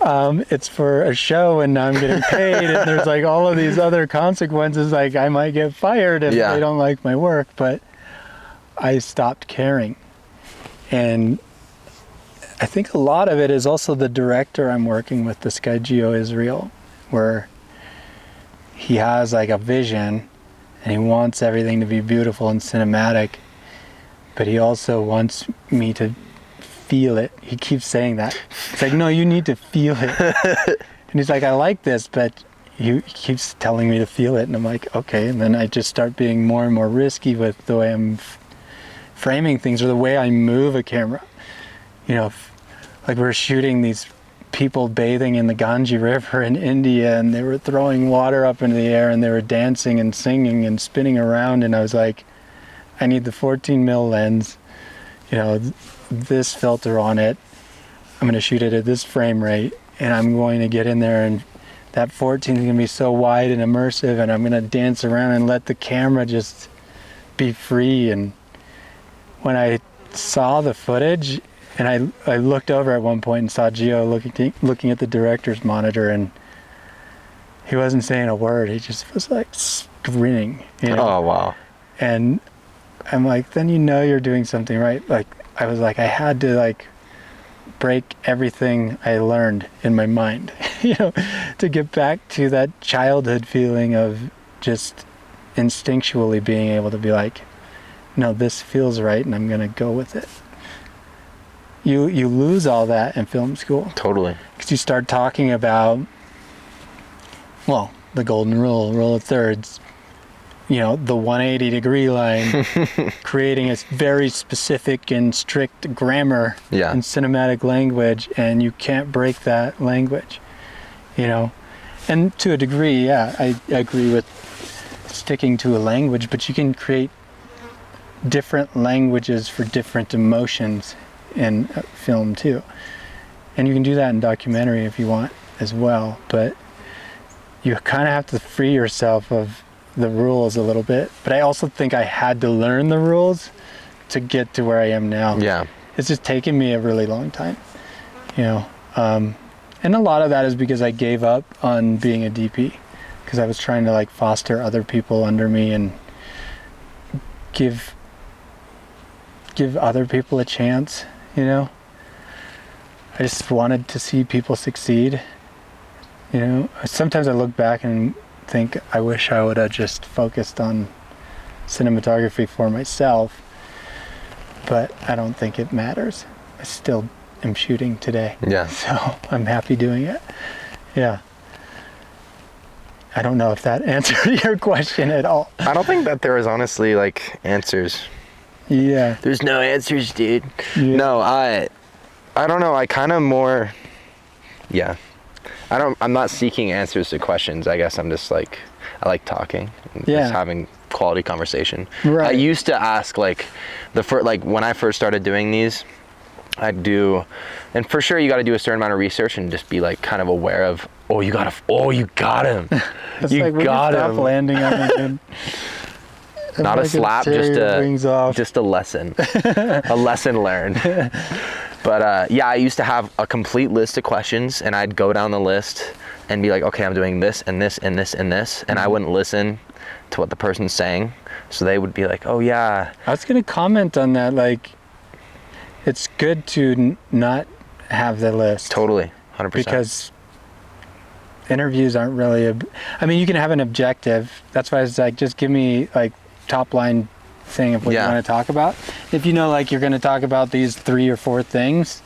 it's for a show and I'm getting paid, and there's like all of these other consequences, like I might get fired if they don't like my work. But I stopped caring. And I think a lot of it is also the director I'm working with, this guy Gio Israel, where he has like a vision and he wants everything to be beautiful and cinematic, but he also wants me to feel it. He keeps saying that. It's like, no, you need to feel it. And he's like, I like this, but he keeps telling me to feel it. And I'm like, okay. And then I just start being more and more risky with the way I'm framing things or the way I move a camera. You know, like we're shooting these people bathing in the Ganges River in India, and they were throwing water up into the air, and they were dancing and singing and spinning around. And I was like, I need the 14mm lens, you know, this filter on it. I'm going to shoot it at this frame rate, and I'm going to get in there, and that 14 is going to be so wide and immersive, and I'm going to dance around and let the camera just be free. And when I saw the footage, and I looked over at one point and saw Gio looking at the director's monitor, and he wasn't saying a word. He just was like grinning. You know? Oh, wow. And I'm like, then you know you're doing something right. Like, I was like, I had to like break everything I learned in my mind, you know, to get back to that childhood feeling of just instinctually being able to be like, no, this feels right, and I'm going to go with it. You lose all that in film school. Totally. Because you start talking about, well, the golden rule of thirds, you know, the 180-degree line, creating a very specific and strict grammar and cinematic language, and you can't break that language, you know. And to a degree, yeah, I agree with sticking to a language, but you can create different languages for different emotions in film too. And you can do that in documentary if you want as well, but you kind of have to free yourself of the rules a little bit. But I also think I had to learn the rules to get to where I am now. Yeah. It's just taken me a really long time, you know. And a lot of that is because I gave up on being a DP, because I was trying to like foster other people under me and give other people a chance, you know. I just wanted to see people succeed, you know. Sometimes I look back and think I wish I would have just focused on cinematography for myself, but I don't think it matters. I still am shooting today. Yeah. So I'm happy doing it. Yeah. I don't know if that answered your question at all. I don't think that there is honestly like answers. Yeah. There's no answers, dude. Yeah. No, I don't know. I kind of more, yeah. I'm not seeking answers to questions. I guess I'm just like, I like talking and just having quality conversation. Right. I used to ask like when I first started doing these, I'd do, and for sure you got to do a certain amount of research and just be like kind of aware of, you got him. It's you like, got him. Landing on me, dude. Not a slap, just a lesson. A lesson learned. But yeah, I used to have a complete list of questions, and I'd go down the list and be like, okay, I'm doing this and this and this and this, and I wouldn't listen to what the person's saying. So they would be like, oh yeah. I was going to comment on that, like, it's good to not have the list. Totally, 100%. Because interviews aren't really, I mean, you can have an objective. That's why it's like, just give me like top line thing of what you want to talk about. If you know, like, you're going to talk about these 3 or 4 things,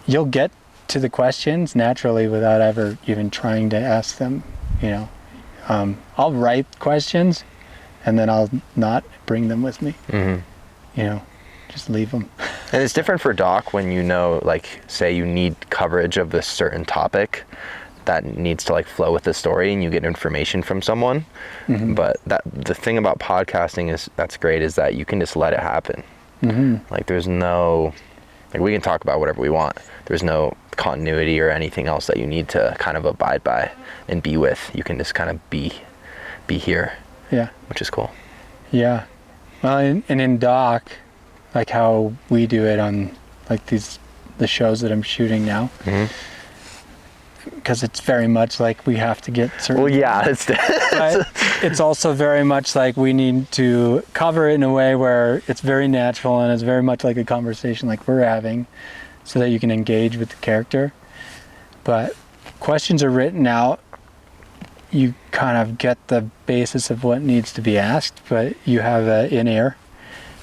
you'll get to the questions naturally without ever even trying to ask them, you know. I'll write questions and then I'll not bring them with me. You know, just leave them. And it's different for doc when you know, like, say you need coverage of this certain topic that needs to like flow with the story, and you get information from someone. But the thing about podcasting is that's great is that you can just let it happen. Like there's no, like, we can talk about whatever we want. There's no continuity or anything else that you need to kind of abide by and be with. You can just kind of be here. Yeah. Which is cool. Yeah. Well, and in doc, like how we do it on like the shows that I'm shooting now, because it's very much like we have to get certain. Well, yeah, but it's also very much like we need to cover it in a way where it's very natural and it's very much like a conversation like we're having, so that you can engage with the character. But questions are written out, you kind of get the basis of what needs to be asked, but you have an in-ear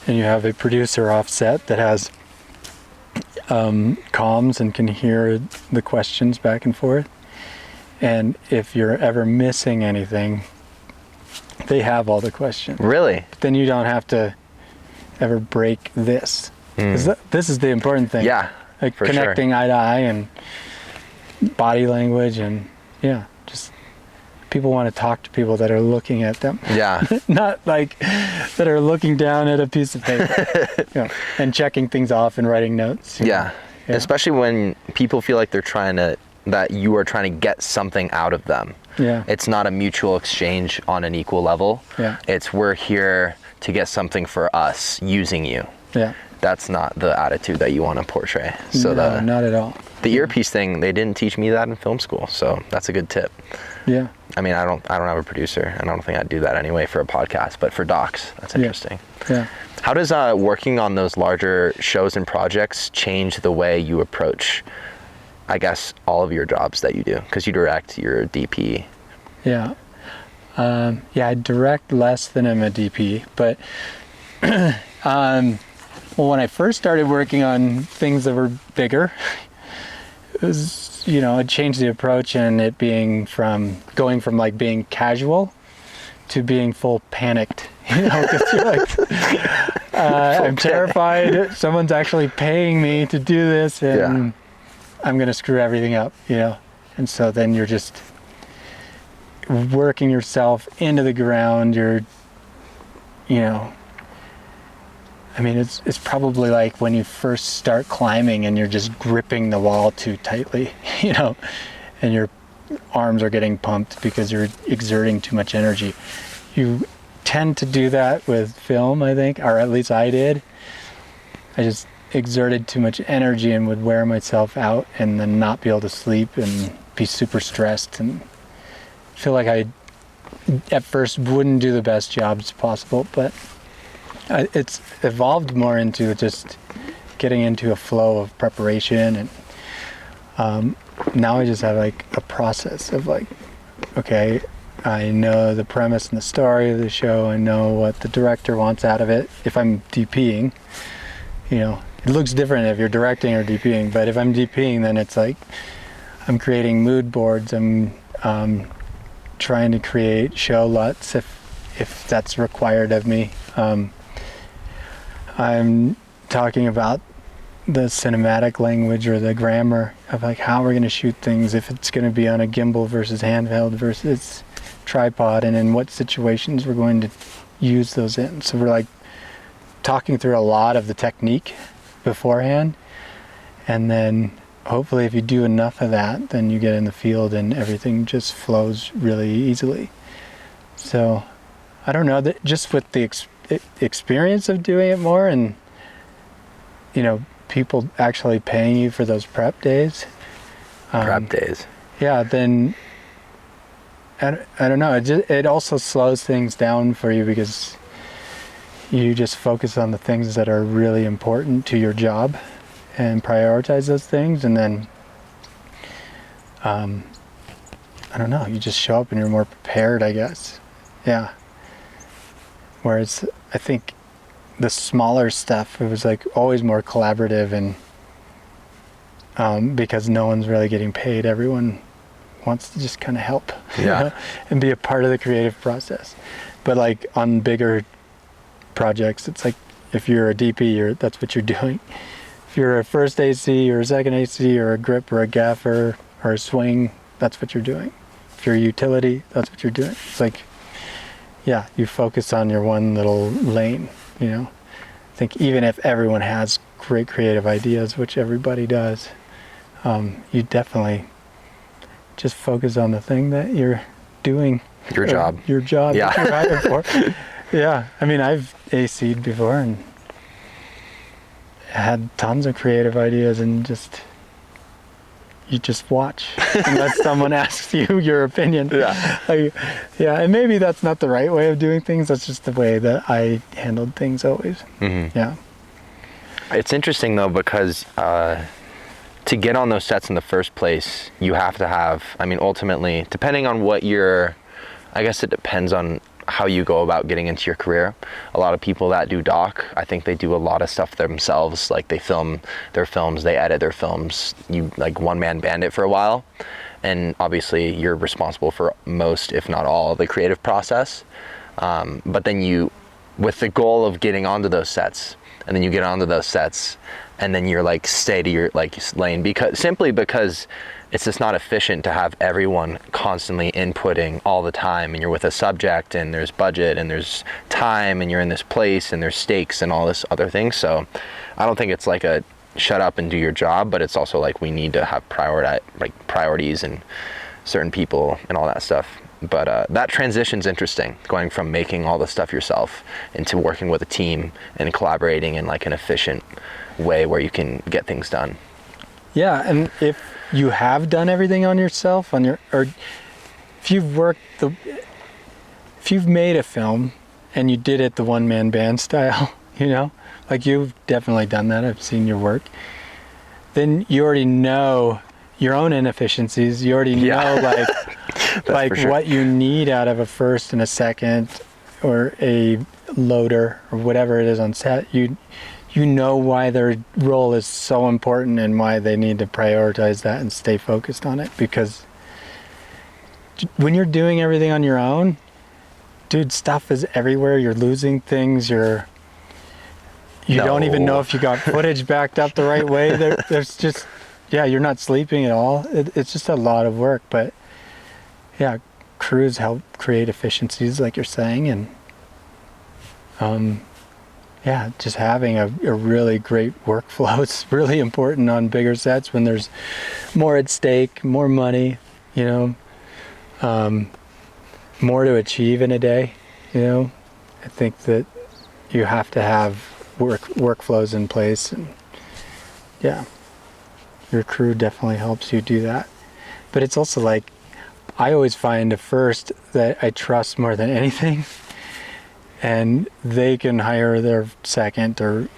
and you have a producer offset that has comms and can hear the questions back and forth. And if you're ever missing anything, they have all the questions. Really? Then you don't have to ever break this. 'Cause this is the important thing. Yeah, like for connecting sure. eye to eye and body language, and just people want to talk to people that are looking at them. Yeah. Not like that are looking down at a piece of paper and checking things off and writing notes. Yeah. Especially when people feel like that you are trying to get something out of them. Yeah. It's not a mutual exchange on an equal level. Yeah. It's we're here to get something for us using you. Yeah. That's not the attitude that you want to portray. So no, not at all. the earpiece thing, they didn't teach me that in film school, so that's a good tip. Yeah. I mean, I don't have a producer, and I don't think I'd do that anyway for a podcast, but for docs, that's interesting. Yeah. How does working on those larger shows and projects change the way you approach, I guess, all of your jobs that you do? Because you direct, you're a DP. Yeah. I direct less than I'm a DP, but well, when I first started working on things that were bigger, it was, it changed the approach, and it going from like being casual to being full panicked, because you're like, I'm terrified, someone's actually paying me to do this, and I'm going to screw everything up, and so then you're just working yourself into the ground. It's probably like when you first start climbing and you're just gripping the wall too tightly, and your arms are getting pumped because you're exerting too much energy. You tend to do that with film, I think, or at least I did. I just exerted too much energy and would wear myself out and then not be able to sleep and be super stressed and feel like I at first wouldn't do the best jobs possible, but it's evolved more into just getting into a flow of preparation, and now I just have like a process of like, okay, I know the premise and the story of the show, I know what the director wants out of it. If I'm DPing, it looks different if you're directing or DPing, but if I'm DPing, then it's like I'm creating mood boards, I'm trying to create show LUTs if that's required of me. I'm talking about the cinematic language or the grammar of like how we're going to shoot things, if it's going to be on a gimbal versus handheld versus tripod, and in what situations we're going to use those in. So we're like talking through a lot of the technique beforehand, and then hopefully if you do enough of that, then you get in the field and everything just flows really easily. So I don't know, that just with the experience of doing it more, and people actually paying you for those prep days. Yeah, then I don't know. It also slows things down for you because you just focus on the things that are really important to your job and prioritize those things, and then I don't know, you just show up and you're more prepared, I guess. Yeah. Whereas I think the smaller stuff, it was like always more collaborative, and because no one's really getting paid, everyone wants to just kind of help, and be a part of the creative process. But like on bigger projects, it's like if you're a DP, that's what you're doing. If you're a first AC or a second AC or a grip or a gaffer or a swing, that's what you're doing. If you're a utility, that's what you're doing. It's like, you focus on your one little lane, I think even if everyone has great creative ideas, which everybody does, you definitely just focus on the thing that you're doing. Your job. Your job that you're hired for. Yeah. I mean, I've AC'd before and had tons of creative ideas, and you just watch unless someone asks you your opinion. And maybe that's not the right way of doing things. That's just the way that I handled things always. Mm-hmm. Yeah. It's interesting though, because to get on those sets in the first place, you have to have, ultimately, depending on what your I guess it depends on how you go about getting into your career. A lot of people that do doc, I think they do a lot of stuff themselves. Like they film their films, they edit their films. You like one-man band it for a while. And obviously you're responsible for most, if not all, of the creative process. But then you, with the goal of getting onto those sets, and then you get onto those sets, and then you're like stay to your like lane, because it's just not efficient to have everyone constantly inputting all the time, and you're with a subject, and there's budget, and there's time, and you're in this place, and there's stakes, and all this other things. So I don't think it's like a shut up and do your job, but it's also like we need to have priorities and certain people and all that stuff. But that transition's interesting, going from making all the stuff yourself into working with a team and collaborating in like an efficient way where you can get things done. Yeah, and if you have done everything on yourself, or if you've made a film and you did it the one-man band style, you know, like you've definitely done that, I've seen your work, then you already know your own inefficiencies. You already know like sure. what you need out of a first and a second or a loader or whatever it is on set. You know why their role is so important and why they need to prioritize that and stay focused on it. Because when you're doing everything on your own, dude, stuff is everywhere. You're losing things. You don't even know if you got footage backed up the right way. There's just, you're not sleeping at all. It's just a lot of work. But yeah, crews help create efficiencies, like you're saying, and just having a really great workflow. It's really important on bigger sets when there's more at stake, more money, you know, more to achieve in a day, you know. I think that you have to have workflows in place, and your crew definitely helps you do that. But it's also like, I always find a first that I trust more than anything, and they can hire their second or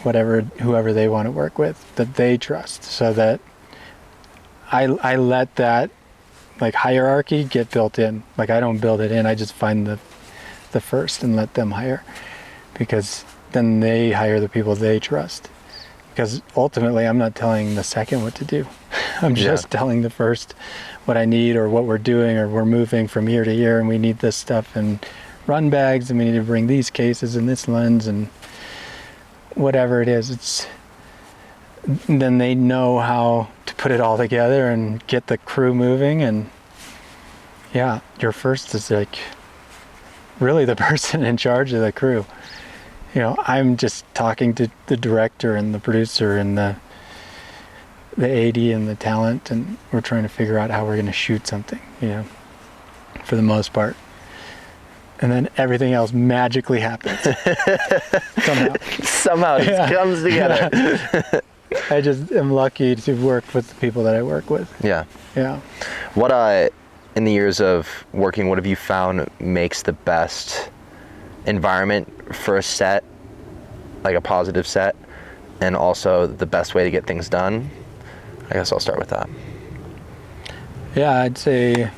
whatever, whoever they want to work with, that they trust, so that I let that like hierarchy get built in. Like I don't build it in, I just find the first and let them hire, because then they hire the people they trust. Because ultimately I'm not telling the second what to do. I'm just telling the first what I need, or what we're doing, or we're moving from here to here and we need this stuff and run bags, and we need to bring these cases and this lens and whatever it is. Then they know how to put it all together and get the crew moving. And your first is like really the person in charge of the crew. You know, I'm just talking to the director and the producer and the AD and the talent, and we're trying to figure out how we're going to shoot something, you know, for the most part. And then everything else magically happens. Somehow it comes together. I just am lucky to work with the people that I work with. Yeah. What in the years of working, what have you found makes the best environment for a set, like a positive set, and also the best way to get things done? I guess I'll start with that. Yeah, I'd say,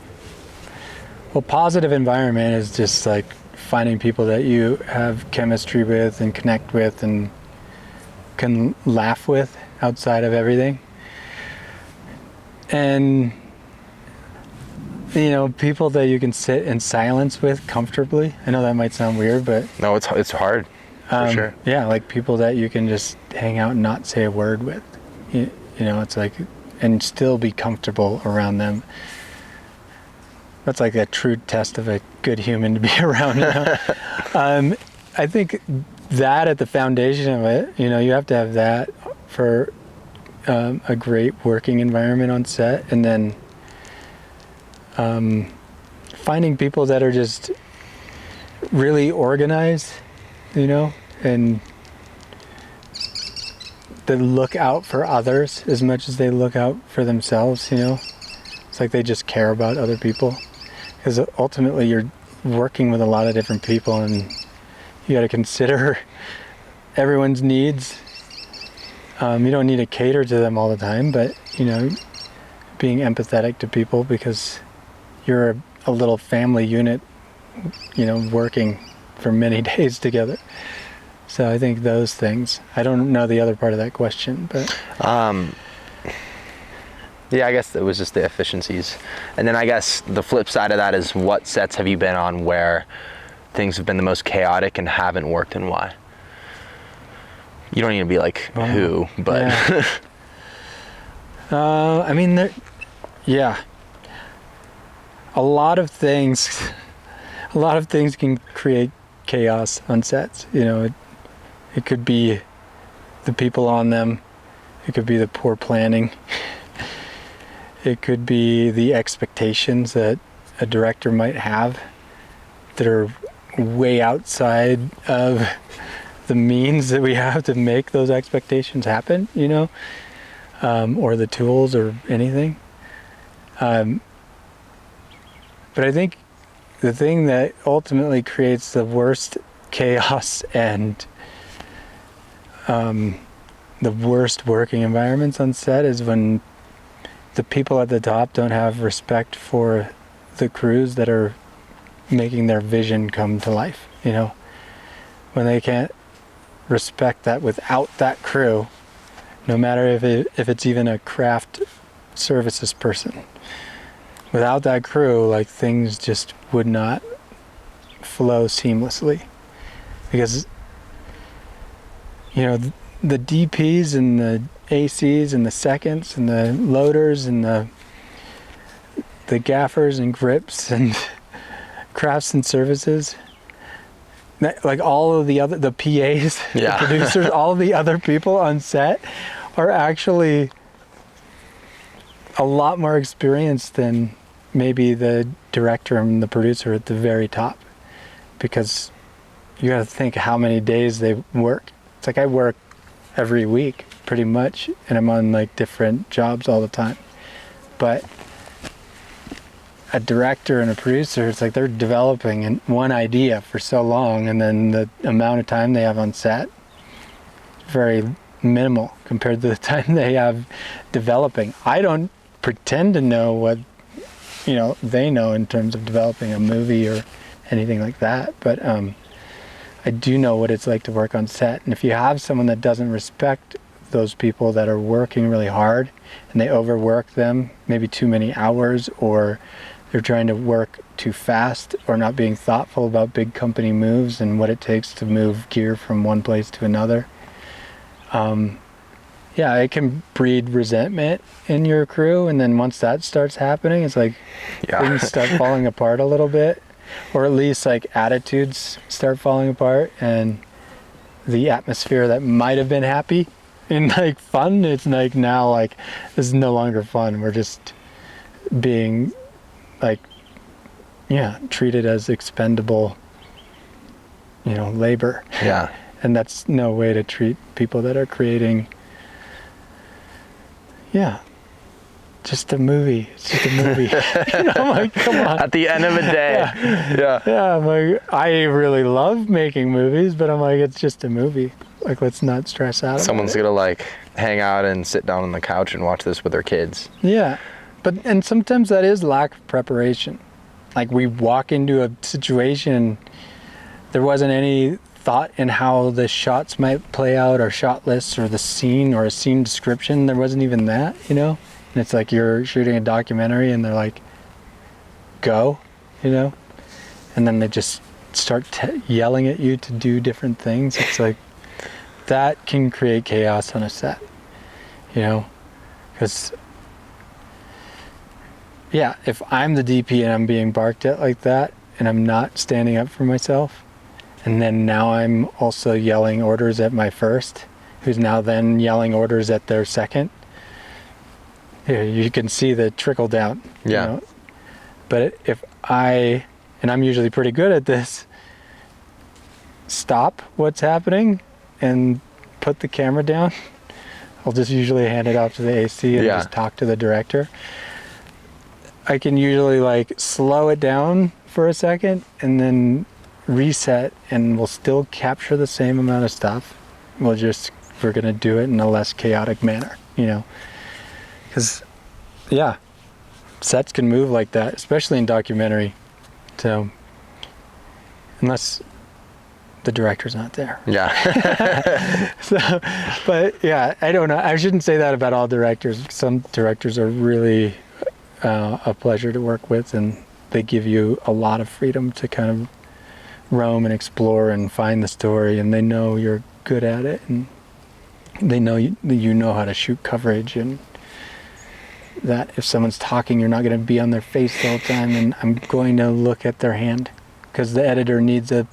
well, positive environment is just like finding people that you have chemistry with and connect with and can laugh with outside of everything. And, you know, people that you can sit in silence with comfortably. I know that might sound weird, but... No, it's hard, for sure. Yeah, like people that you can just hang out and not say a word with. You know, it's like, and still be comfortable around them. That's like a true test of a good human to be around. You know? I think that at the foundation of it, you know, you have to have that for a great working environment on set, and then finding people that are just really organized, you know, and that look out for others as much as they look out for themselves, you know. It's like they just care about other people, because ultimately you're working with a lot of different people, and you got to consider everyone's needs. You don't need to cater to them all the time, but, you know, being empathetic to people, because you're a little family unit, working for many days together. So I think those things. I don't know the other part of that question, but yeah, I guess it was just the efficiencies. And then I guess the flip side of that is, what sets have you been on where things have been the most chaotic and haven't worked, and why? You don't need to be like who, but yeah. I mean, a lot of things can create chaos on sets. It could be the people on them. It could be the poor planning. It could be the expectations that a director might have that are way outside of the means that we have to make those expectations happen, or the tools or anything. But I think the thing that ultimately creates the worst chaos and the worst working environments on set is when the people at the top don't have respect for the crews that are making their vision come to life. When they can't respect that without that crew, no matter if it's even a craft services person, without that crew, like, things just would not flow seamlessly, because the DPs and the ACs and the seconds and the loaders and the gaffers and grips and crafts and services, like all of the PAs, the producers, all of the other people on set are actually a lot more experienced than maybe the director and the producer at the very top, because you got to think how many days they work. It's like I work every week pretty much, and I'm on like different jobs all the time. But a director and a producer, it's like they're developing one idea for so long, and then the amount of time they have on set, very minimal compared to the time they have developing. I don't pretend to know what they know in terms of developing a movie or anything like that, but I do know what it's like to work on set. And if you have someone that doesn't respect those people that are working really hard, and they overwork them, maybe too many hours, or they're trying to work too fast, or not being thoughtful about big company moves and what it takes to move gear from one place to another, it can breed resentment in your crew. And then once that starts happening, it's like things start falling apart a little bit, or at least like attitudes start falling apart, and the atmosphere that might have been happy and like fun, it's like now like this is no longer fun. We're just being like treated as expendable labor, and that's no way to treat people that are creating just a movie. It's just a movie. I'm like, come on. At the end of the day. I'm like, I really love making movies, but I'm like, it's just a movie. Like, let's not stress out. Someone's gonna like hang out and sit down on the couch and watch this with their kids. Yeah, and sometimes that is lack of preparation. Like, we walk into a situation, there wasn't any thought in how the shots might play out, or shot lists, or the scene, or a scene description. There wasn't even that, And it's like you're shooting a documentary and they're like, go, and then they just start yelling at you to do different things. It's like, that can create chaos on a set, because if I'm the DP and I'm being barked at like that, and I'm not standing up for myself, and then now I'm also yelling orders at my first, who's now then yelling orders at their second. You can see the trickle down. But if and I'm usually pretty good at this, stop what's happening and put the camera down. I'll just usually hand it off to the AC and just talk to the director. I can usually like slow it down for a second and then reset, and we'll still capture the same amount of stuff. We're gonna do it in a less chaotic manner, because sets can move like that, especially in documentary. So, unless the director's not there. Yeah. So, but yeah, I don't know. I shouldn't say that about all directors. Some directors are really a pleasure to work with, and they give you a lot of freedom to kind of roam and explore and find the story, and they know you're good at it, and they know you know how to shoot coverage, and that if someone's talking, you're not going to be on their face the whole time, and I'm going to look at their hand, because the editor needs a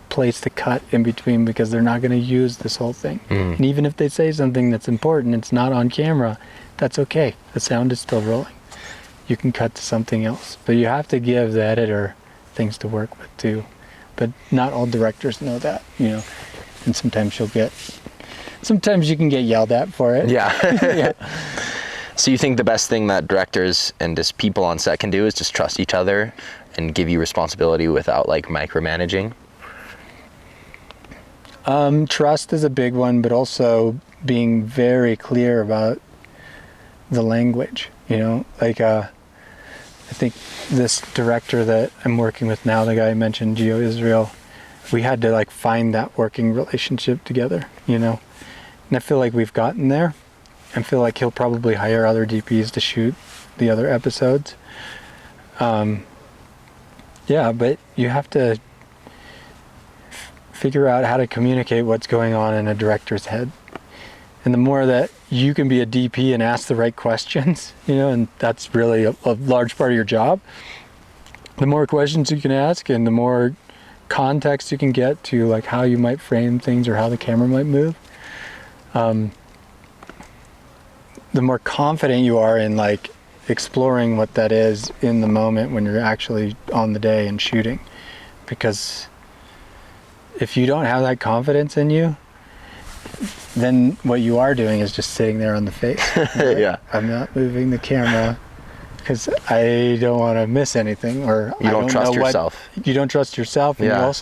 place to cut in between, because they're not going to use this whole thing. And even if they say something that's important, it's not on camera, that's okay. The sound is still rolling. You can cut to something else, but you have to give the editor things to work with too. But not all directors know that, and sometimes you can get yelled at for it. Yeah. Yeah. So you think the best thing that directors and just people on set can do is just trust each other and give you responsibility without like micromanaging? Trust is a big one, but also being very clear about the language, like, I think this director that I'm working with now, the guy I mentioned, Geo Israel, we had to like find that working relationship together, and I feel like we've gotten there. I feel like he'll probably hire other DPs to shoot the other episodes. Yeah, but you have to figure out how to communicate what's going on in a director's head. And the more that you can be a DP and ask the right questions, and that's really a large part of your job, the more questions you can ask and the more context you can get to like how you might frame things or how the camera might move, the more confident you are in like exploring what that is in the moment when you're actually on the day and shooting. Because if you don't have that confidence in you, then what you are doing is just sitting there on the face. Right? Yeah. I'm not moving the camera because I don't want to miss anything, or You don't trust yourself. You don't trust yourself, and Yeah.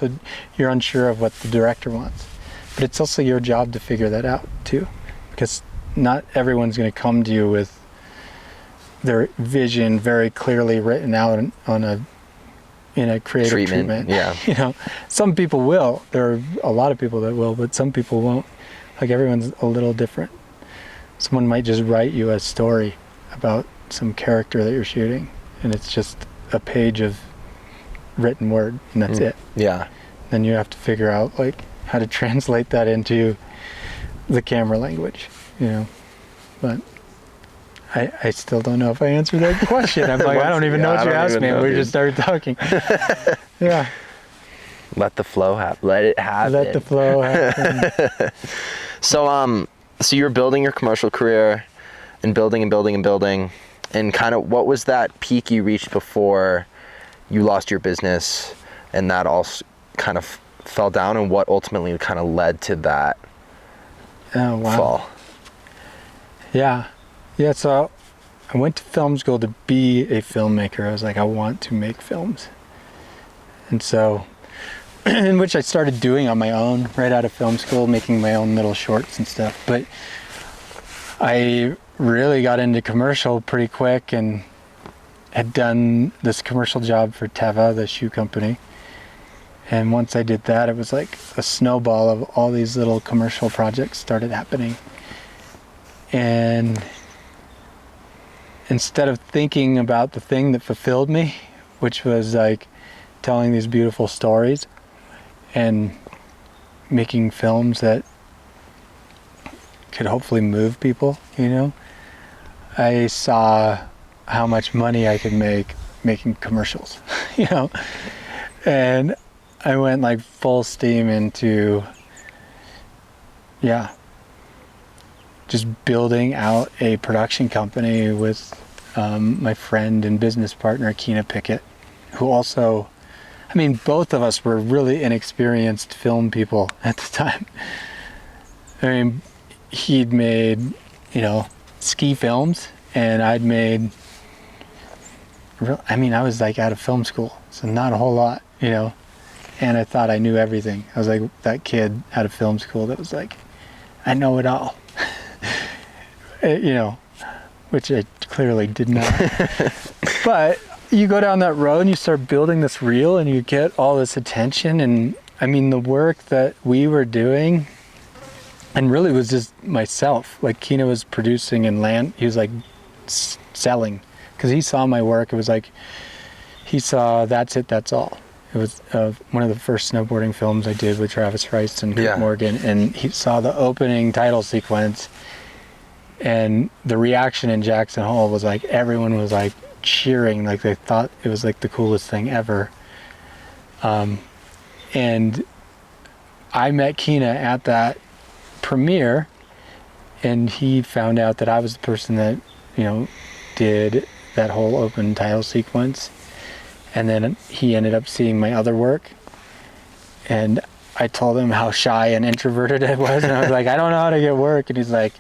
you're unsure of what the director wants. But it's also your job to figure that out too, because not everyone's going to come to you with their vision very clearly written out in a creative treatment. Yeah. Some people will. There are a lot of people that will, but some people won't. Like, everyone's a little different. Someone might just write you a story about some character that you're shooting, and it's just a page of written word, and that's it. Yeah. Then you have to figure out like how to translate that into the camera language, But I still don't know if I answered that question. I'm like, I don't even know what you asked me, and we just started talking. Yeah. Let the flow happen. Let it happen. Let the flow happen. So you're building your commercial career and building and building and building, and kind of what was that peak you reached before you lost your business and that all kind of fell down, and what ultimately kind of led to that fall? Yeah. So I went to film school to be a filmmaker. I was like, I want to make films. And so, in which I started doing on my own right out of film school, making my own little shorts and stuff. But I really got into commercial pretty quick and had done this commercial job for Teva, the shoe company. And once I did that, it was like a snowball of all these little commercial projects started happening. And instead of thinking about the thing that fulfilled me, which was like telling these beautiful stories and making films that could hopefully move people, I saw how much money I could make making commercials, and I went like full steam into, just building out a production company with my friend and business partner, Keena Pickett, who also, both of us were really inexperienced film people at the time. He'd made, ski films, and I'd made, I was like out of film school, so not a whole lot, and I thought I knew everything. I was like that kid out of film school that was like, I know it all. which I clearly did not. But you go down that road and you start building this reel and you get all this attention. And I mean, the work that we were doing, and really was just myself. Like Kina was producing and he was like selling, because he saw my work. It was like, he saw That's It, That's All. It was one of the first snowboarding films I did with Travis Rice and Kurt Morgan. And he saw the opening title sequence, and the reaction in Jackson Hole was like, everyone was like cheering, like they thought it was like the coolest thing ever. And I met Kina at that premiere, and he found out that I was the person that, you know, did that whole open title sequence. And then he ended up seeing my other work, and I told him how shy and introverted I was, and I was like, I don't know how to get work. And he's like,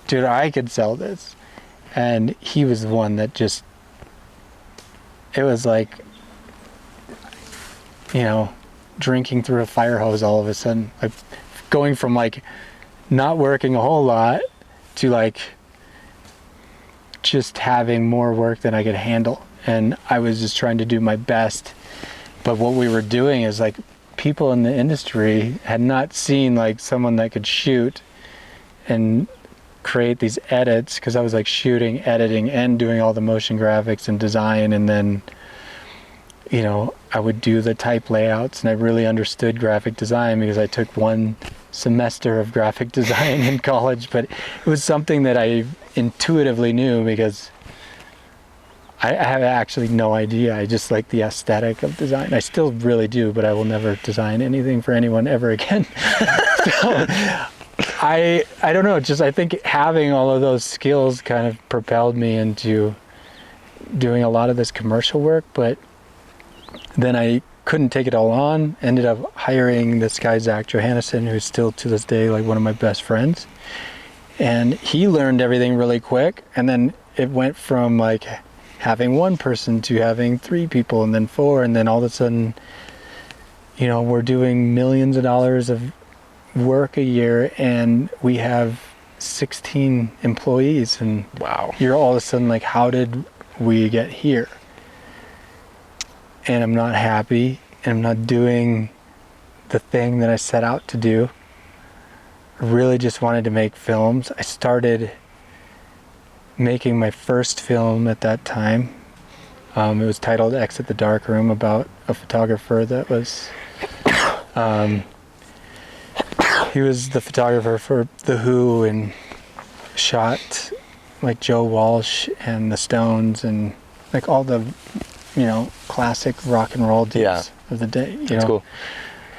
dude, I could sell this. And he was the one that just, it was like, you know, drinking through a fire hose all of a sudden, like going from like not working a whole lot to like just having more work than I could handle. And I was just trying to do my best. But what we were doing is like, people in the industry had not seen like someone that could shoot and create these edits, because I was like shooting, editing, and doing all the motion graphics and design. And then, you know, I would do the type layouts, and I really understood graphic design because I took one semester of graphic design in college. But it was something that I intuitively knew, because I have actually no idea. I just like the aesthetic of design. I still really do, but I will never design anything for anyone ever again. So I don't know, just I think having all of those skills kind of propelled me into doing a lot of this commercial work. But then I couldn't take it all on, ended up hiring this guy, Zach Johannesson, who's still to this day like one of my best friends. And he learned everything really quick. And then it went from like having one person to having 3 people, and then 4. And then all of a sudden, you know, we're doing millions of dollars of work a year, and we have 16 employees. And wow, you're all of a sudden like, how did we get here? And I'm not happy, and I'm not doing the thing that I set out to do. I really just wanted to make films. I started making my first film at that time. It was titled Exit the Darkroom, about a photographer that was he was the photographer for The Who, and shot like Joe Walsh and the Stones and like all the, you know, classic rock and roll dudes of the day, you know. Cool.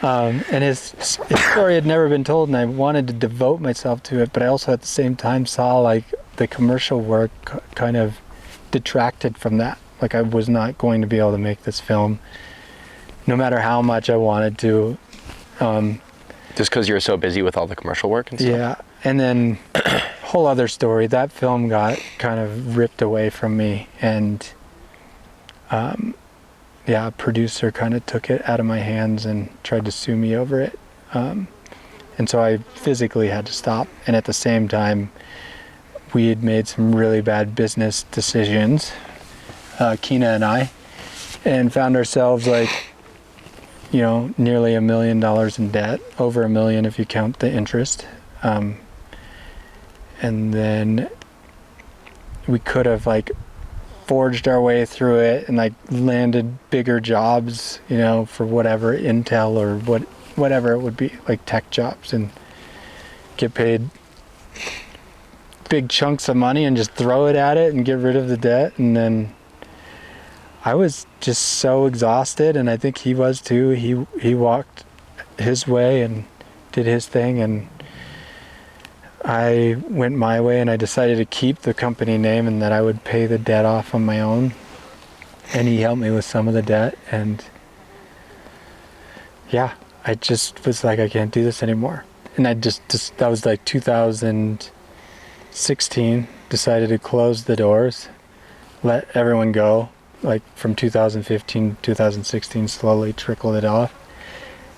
And his story had never been told, and I wanted to devote myself to it, but I also at the same time saw like the commercial work kind of detracted from that. Like I was not going to be able to make this film no matter how much I wanted to. Just because you were so busy with all the commercial work and stuff? Yeah, and then whole other story, that film got kind of ripped away from me, and a producer kind of took it out of my hands and tried to sue me over it. And so I physically had to stop. And at the same time, we had made some really bad business decisions, Kina and I, and found ourselves like, you know, nearly $1 million in debt, over $1 million if you count the interest. And then we could have like forged our way through it and like landed bigger jobs, you know, for whatever, Intel or whatever it would be, like tech jobs, and get paid big chunks of money and just throw it at it and get rid of the debt. And then I was just so exhausted, and I think he was too. He walked his way and did his thing, and I went my way, and I decided to keep the company name and that I would pay the debt off on my own. And he helped me with some of the debt, and yeah, I just was like, I can't do this anymore. And I just that was like 2016, decided to close the doors, let everyone go. Like from 2015 to 2016, slowly trickled it off.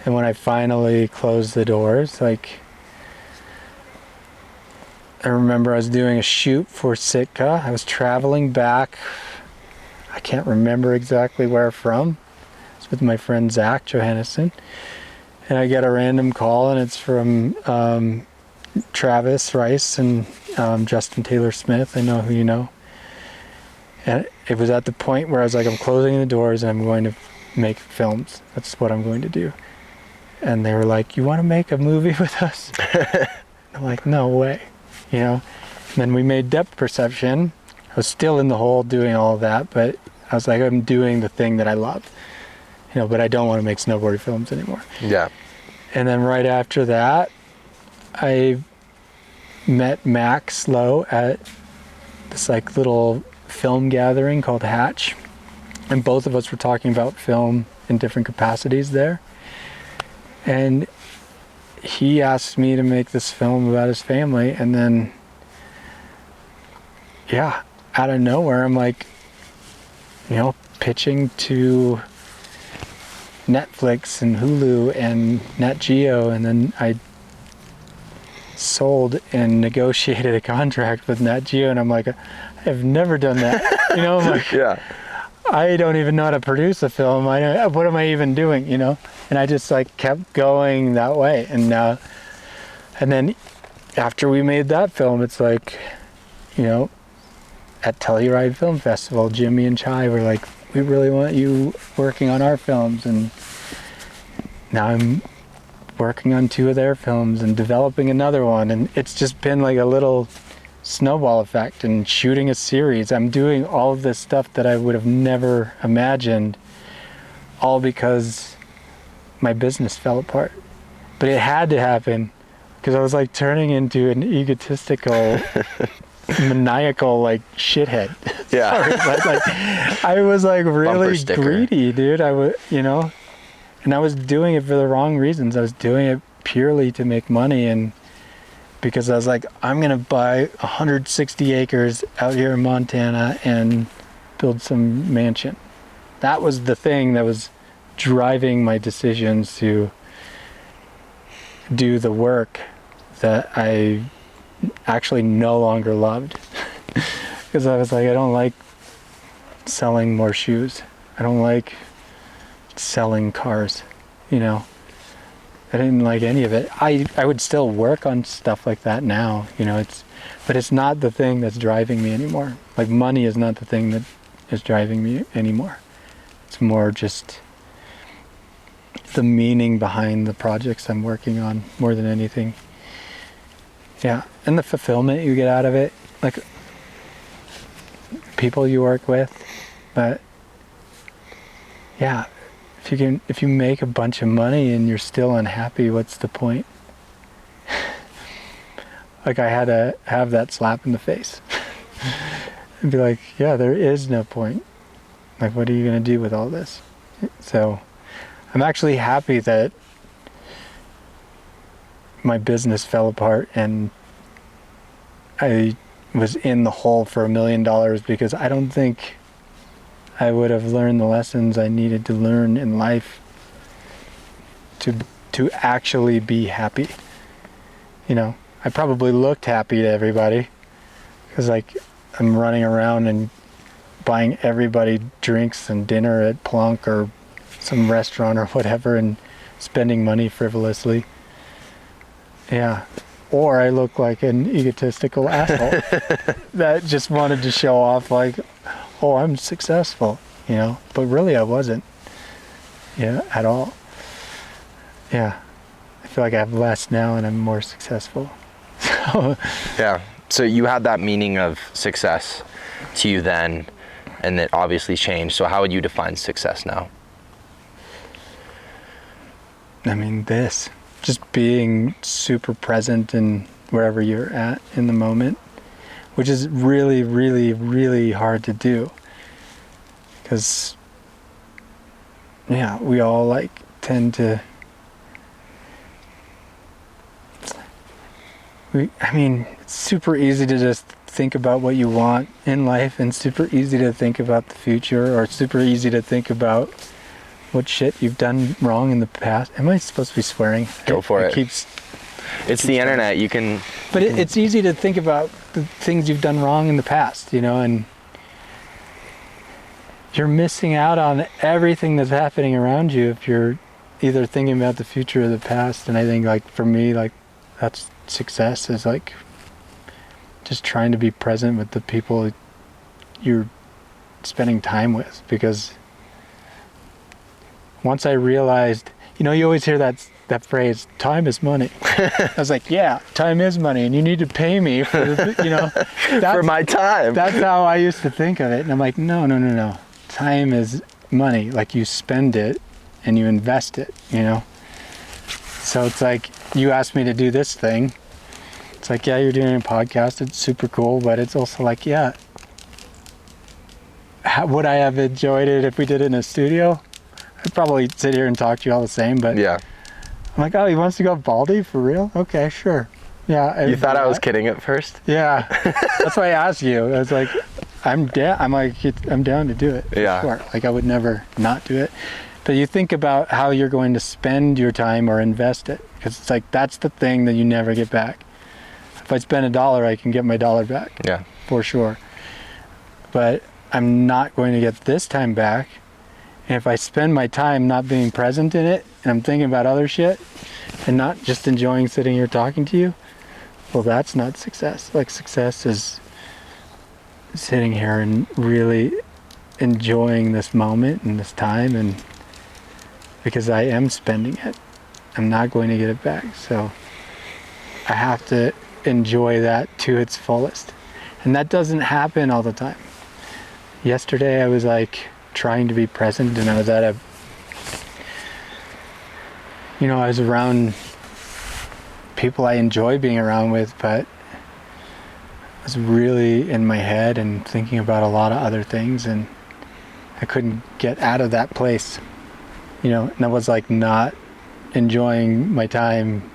And when I finally closed the doors, like I remember I was doing a shoot for Sitka. I was traveling back. I can't remember exactly where from. It's with my friend Zach Johannesson. And I get a random call, and it's from Travis Rice and Justin Taylor Smith. I know who you know. And it was at the point where I was like, I'm closing the doors and I'm going to make films. That's what I'm going to do. And they were like, you want to make a movie with us? I'm like, no way. You know? And then we made Depth Perception. I was still in the hole doing all of that, but I was like, I'm doing the thing that I love. You know, but I don't want to make snowboard films anymore. Yeah. And then right after that, I met Max Lowe at this like little film gathering called Hatch, and both of us were talking about film in different capacities there. And he asked me to make this film about his family, and then yeah, out of nowhere I'm like, you know, pitching to Netflix and Hulu and Nat Geo, and then I sold and negotiated a contract with Nat Geo, and I'm like, I've never done that. You know, I'm like, Yeah. I don't even know how to produce a film. What am I even doing? You know, and I just like kept going that way, and then after we made that film, it's like, you know, at Telluride Film Festival, Jimmy and Chai were like, we really want you working on our films, and now I'm working on 2 of their films and developing another one, and it's just been like a little snowball effect, and shooting a series. I'm doing all of this stuff that I would have never imagined, all because my business fell apart. But it had to happen, because I was like turning into an egotistical maniacal like shithead. Yeah. Sorry, but like I was like really greedy, dude. I was, you know, and I was doing it for the wrong reasons. I was doing it purely to make money, and because I was like, I'm gonna buy 160 acres out here in Montana and build some mansion. That was the thing that was driving my decisions to do the work that I actually no longer loved. Because I was like, I don't like selling more shoes. I don't like selling cars, you know. I didn't like any of it. I would still work on stuff like that now, you know, but it's not the thing that's driving me anymore. Like money is not the thing that is driving me anymore. It's more just the meaning behind the projects I'm working on more than anything. Yeah, and the fulfillment you get out of it, like people you work with, but yeah, if you make a bunch of money and you're still unhappy, what's the point? Like I had to have that slap in the face and be like, yeah, there is no point. Like, what are you going to do with all this? So I'm actually happy that my business fell apart and I was in the hole for $1 million, because I don't think I would have learned the lessons I needed to learn in life to actually be happy. You know, I probably looked happy to everybody, because like I'm running around and buying everybody drinks and dinner at Plunk or some restaurant or whatever, and spending money frivolously. Yeah. Or I look like an egotistical asshole that just wanted to show off like, oh, I'm successful, you know, but really I wasn't, yeah, at all. Yeah. I feel like I have less now and I'm more successful. So Yeah. So you had that meaning of success to you then, and it obviously changed. So how would you define success now? I mean, just being super present in wherever you're at in the moment, which is really, really, really hard to do. Because, yeah, we all like tend to, it's super easy to just think about what you want in life, and super easy to think about the future, or super easy to think about what shit you've done wrong in the past. Am I supposed to be swearing? Go for it. It's the internet. You can. But it's easy to think about the things you've done wrong in the past, and you're missing out on everything that's happening around you if you're either thinking about the future or the past. And I think, like, for me, like, that's success, is like just trying to be present with the people you're spending time with. Because once I realized, you always hear that phrase, time is money. I was like, yeah, time is money, and you need to pay me for For my time. That's how I used to think of it. And I'm like, no. Time is money. Like, you spend it and you invest it, So it's like, you asked me to do this thing. It's like, yeah, you're doing a podcast. It's super cool, but it's also like, yeah, would I have enjoyed it if we did it in a studio? I'd probably sit here and talk to you all the same, but Yeah. I'm like, oh, he wants to go Baldy for real? Okay, sure. Yeah. You thought I was kidding at first? Yeah. That's why I asked you. I was like, I'm down to do it. Yeah. Sure. Like, I would never not do it. But you think about how you're going to spend your time or invest it, because it's like, that's the thing that you never get back. If I spend $1, I can get my dollar back. Yeah. For sure. But I'm not going to get this time back. And if I spend my time not being present in it, and I'm thinking about other shit, and not just enjoying sitting here talking to you, well, that's not success. Like, success is sitting here and really enjoying this moment and this time, and because I am spending it, I'm not going to get it back. So I have to enjoy that to its fullest. And that doesn't happen all the time. Yesterday I was like trying to be present, and I was at I was around people I enjoy being around with, but I was really in my head and thinking about a lot of other things, and I couldn't get out of that place, and I was like not enjoying my time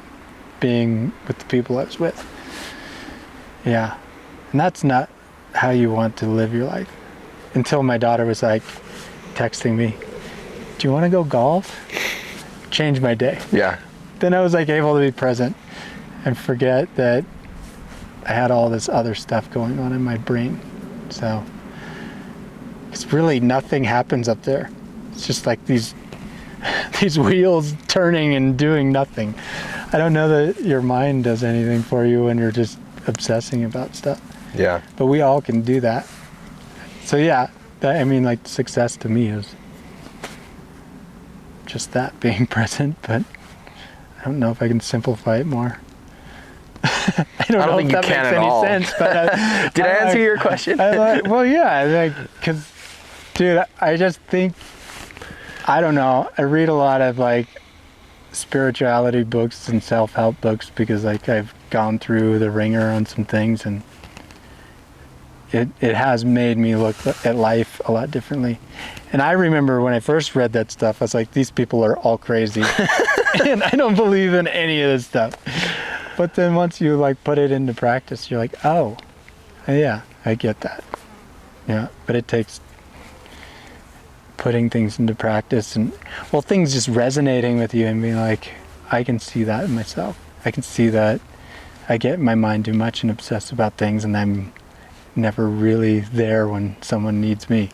being with the people I was with. Yeah. And that's not how you want to live your life. Until my daughter was like texting me, do you want to go golf? Changed my day. Yeah. Then I was like able to be present and forget that I had all this other stuff going on in my brain. So it's really nothing happens up there. It's just like these wheels turning and doing nothing. I don't know that your mind does anything for you when you're just obsessing about stuff. Yeah. But we all can do that. So yeah, like, success to me is just that, being present, but I don't know if I can simplify it more. I don't know think if you that can makes at any all. sense, but Did I answer your question? well, yeah, because, dude, I just think, I don't know, I read a lot of like spirituality books and self-help books because like I've gone through the ringer on some things, and it has made me look at life a lot differently. And I remember when I first read that stuff, I was like, these people are all crazy. And I don't believe in any of this stuff. But then once you like put it into practice, you're like, oh, yeah, I get that. Yeah, but it takes putting things into practice, and, well, things just resonating with you and being like, I can see that in myself. I can see that I get in my mind too much and obsess about things, and I'm never really there when someone needs me.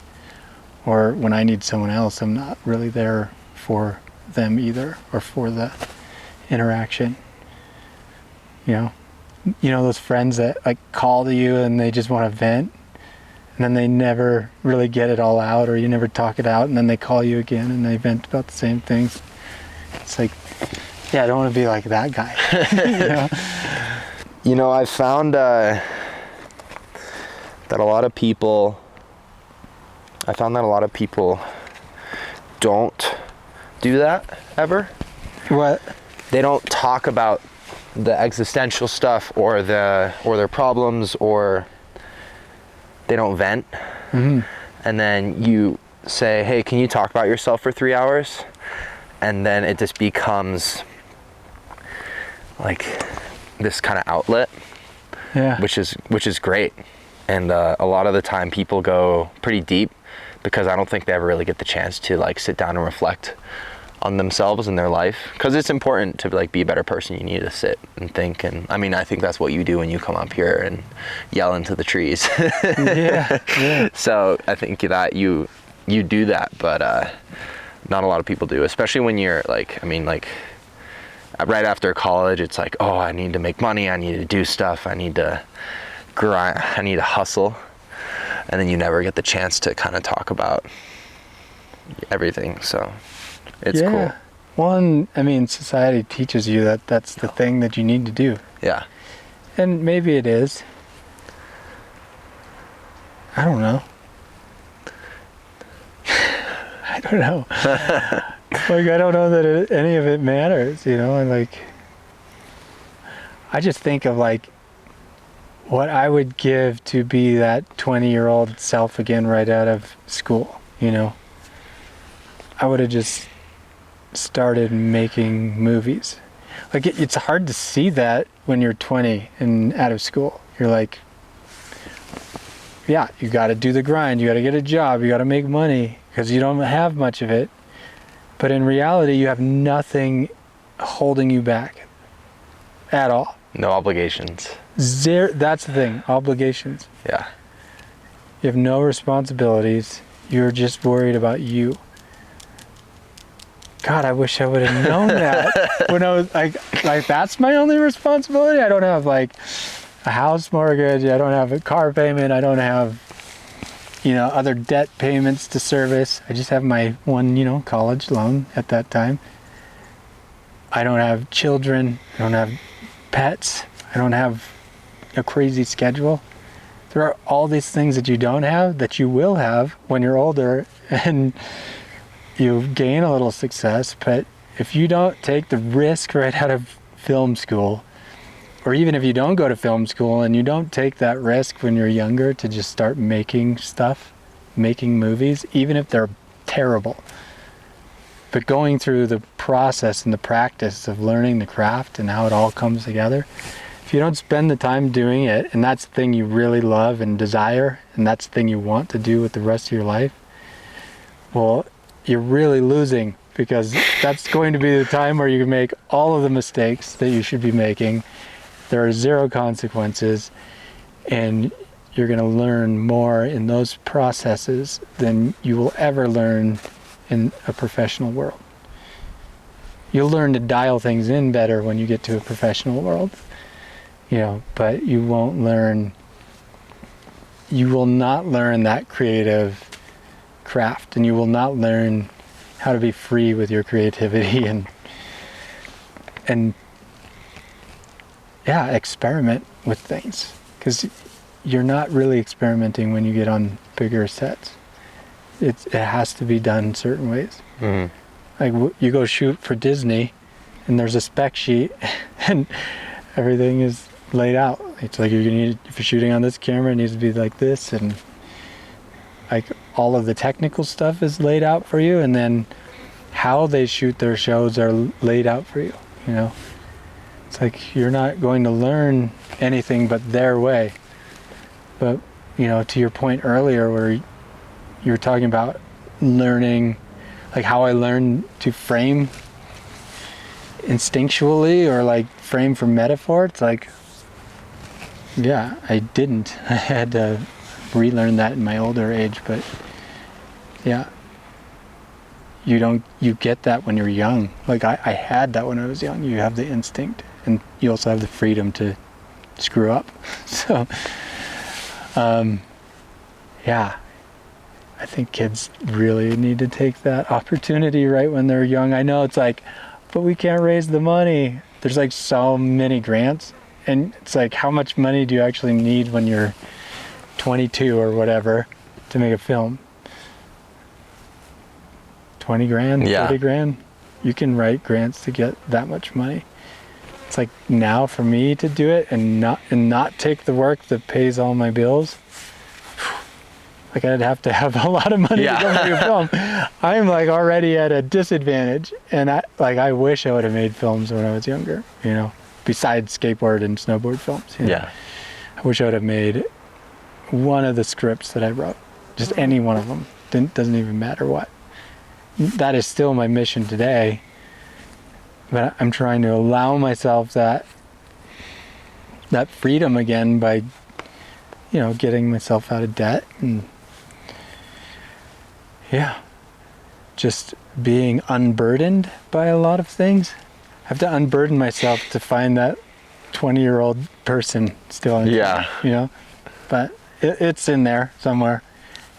Or when I need someone else, I'm not really there for them either, or for the interaction. Those friends that like call to you and they just want to vent, and then they never really get it all out, or you never talk it out, and then they call you again and they vent about the same things. It's like, yeah, I don't want to be like that guy. I found that a lot of people don't do that ever. What? They don't talk about the existential stuff or their problems, or they don't vent. Mm-hmm. And then you say, hey, can you talk about yourself for 3 hours? And then it just becomes like this kind of outlet. Yeah. Which is great. And a lot of the time people go pretty deep because I don't think they ever really get the chance to like sit down and reflect on themselves and their life, because it's important to like be a better person. You need to sit and think, and I mean I think that's what you do when you come up here and yell into the trees. Yeah. So I think that you do that, but not a lot of people do, especially when you're like, I mean, like right after college, it's like, oh, I need to make money, I need to do stuff, I need to grind, I need to hustle, and then you never get the chance to kind of talk about everything. So it's cool. One, I mean, society teaches you that that's the thing that you need to do. Yeah. And maybe it is. I don't know. I don't know. Like, I don't know that any of it matters, you know? And like, I just think of like what I would give to be that 20-year-old self again right out of school, you know? I would have just started making movies. Like, it's hard to see that when you're 20 and out of school. You're like, yeah, you got to do the grind, you got to get a job, you got to make money, because you don't have much of it. But in reality, you have nothing holding you back at all. No obligations. Zero. That's the thing, obligations. Yeah. You have no responsibilities. You're just worried about you. God, I wish I would have known that when I was like that's my only responsibility. I don't have like a house mortgage. I don't have a car payment. I don't have, you know, other debt payments to service. I just have my one, you know, college loan at that time. I don't have children. I don't have pets. I don't have a crazy schedule. There are all these things that you don't have that you will have when you're older and you gain a little success. But if you don't take the risk right out of film school, or even if you don't go to film school and you don't take that risk when you're younger to just start making stuff, making movies, even if they're terrible, but going through the process and the practice of learning the craft and how it all comes together, if you don't spend the time doing it, and that's the thing you really love and desire, and that's the thing you want to do with the rest of your life, well, you're really losing, because that's going to be the time where you can make all of the mistakes that you should be making. There are zero consequences, and you're going to learn more in those processes than you will ever learn in a professional world. You'll learn to dial things in better when you get to a professional world, you know, but you will not learn that creative craft, and you will not learn how to be free with your creativity and yeah, experiment with things, because you're not really experimenting when you get on bigger sets. It has to be done certain ways. Mm-hmm. Like you go shoot for Disney and there's a spec sheet and everything is laid out. It's like if you're shooting on this camera, it needs to be like this, and like all of the technical stuff is laid out for you, and then how they shoot their shows are laid out for you, you know. It's like you're not going to learn anything but their way. But, you know, to your point earlier where you were talking about learning, like how I learned to frame instinctually or like frame for metaphor, it's like, yeah, I didn't. I had to relearn that in my older age, but yeah. You get that when you're young. Like I had that when I was young. You have the instinct, and you also have the freedom to screw up. So, yeah, I think kids really need to take that opportunity right when they're young. I know it's like, but we can't raise the money. There's like so many grants, and it's like, how much money do you actually need when you're 22 or whatever to make a film? 20 grand, yeah. 30 grand, you can write grants to get that much money. It's like now for me to do it and not take the work that pays all my bills, like I'd have to have a lot of money to go make a film. I'm like already at a disadvantage, and I wish I would have made films when I was younger, you know, besides skateboard and snowboard films. You know? Yeah. I wish I would have made one of the scripts that I wrote, just any one of them. Doesn't even matter what. that is still my mission today. But I'm trying to allow myself that freedom again by, getting myself out of debt and just being unburdened by a lot of things. I have to unburden myself to find that 20-year-old person still in there, but it's in there somewhere.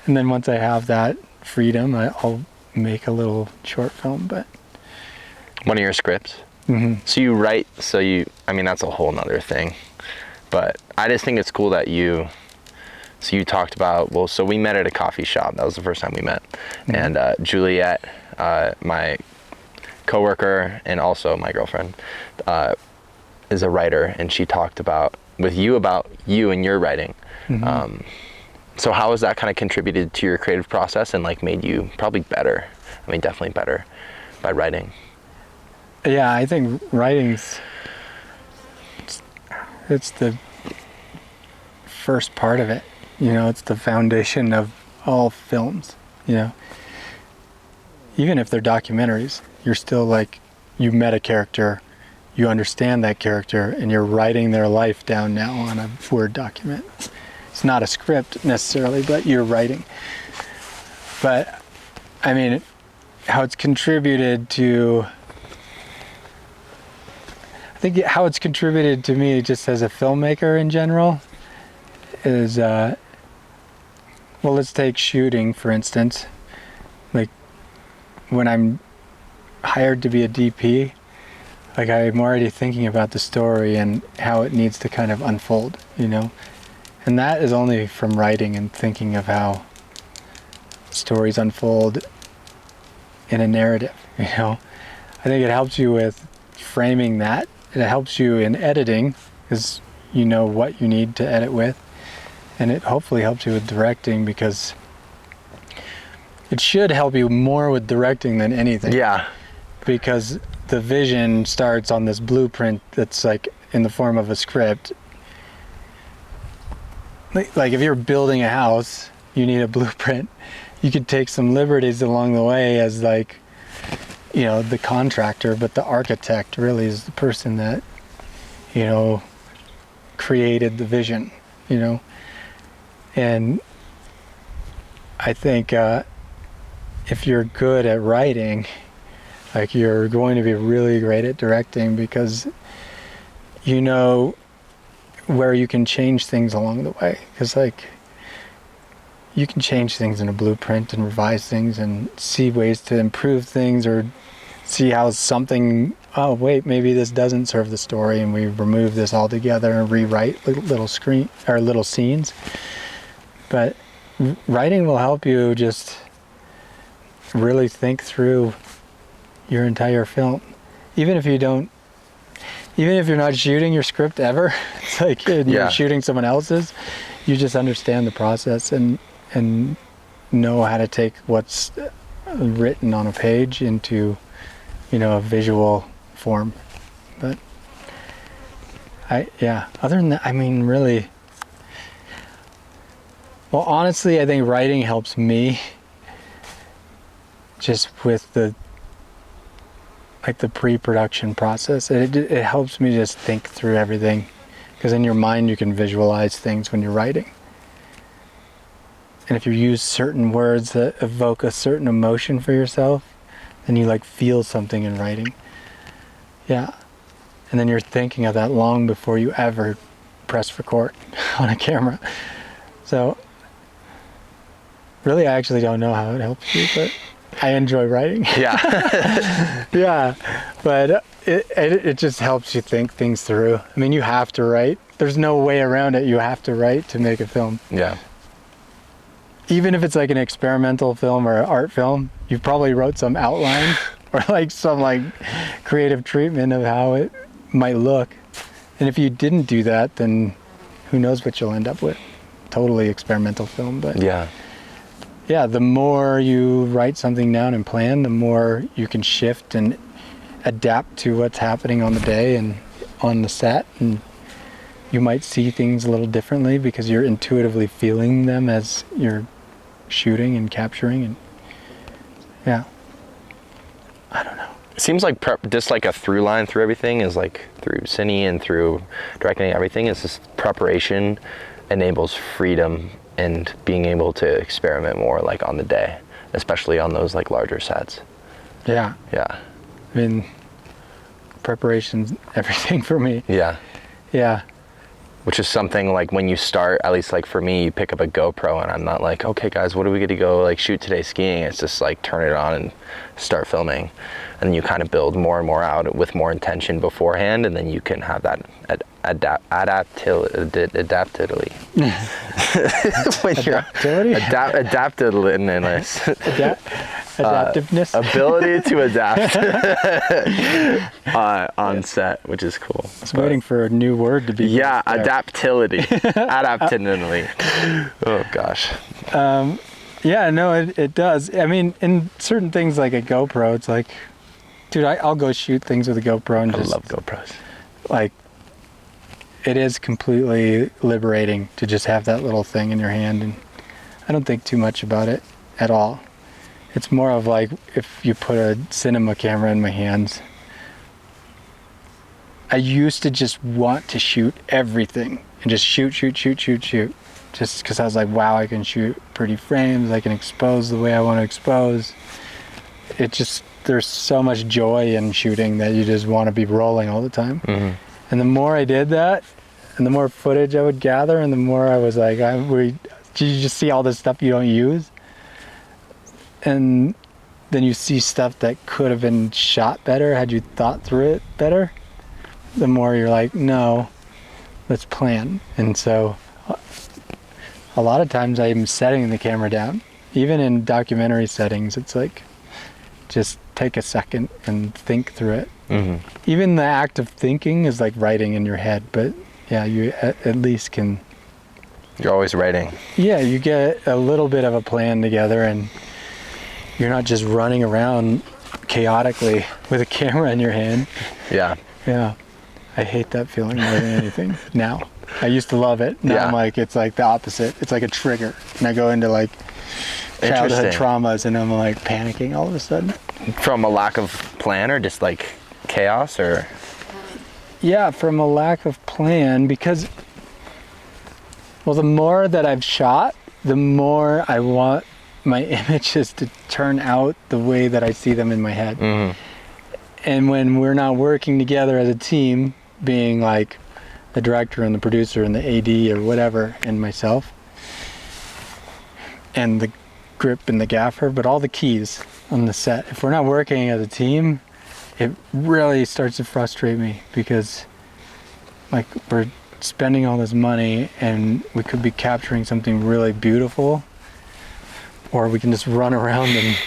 And then once I have that freedom, I'll make a little short film. But one of your scripts. So you write, that's a whole nother thing, but I just think it's cool that you talked about, so we met at a coffee shop. That was the first time we met. And Juliet, my coworker and also my girlfriend, is a writer, and she talked about you and your writing. So how has that kind of contributed to your creative process and made you probably better? Definitely better by writing. Yeah, I think writing's it's the first part of it. It's the foundation of all films. Even if they're documentaries, you're still you met a character, you understand that character, and you're writing their life down now on a Word document. It's not a script necessarily, but you're writing. But how it's contributed to, I think how it's contributed to me just as a filmmaker in general is, let's take shooting for instance. When I'm hired to be a DP, I'm already thinking about the story and how it needs to kind of unfold, and that is only from writing and thinking of how stories unfold in a narrative. I think it helps you with framing that. It helps you in editing because you know what you need to edit with, and it hopefully helps you with directing because it should help you more with directing than anything. Yeah. Because the vision starts on this blueprint that's in the form of a script. If you're building a house, you need a blueprint. You could take some liberties along the way as the contractor, but the architect really is the person that, created the vision, And I think if you're good at writing, you're going to be really great at directing because where you can change things along the way. Because you can change things in a blueprint and revise things and see ways to improve things or see how something, maybe this doesn't serve the story and we remove this altogether and rewrite little scenes. But writing will help you just really think through your entire film. Even if you're not shooting your script ever, it's you're shooting someone else's, you just understand the process and know how to take what's written on a page into, a visual form. But other than that, really, honestly, I think writing helps me just with the pre-production process. It helps me just think through everything because in your mind you can visualize things when you're writing. And if you use certain words that evoke a certain emotion for yourself, then you feel something in writing. Yeah. And then you're thinking of that long before you ever press record on a camera. So really, I actually don't know how it helps you, but I enjoy writing. Yeah. Yeah. But it just helps you think things through. You have to write. There's no way around it. You have to write to make a film. Yeah. Even if it's an experimental film or an art film, you probably wrote some outline or some creative treatment of how it might look. And if you didn't do that, then who knows what you'll end up with. Totally experimental film, but yeah, the more you write something down and plan, the more you can shift and adapt to what's happening on the day and on the set, and you might see things a little differently because you're intuitively feeling them as you're shooting and capturing. And It seems like just like a through line through everything is like through cine and through directing, everything is just preparation enables freedom and being able to experiment more like on the day, especially on those like larger sets. Yeah. Yeah. I mean, preparation's everything for me. Yeah. Yeah. Which is something like when you start, at least like for me, you pick up a GoPro and I'm not like, okay guys, what are we going to go like shoot today skiing? It's just like turn it on and start filming. And then you kind of build more and more out with more intention beforehand, and then you can have that adaptability. Adaptiveness. Ability to adapt on set, which is cool. I was waiting for a new word to be. Yeah, adaptility. Adaptility. Oh gosh. Yeah, no, it does. I mean, in certain things like a GoPro, it's like, dude, I'll go shoot things with a GoPro and just. I love GoPros. Like, it is completely liberating to just have that little thing in your hand, and I don't think too much about it at all. It's more of like if you put a cinema camera in my hands. I used to just want to shoot everything and just shoot. Just because I was like, wow, I can shoot pretty frames, I can expose the way I want to expose. It just, there's so much joy in shooting that you just want to be rolling all the time. Mm-hmm. And the more I did that, and the more footage I would gather, and the more I was like, you just see all this stuff you don't use. And then you see stuff that could have been shot better had you thought through it better. The more you're like, no, let's plan. And so a lot of times I'm setting the camera down. Even in documentary settings, it's like, just take a second and think through it. Mm-hmm. Even the act of thinking is like writing in your head, but yeah, you at least can... You're always writing. Yeah, you get a little bit of a plan together, and you're not just running around chaotically with a camera in your hand. Yeah. Yeah. I hate that feeling more than anything now. I used to love it. Now I'm like, it's like the opposite. It's like a trigger. And I go into like childhood traumas, and I'm like panicking all of a sudden. From a lack of plan, or just like chaos, or? Yeah, from a lack of plan, because, well, the more that I've shot, the more I want my images to turn out the way that I see them in my head. Mm-hmm. And when we're not working together as a team, being like the director and the producer and the AD or whatever, and myself, and the grip and the gaffer, but all the keys on the set, if we're not working as a team, it really starts to frustrate me, because like we're spending all this money and we could be capturing something really beautiful, or we can just run around and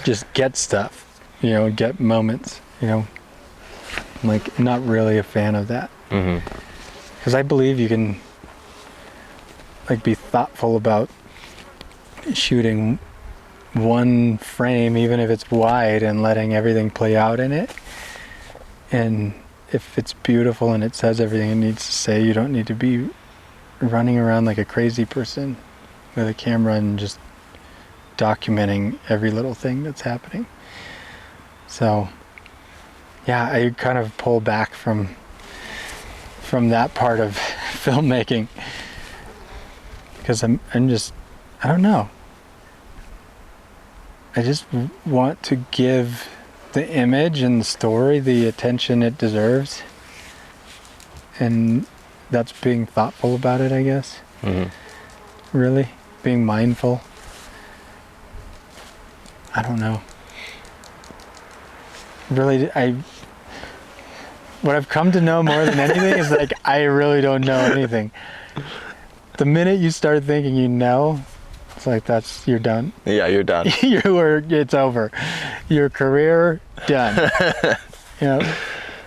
just get stuff, get moments, I'm like not really a fan of that. Mm-hmm. Because I believe you can like be thoughtful about shooting one frame, even if it's wide, and letting everything play out in it. And if it's beautiful and it says everything it needs to say, you don't need to be running around like a crazy person with a camera and just documenting every little thing that's happening. So yeah, I kind of pull back from that part of filmmaking, because I'm just, I don't know. I just want to give the image and the story the attention it deserves, and that's being thoughtful about it, I guess. Mm-hmm. Really, being mindful. I don't know. Really, what I've come to know more than anything is like, I really don't know anything. The minute you start thinking it's like you're done. Yeah, you're done. It's over. Your career, done.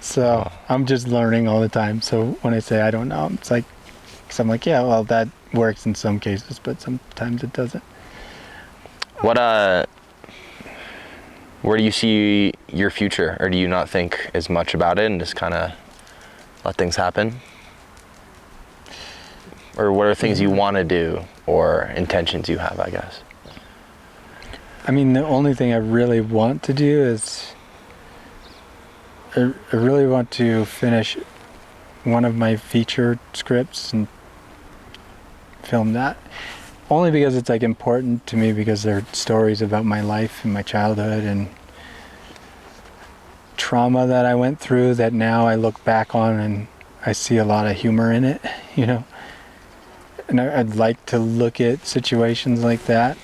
So I'm just learning all the time. So when I say I don't know, it's like, because I'm like, yeah, well, that works in some cases, but sometimes it doesn't. Where do you see your future, or do you not think as much about it and just kind of let things happen? Or what are things you want to do, or intentions you have, I guess? I mean, the only thing I really want to do is I really want to finish one of my feature scripts and film that. Only because it's like important to me, because they're stories about my life and my childhood and trauma that I went through that now I look back on and I see a lot of humor in it, you know. And I'd like to look at situations like that,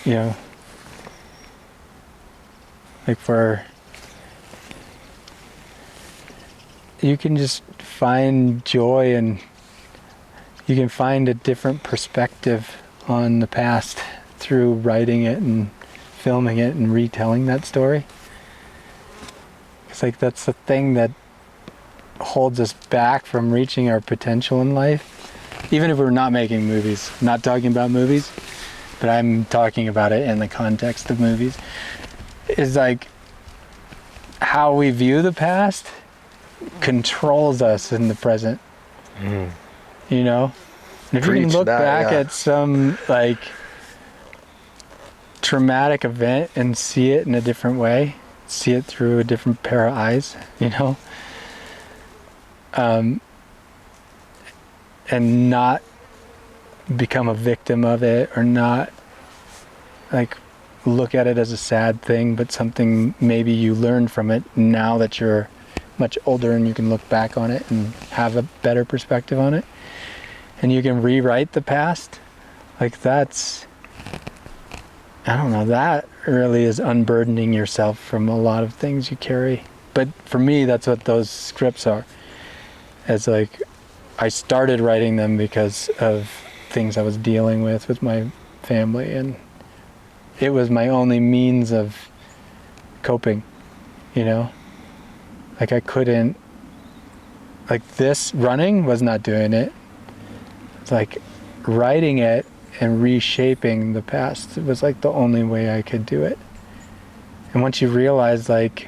you know, like for, you can just find joy and you can find a different perspective on the past through writing it and filming it and retelling that story. It's like that's the thing that holds us back from reaching our potential in life. Even if we're not making movies, I'm not talking about movies, but I'm talking about it in the context of movies, is like how we view the past controls us in the present. You know? And if you can look back at some like traumatic event and see it in a different way, see it through a different pair of eyes, you know? And not become a victim of it, or not like look at it as a sad thing, but something maybe you learned from it now that you're much older and you can look back on it and have a better perspective on it. And you can rewrite the past. Like that's, I don't know, that really is unburdening yourself from a lot of things you carry. But for me, that's what those scripts are. It's like, I started writing them because of things I was dealing with my family, and it was my only means of coping, you know? Like I couldn't, like this running was not doing it. It's like writing it and reshaping the past, it was like the only way I could do it. And once you realize like,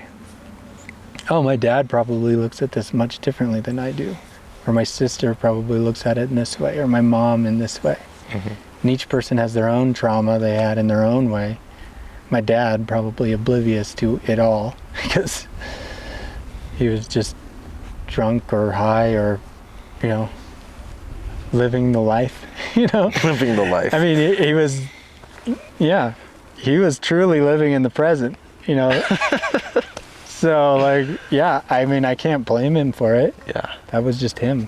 oh, my dad probably looks at this much differently than I do. Or my sister probably looks at it in this way, or my mom in this way. And each person has their own trauma they had in their own way. My dad probably oblivious to it all because he was just drunk or high or, you know, living the life, you know? Living the life. I mean, he was, yeah, he was truly living in the present, you know? So, like, yeah, I mean, I can't blame him for it. Yeah. That was just him.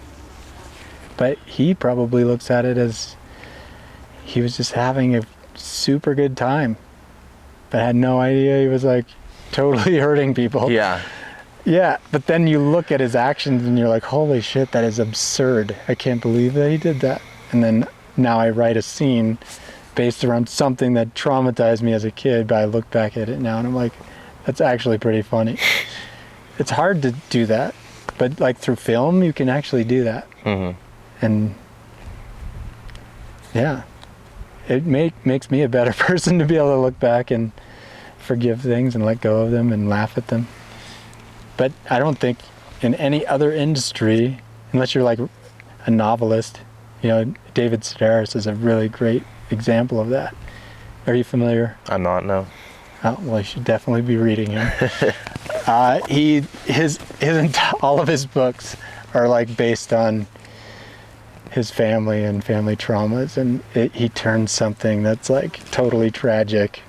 But he probably looks at it as he was just having a super good time, but had no idea he was, like, totally hurting people. Yeah. Yeah, but then you look at his actions and you're like, holy shit, that is absurd. I can't believe that he did that. And then now I write a scene based around something that traumatized me as a kid, but I look back at it now and I'm like, that's actually pretty funny. It's hard to do that, but like through film, you can actually do that. And yeah, it makes me a better person to be able to look back and forgive things and let go of them and laugh at them. But I don't think in any other industry, unless you're like a novelist, you know, David Sedaris is a really great example of that. Are you familiar? I'm not, no. Oh, well, you should definitely be reading him. All of his books are like based on his family and family traumas, and he turns something that's like totally tragic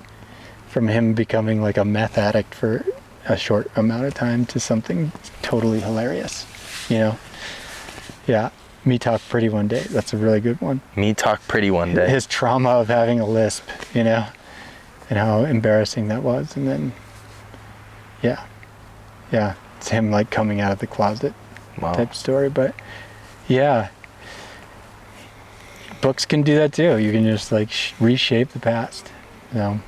from him becoming like a meth addict for a short amount of time to something totally hilarious, you know? Yeah. Me Talk Pretty One Day. That's a really good one. Me Talk Pretty One Day. His trauma of having a lisp, you know? And how embarrassing that was. And then, yeah, it's him like coming out of the closet type story. But yeah, books can do that too. You can just like reshape the past. You know,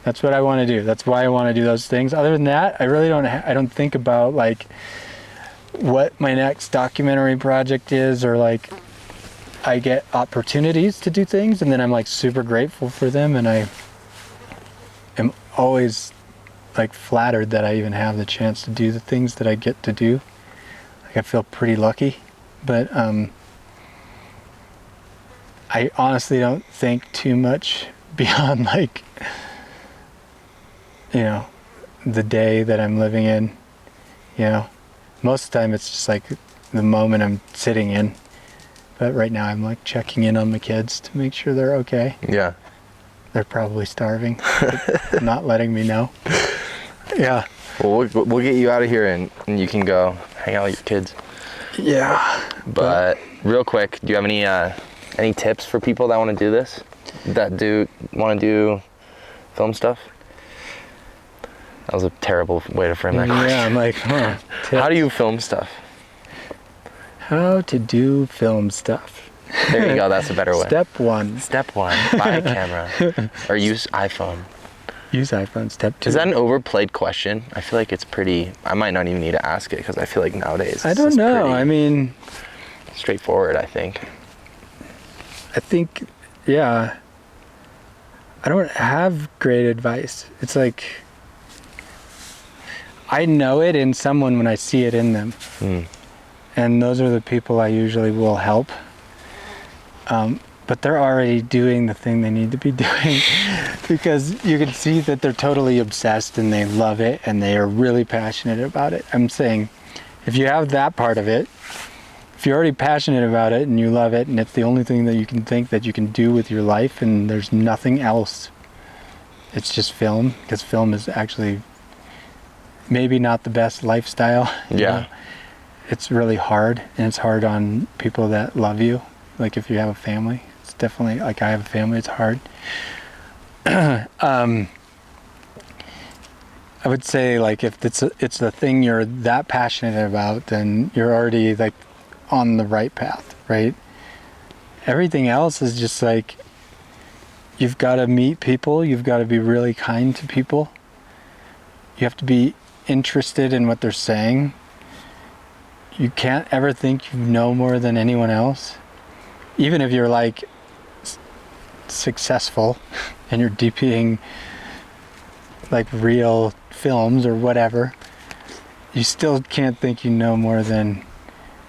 that's what I want to do. That's why I want to do those things. Other than that, I really don't. I don't think about like what my next documentary project is, or like I get opportunities to do things, and then I'm like super grateful for them, and I am always like flattered that I even have the chance to do the things that I get to do. Like I feel pretty lucky, but I honestly don't think too much beyond like, you know, the day that I'm living in. you know. Most of the time it's just like the moment I'm sitting in. But right now I'm like checking in on my kids to make sure they're okay. Yeah. They're probably starving, but not letting me know. Yeah. Well, we'll get you out of here and you can go hang out with your kids. Yeah. But real quick, do you have any tips for people that want to do this? That want to do film stuff? That was a terrible way to frame that question. Yeah, I'm like, huh. How do you film stuff? How to do film stuff. There you go, that's a better way. Step 1. Step 1, buy a camera. Or use iPhone. Use iPhone. Step 2. Is that an overplayed question? I feel like it's pretty, I might not even need to ask it because I feel like nowadays I don't know. I mean, straightforward, I think. I think, yeah. I don't have great advice. It's like, I know it in someone when I see it in them. And those are the people I usually will help. But they're already doing the thing they need to be doing because you can see that they're totally obsessed and they love it and they are really passionate about it. I'm saying, if you have that part of it, if you're already passionate about it and you love it and it's the only thing that you can think that you can do with your life and there's nothing else, it's just film, because film is actually maybe not the best lifestyle. Yeah. You know? It's really hard, and it's hard on people that love you. Like if you have a family, it's definitely, like I have a family, it's hard. I would say like if it's the thing you're that passionate about, then you're already like on the right path, right? Everything else is just like, you've got to meet people, you've got to be really kind to people. You have to be interested in what they're saying. You can't ever think you know more than anyone else. Even if you're like successful and you're DPing like real films or whatever, you still can't think you know more than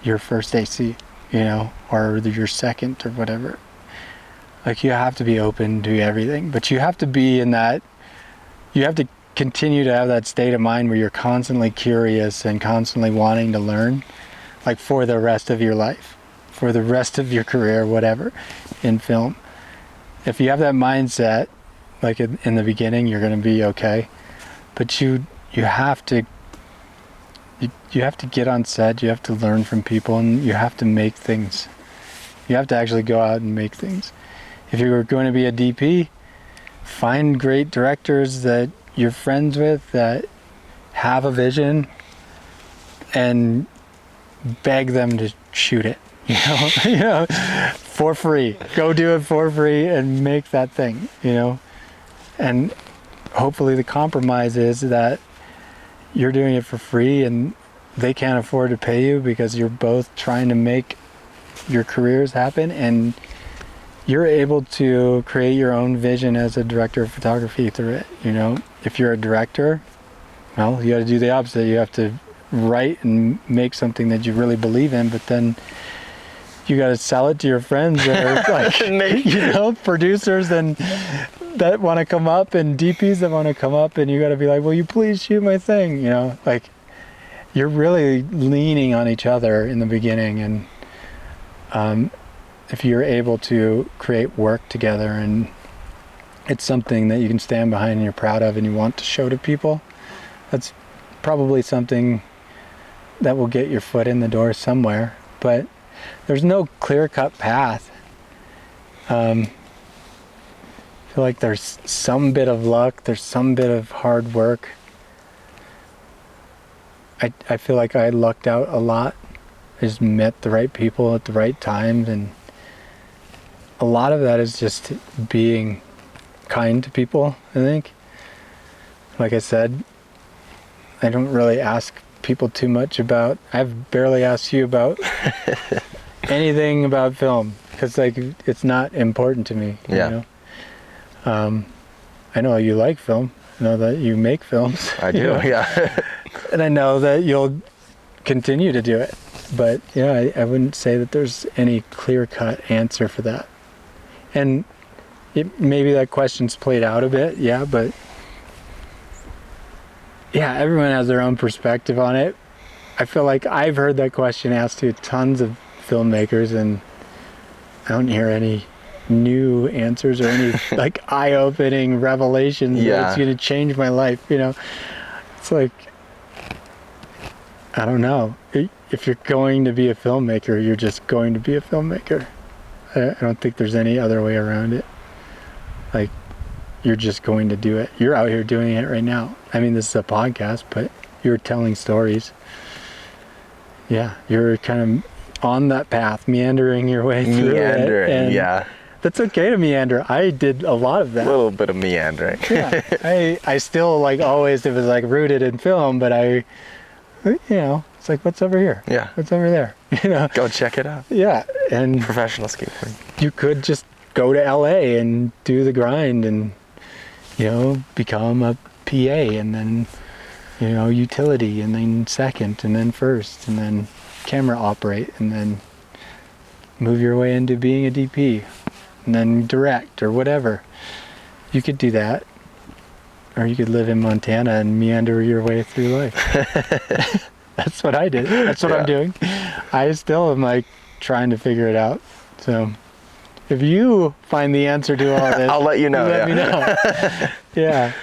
your first AC, you know, or your second or whatever. Like you have to be open to everything, but you have to be in that, you have to continue to have that state of mind where you're constantly curious and constantly wanting to learn, like for the rest of your life, for the rest of your career, whatever, in film. If you have that mindset, like in the beginning, you're going to be okay. But you have to get on set, you have to learn from people, and you have to make things. You have to actually go out and make things. If you're going to be a DP, find great directors that you're friends with that have a vision and beg them to shoot it, you know, for free. Go do it for free and make that thing, you know. And hopefully the compromise is that you're doing it for free and they can't afford to pay you because you're both trying to make your careers happen, and you're able to create your own vision as a director of photography through it, you know. If you're a director, well, you got to do the opposite. You have to write and make something that you really believe in, but then you got to sell it to your friends that are like, you know, producers and that want to come up and DPs that want to come up, and you got to be like, will you please shoot my thing, you know. Like, you're really leaning on each other in the beginning, and if you're able to create work together and it's something that you can stand behind and you're proud of and you want to show to people, that's probably something that will get your foot in the door somewhere. But there's no clear-cut path. I feel like there's some bit of luck, there's some bit of hard work. I feel like I lucked out a lot. I just met the right people at the right times, and a lot of that is just being kind to people, I think. Like I said, I don't really ask people too much about, I've barely asked you about anything about film, because like it's not important to me. Yeah. You know? I know you like film. I know that you make films. I do, yeah. And I know that you'll continue to do it. But yeah, I wouldn't say that there's any clear-cut answer for that. And maybe that question's played out a bit, yeah, but yeah, everyone has their own perspective on it. I feel like I've heard that question asked to tons of filmmakers, and I don't hear any new answers or any like eye-opening revelations that it's going to change my life. You know, it's like, I don't know. If you're going to be a filmmaker, you're just going to be a filmmaker. I don't think there's any other way around it. Like, you're just going to do it. You're out here doing it right now. I mean, this is a podcast, but you're telling stories. Yeah, you're kind of on that path, meandering your way through it. And yeah. That's okay to meander. I did a lot of that. A little bit of meandering. Yeah, I still like always, it was like rooted in film, but it's like, what's over here? Yeah. What's over there? You know. Go check it out. Yeah, and Professional skateboarding. you could just go to LA and do the grind and, become a PA and then, utility and then second and then first and then camera operate and then move your way into being a DP and then direct or whatever. You could do that. Or you could live in Montana and meander your way through life. That's what I did. That's what I'm doing. I still am like trying to figure it out. So if you find the answer to all this, I'll let you know. let me know. Yeah.